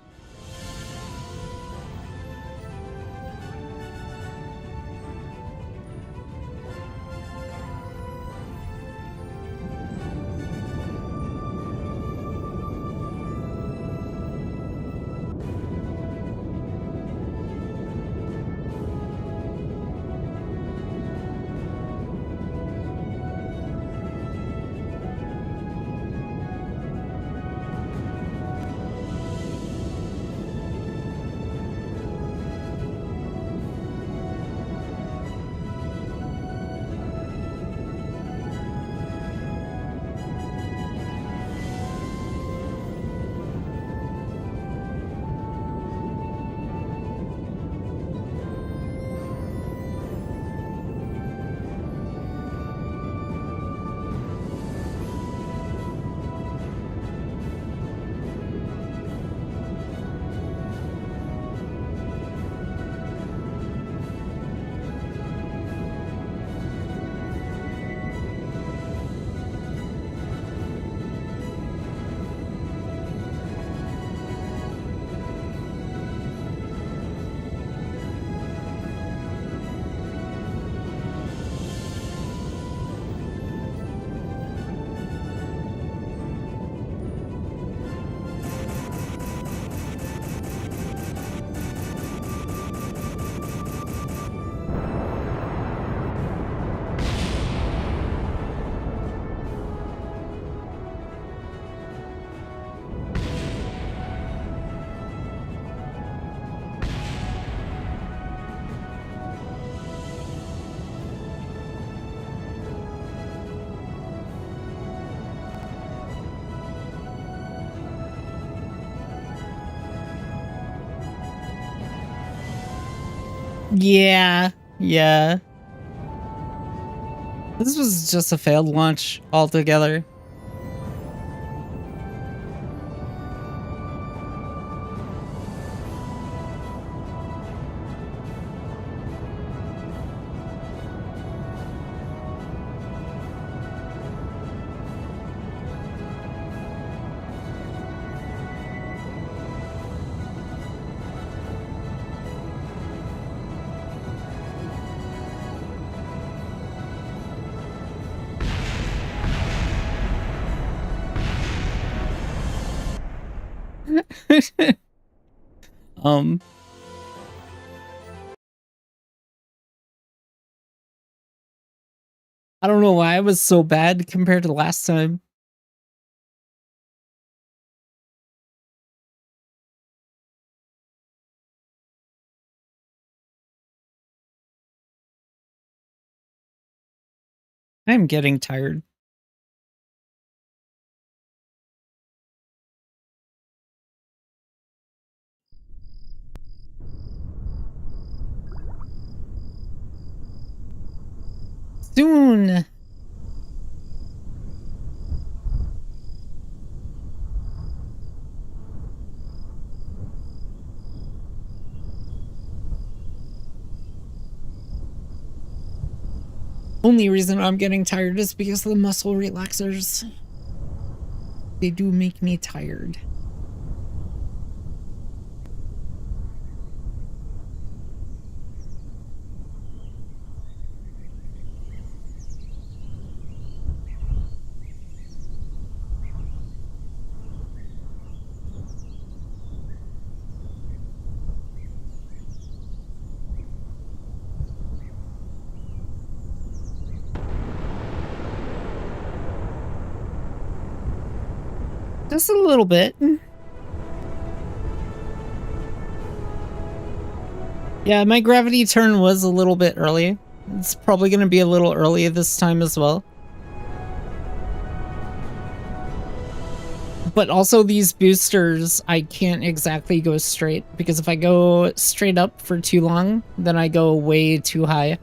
Yeah, yeah. This was just a failed launch altogether. um I don't know why it was so bad compared to last time. I'm getting tired. Soon. Only reason I'm getting tired is because of the muscle relaxers. They do make me tired. Just a little bit. Yeah, my gravity turn was a little bit early. It's probably going to be a little early this time as well. But also these boosters, I can't exactly go straight, because if I go straight up for too long, then I go way too high.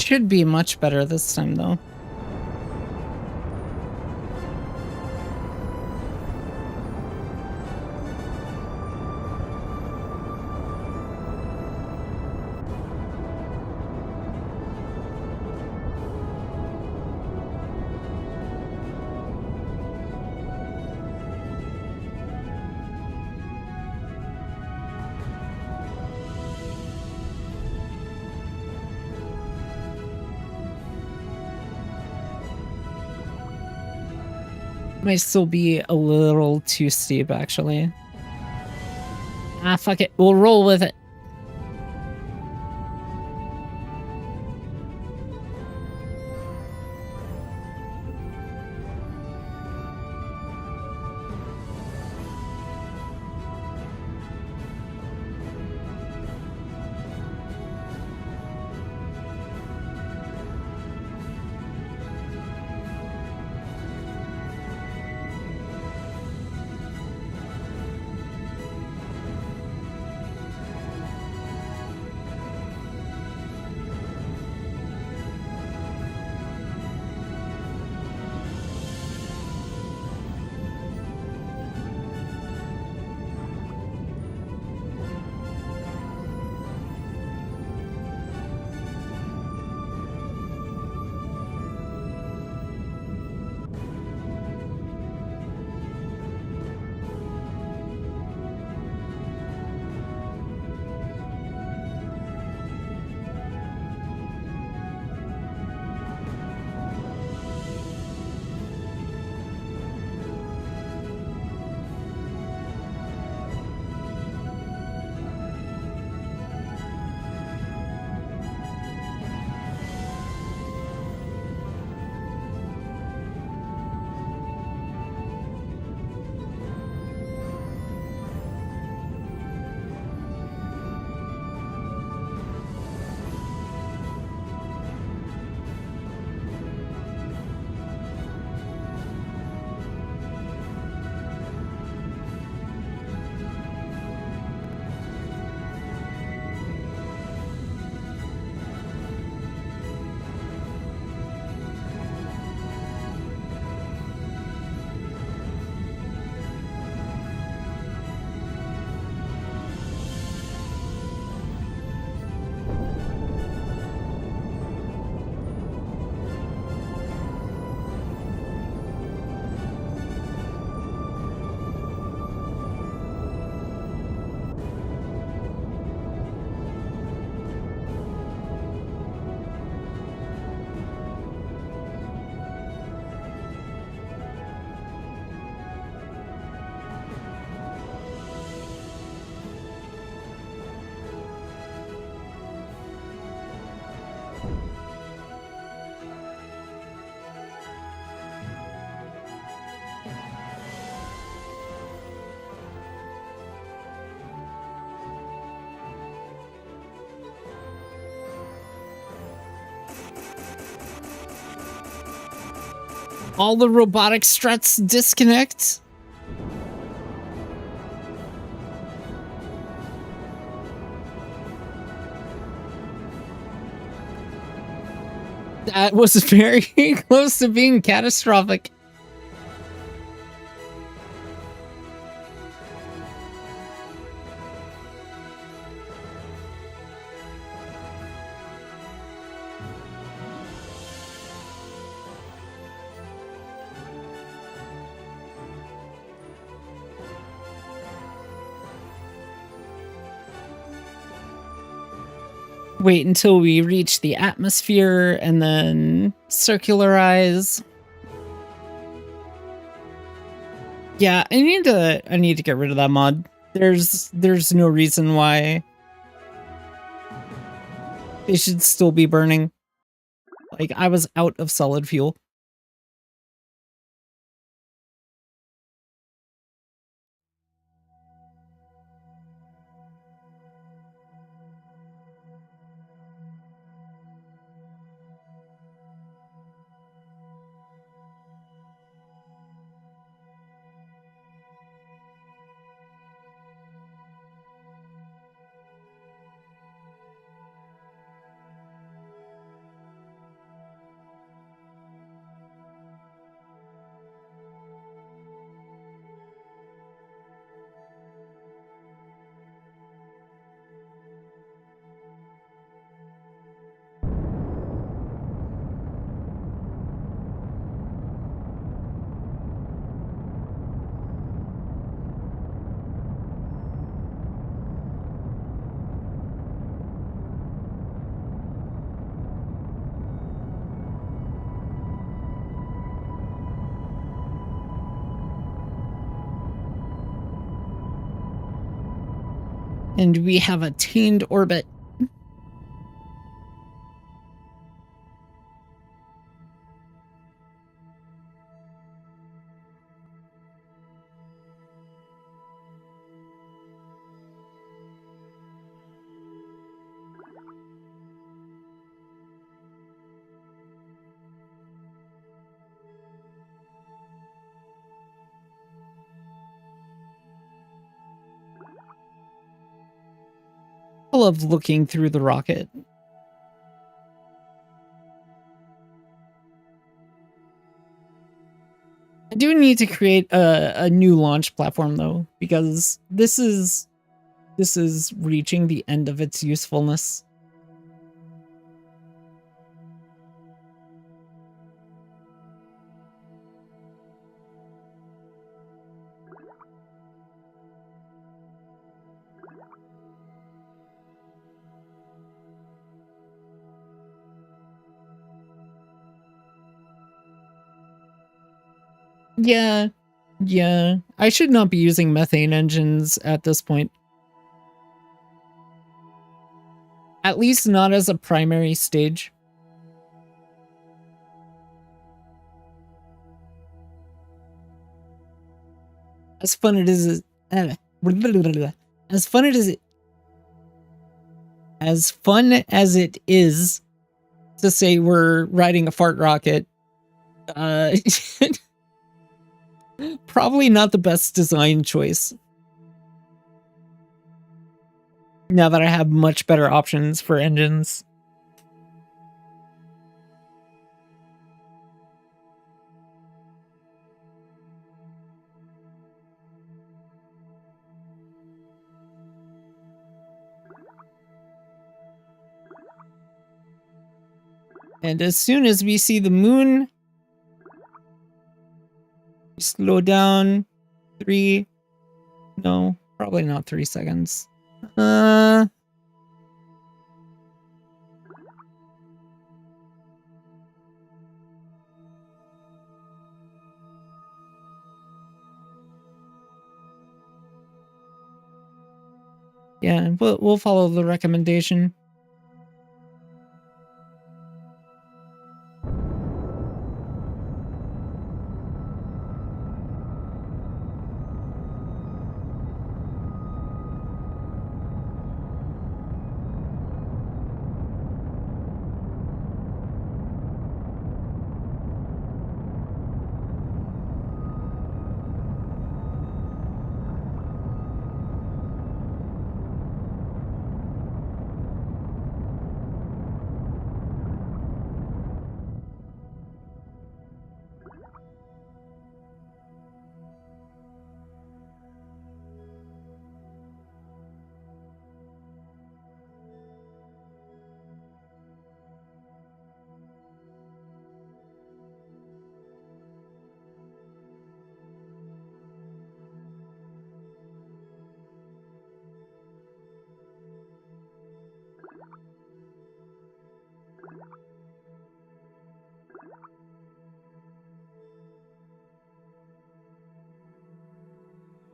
should be much better this time, though. Might still be a little too steep, actually. Ah, fuck it. We'll roll with it. All the robotic struts disconnect. That was very close to being catastrophic. Wait until we reach the atmosphere and then circularize. Yeah, I need to get rid of that mod. There's no reason why they should still be burning. Like, I was out of solid fuel. And we have attained orbit. I love looking through the rocket. I do need to create a new launch platform though, because this is reaching the end of its usefulness. Yeah. I should not be using methane engines at this point. At least not as a primary stage. As fun it is, as fun as it is to say we're riding a fart rocket, probably not the best design choice. Now that I have much better options for engines. And as soon as we see the moon, slow down. 3. No, probably not 3 seconds. Yeah, we'll follow the recommendation.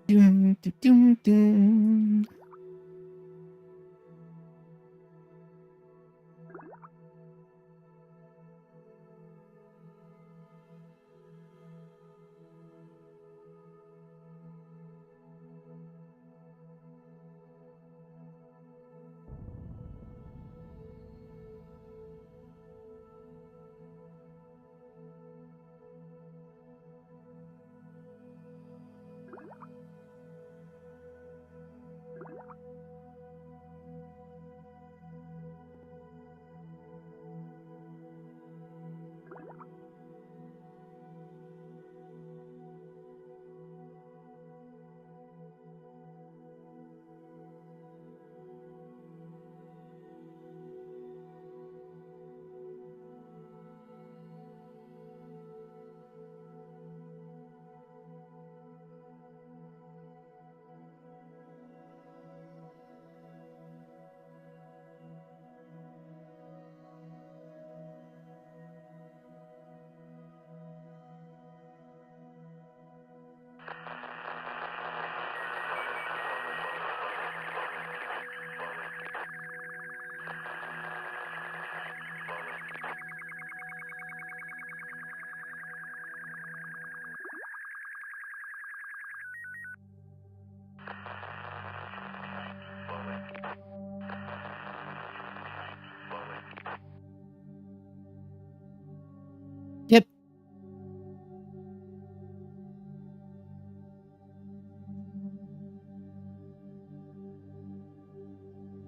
Doom, doom, doom, doom.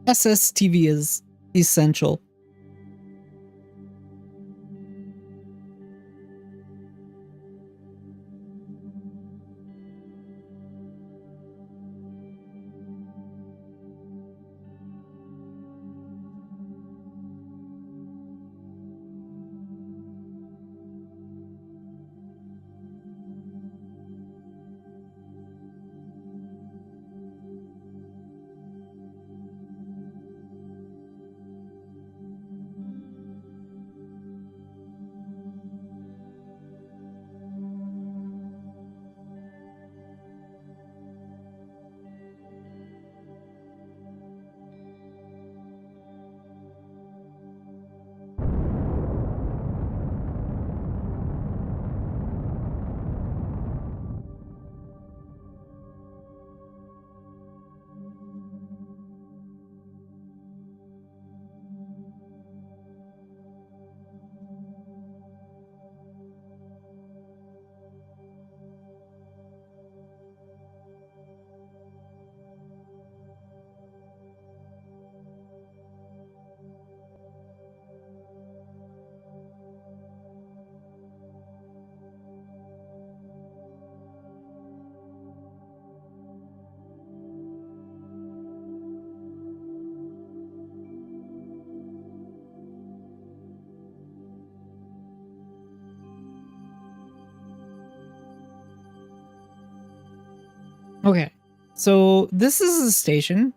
SSTV is essential. Okay, so this is the station.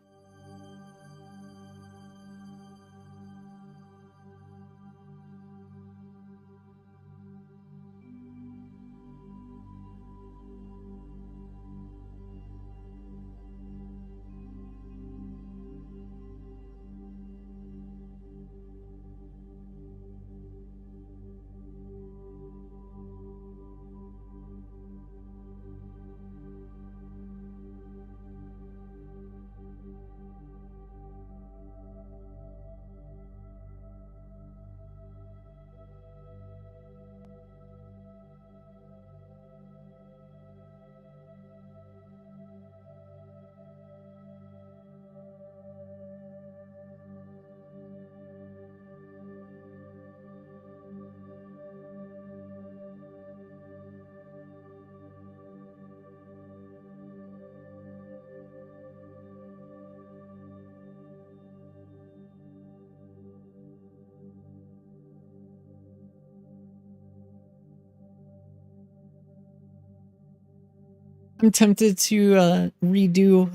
I'm tempted to redo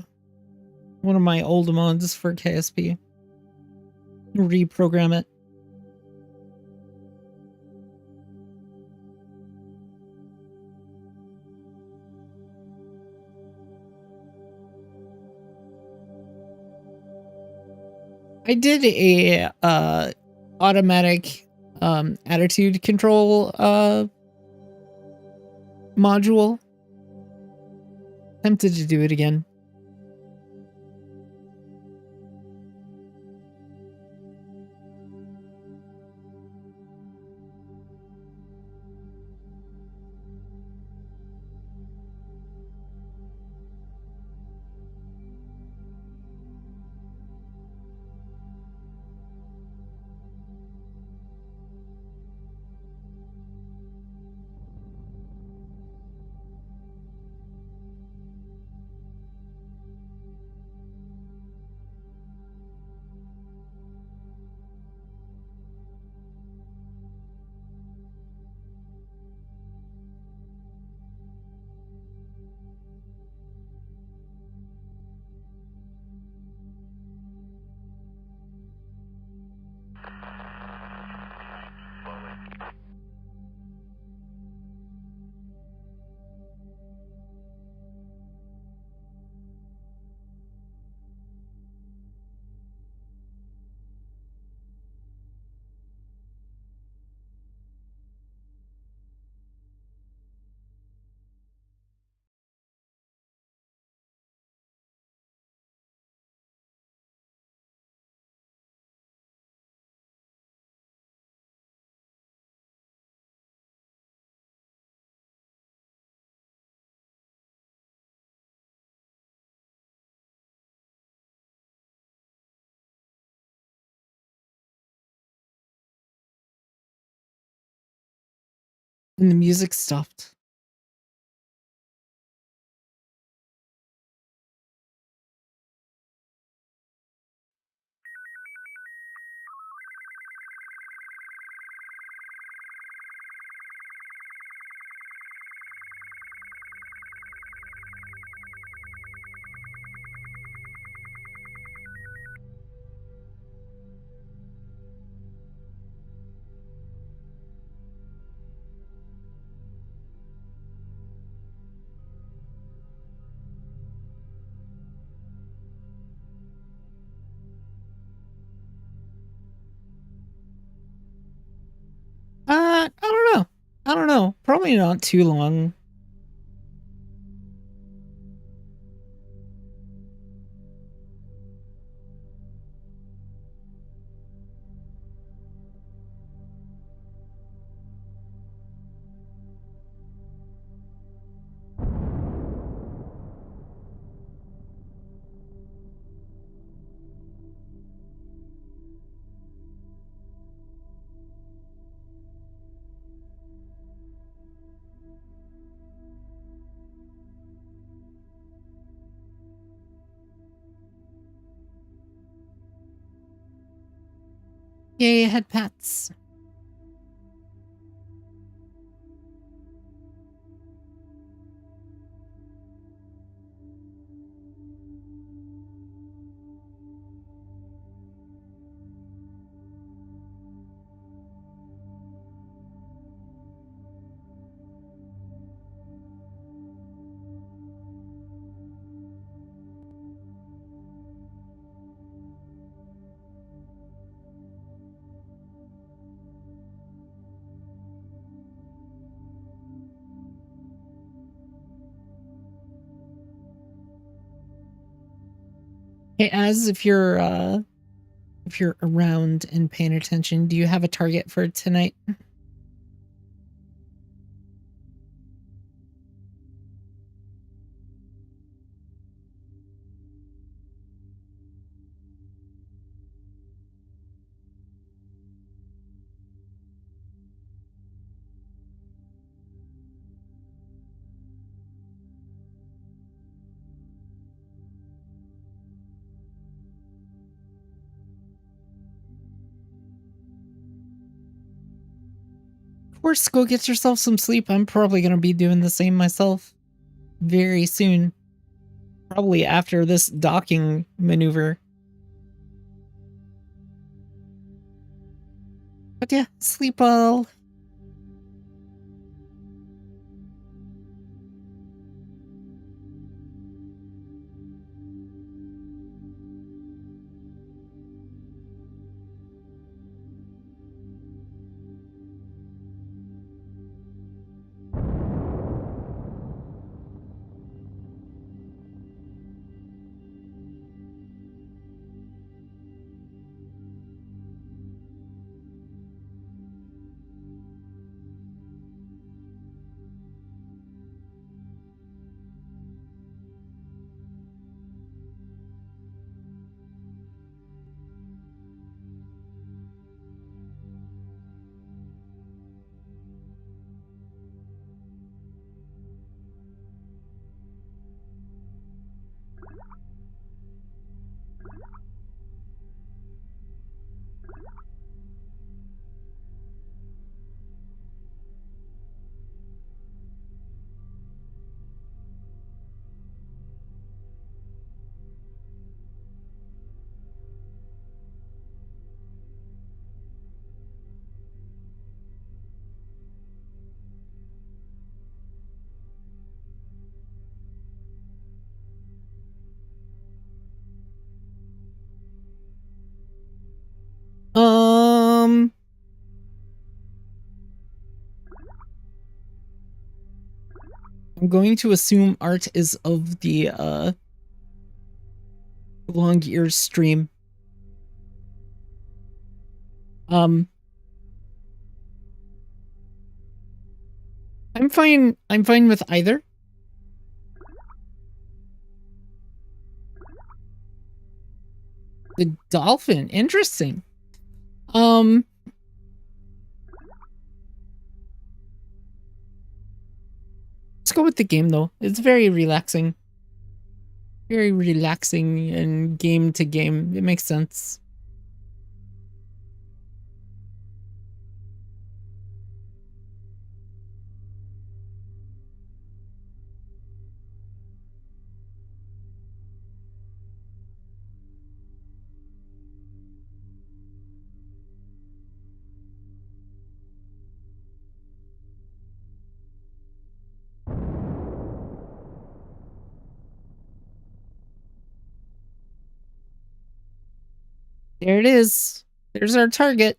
one of my old mods for KSP. Reprogram it. I did a automatic attitude control module. Tempted to do it again. And the music stopped. I don't know. I don't know. Probably not too long. Yay, I had pets. Hey, Az, if you're around and paying attention, do you have a target for tonight? Of course, go get yourself some sleep. I'm probably gonna be doing the same myself very soon. Probably after this docking maneuver. But yeah, sleep well. I'm going to assume Art is of the long ears stream. I'm fine with either. The dolphin, interesting. go with the game though. It's very relaxing. Very relaxing and game to game. It makes sense. There it is. There's our target.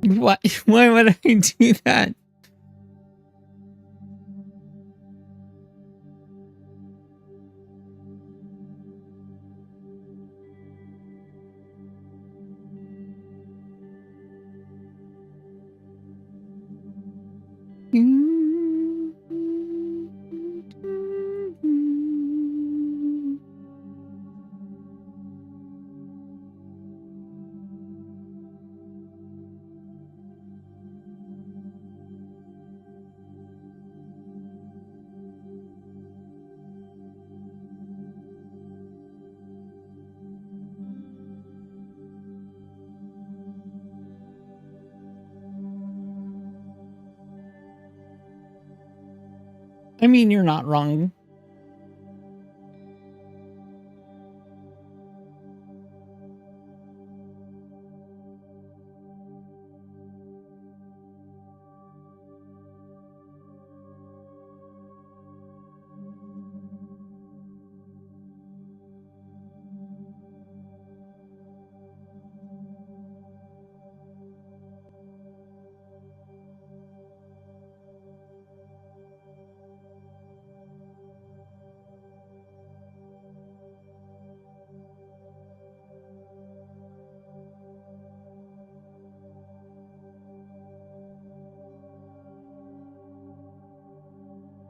Why? Why would I do that? I mean, you're not wrong.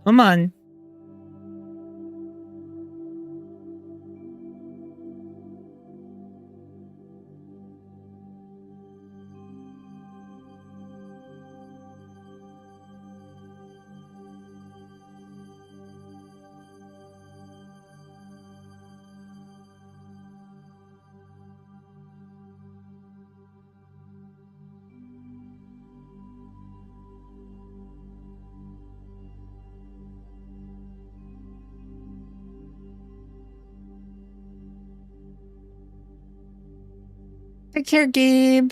Come on. Take care, Gabe.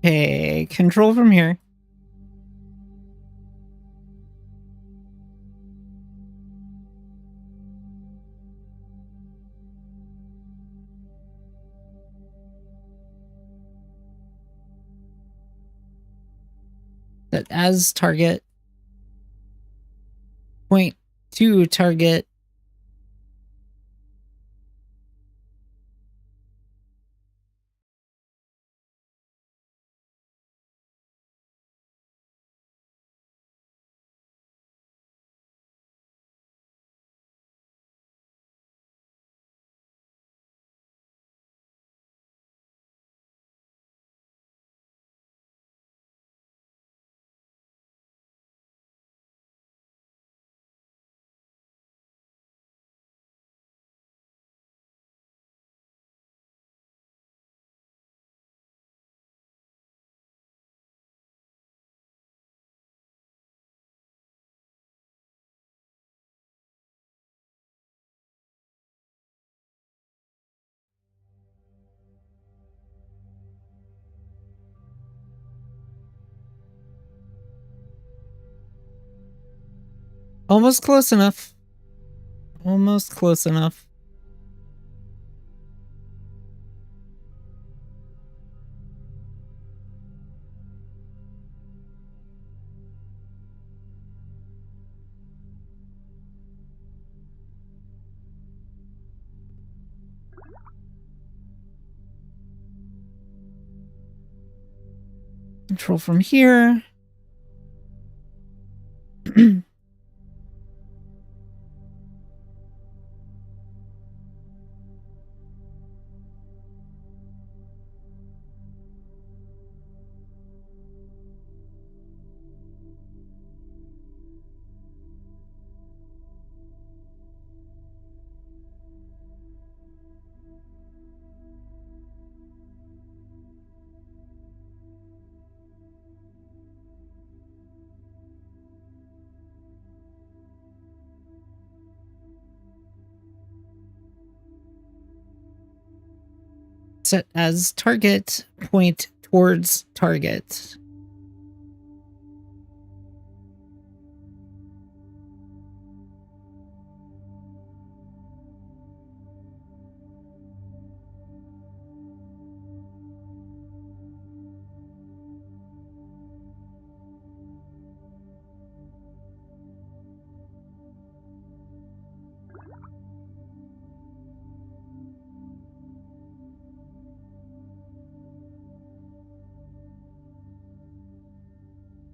Okay, control from here. Set as target. Point to target. Almost close enough. Almost close enough. Control from here. Set as target. Point towards target.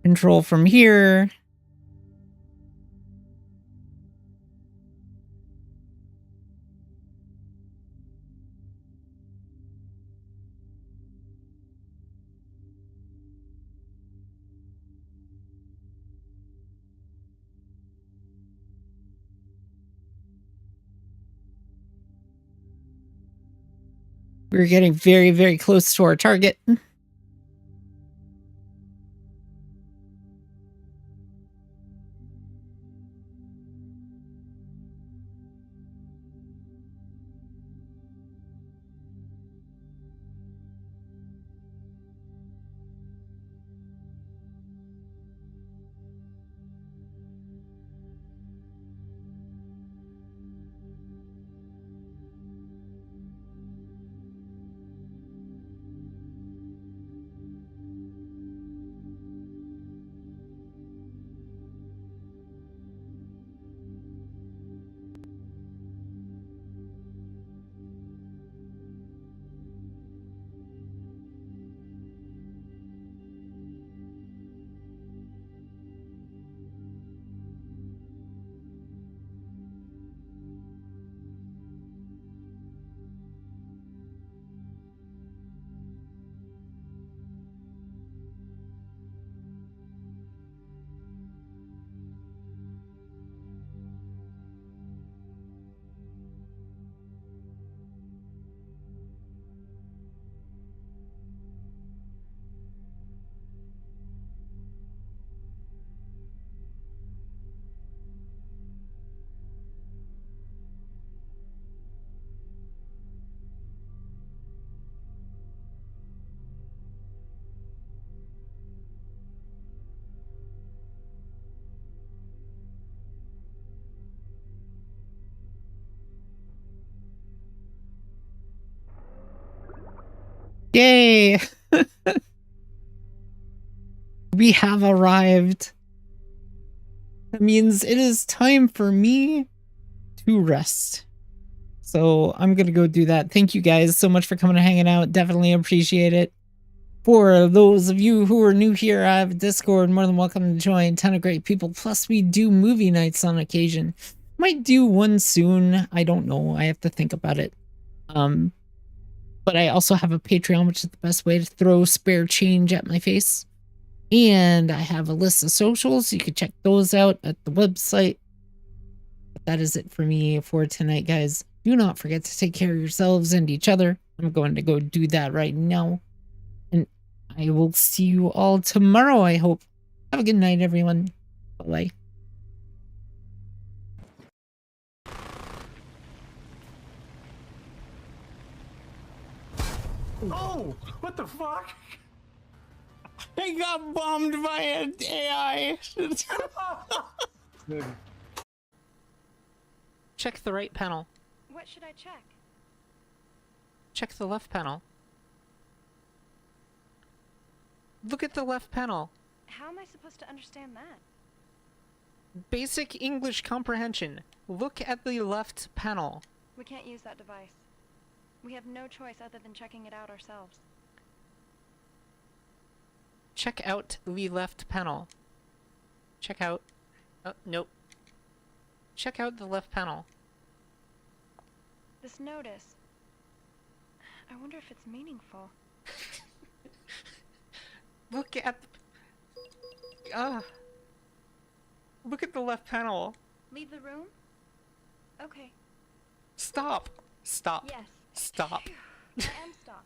Control from here. We're getting very, very close to our target. Yay! We have arrived. That means it is time for me to rest. So I'm gonna go do that. Thank you guys so much for coming and hanging out. Definitely appreciate it. For those of you who are new here, I have a Discord. More than welcome to join. Ton of great people. Plus, we do movie nights on occasion. Might do one soon. I don't know. I have to think about it. But I also have a Patreon, which is the best way to throw spare change at my face. And I have a list of socials. You can check those out at the website. But that is it for me for tonight, guys. Do not forget to take care of yourselves and each other. I'm going to go do that right now. And I will see you all tomorrow, I hope. Have a good night, everyone. Bye-bye. Oh, what the fuck? I got bombed by an AI. Check the right panel. What should I check? Check the left panel. Look at the left panel. How am I supposed to understand that? Basic English comprehension. Look at the left panel. We can't use that device. We have no choice other than checking it out ourselves. Check out the left panel. Check out... nope. Check out the left panel. This notice. I wonder if it's meaningful. Look at the... Look at the left panel. Leave the room? Okay. Stop. Stop. Yes. Stop. I am stopped.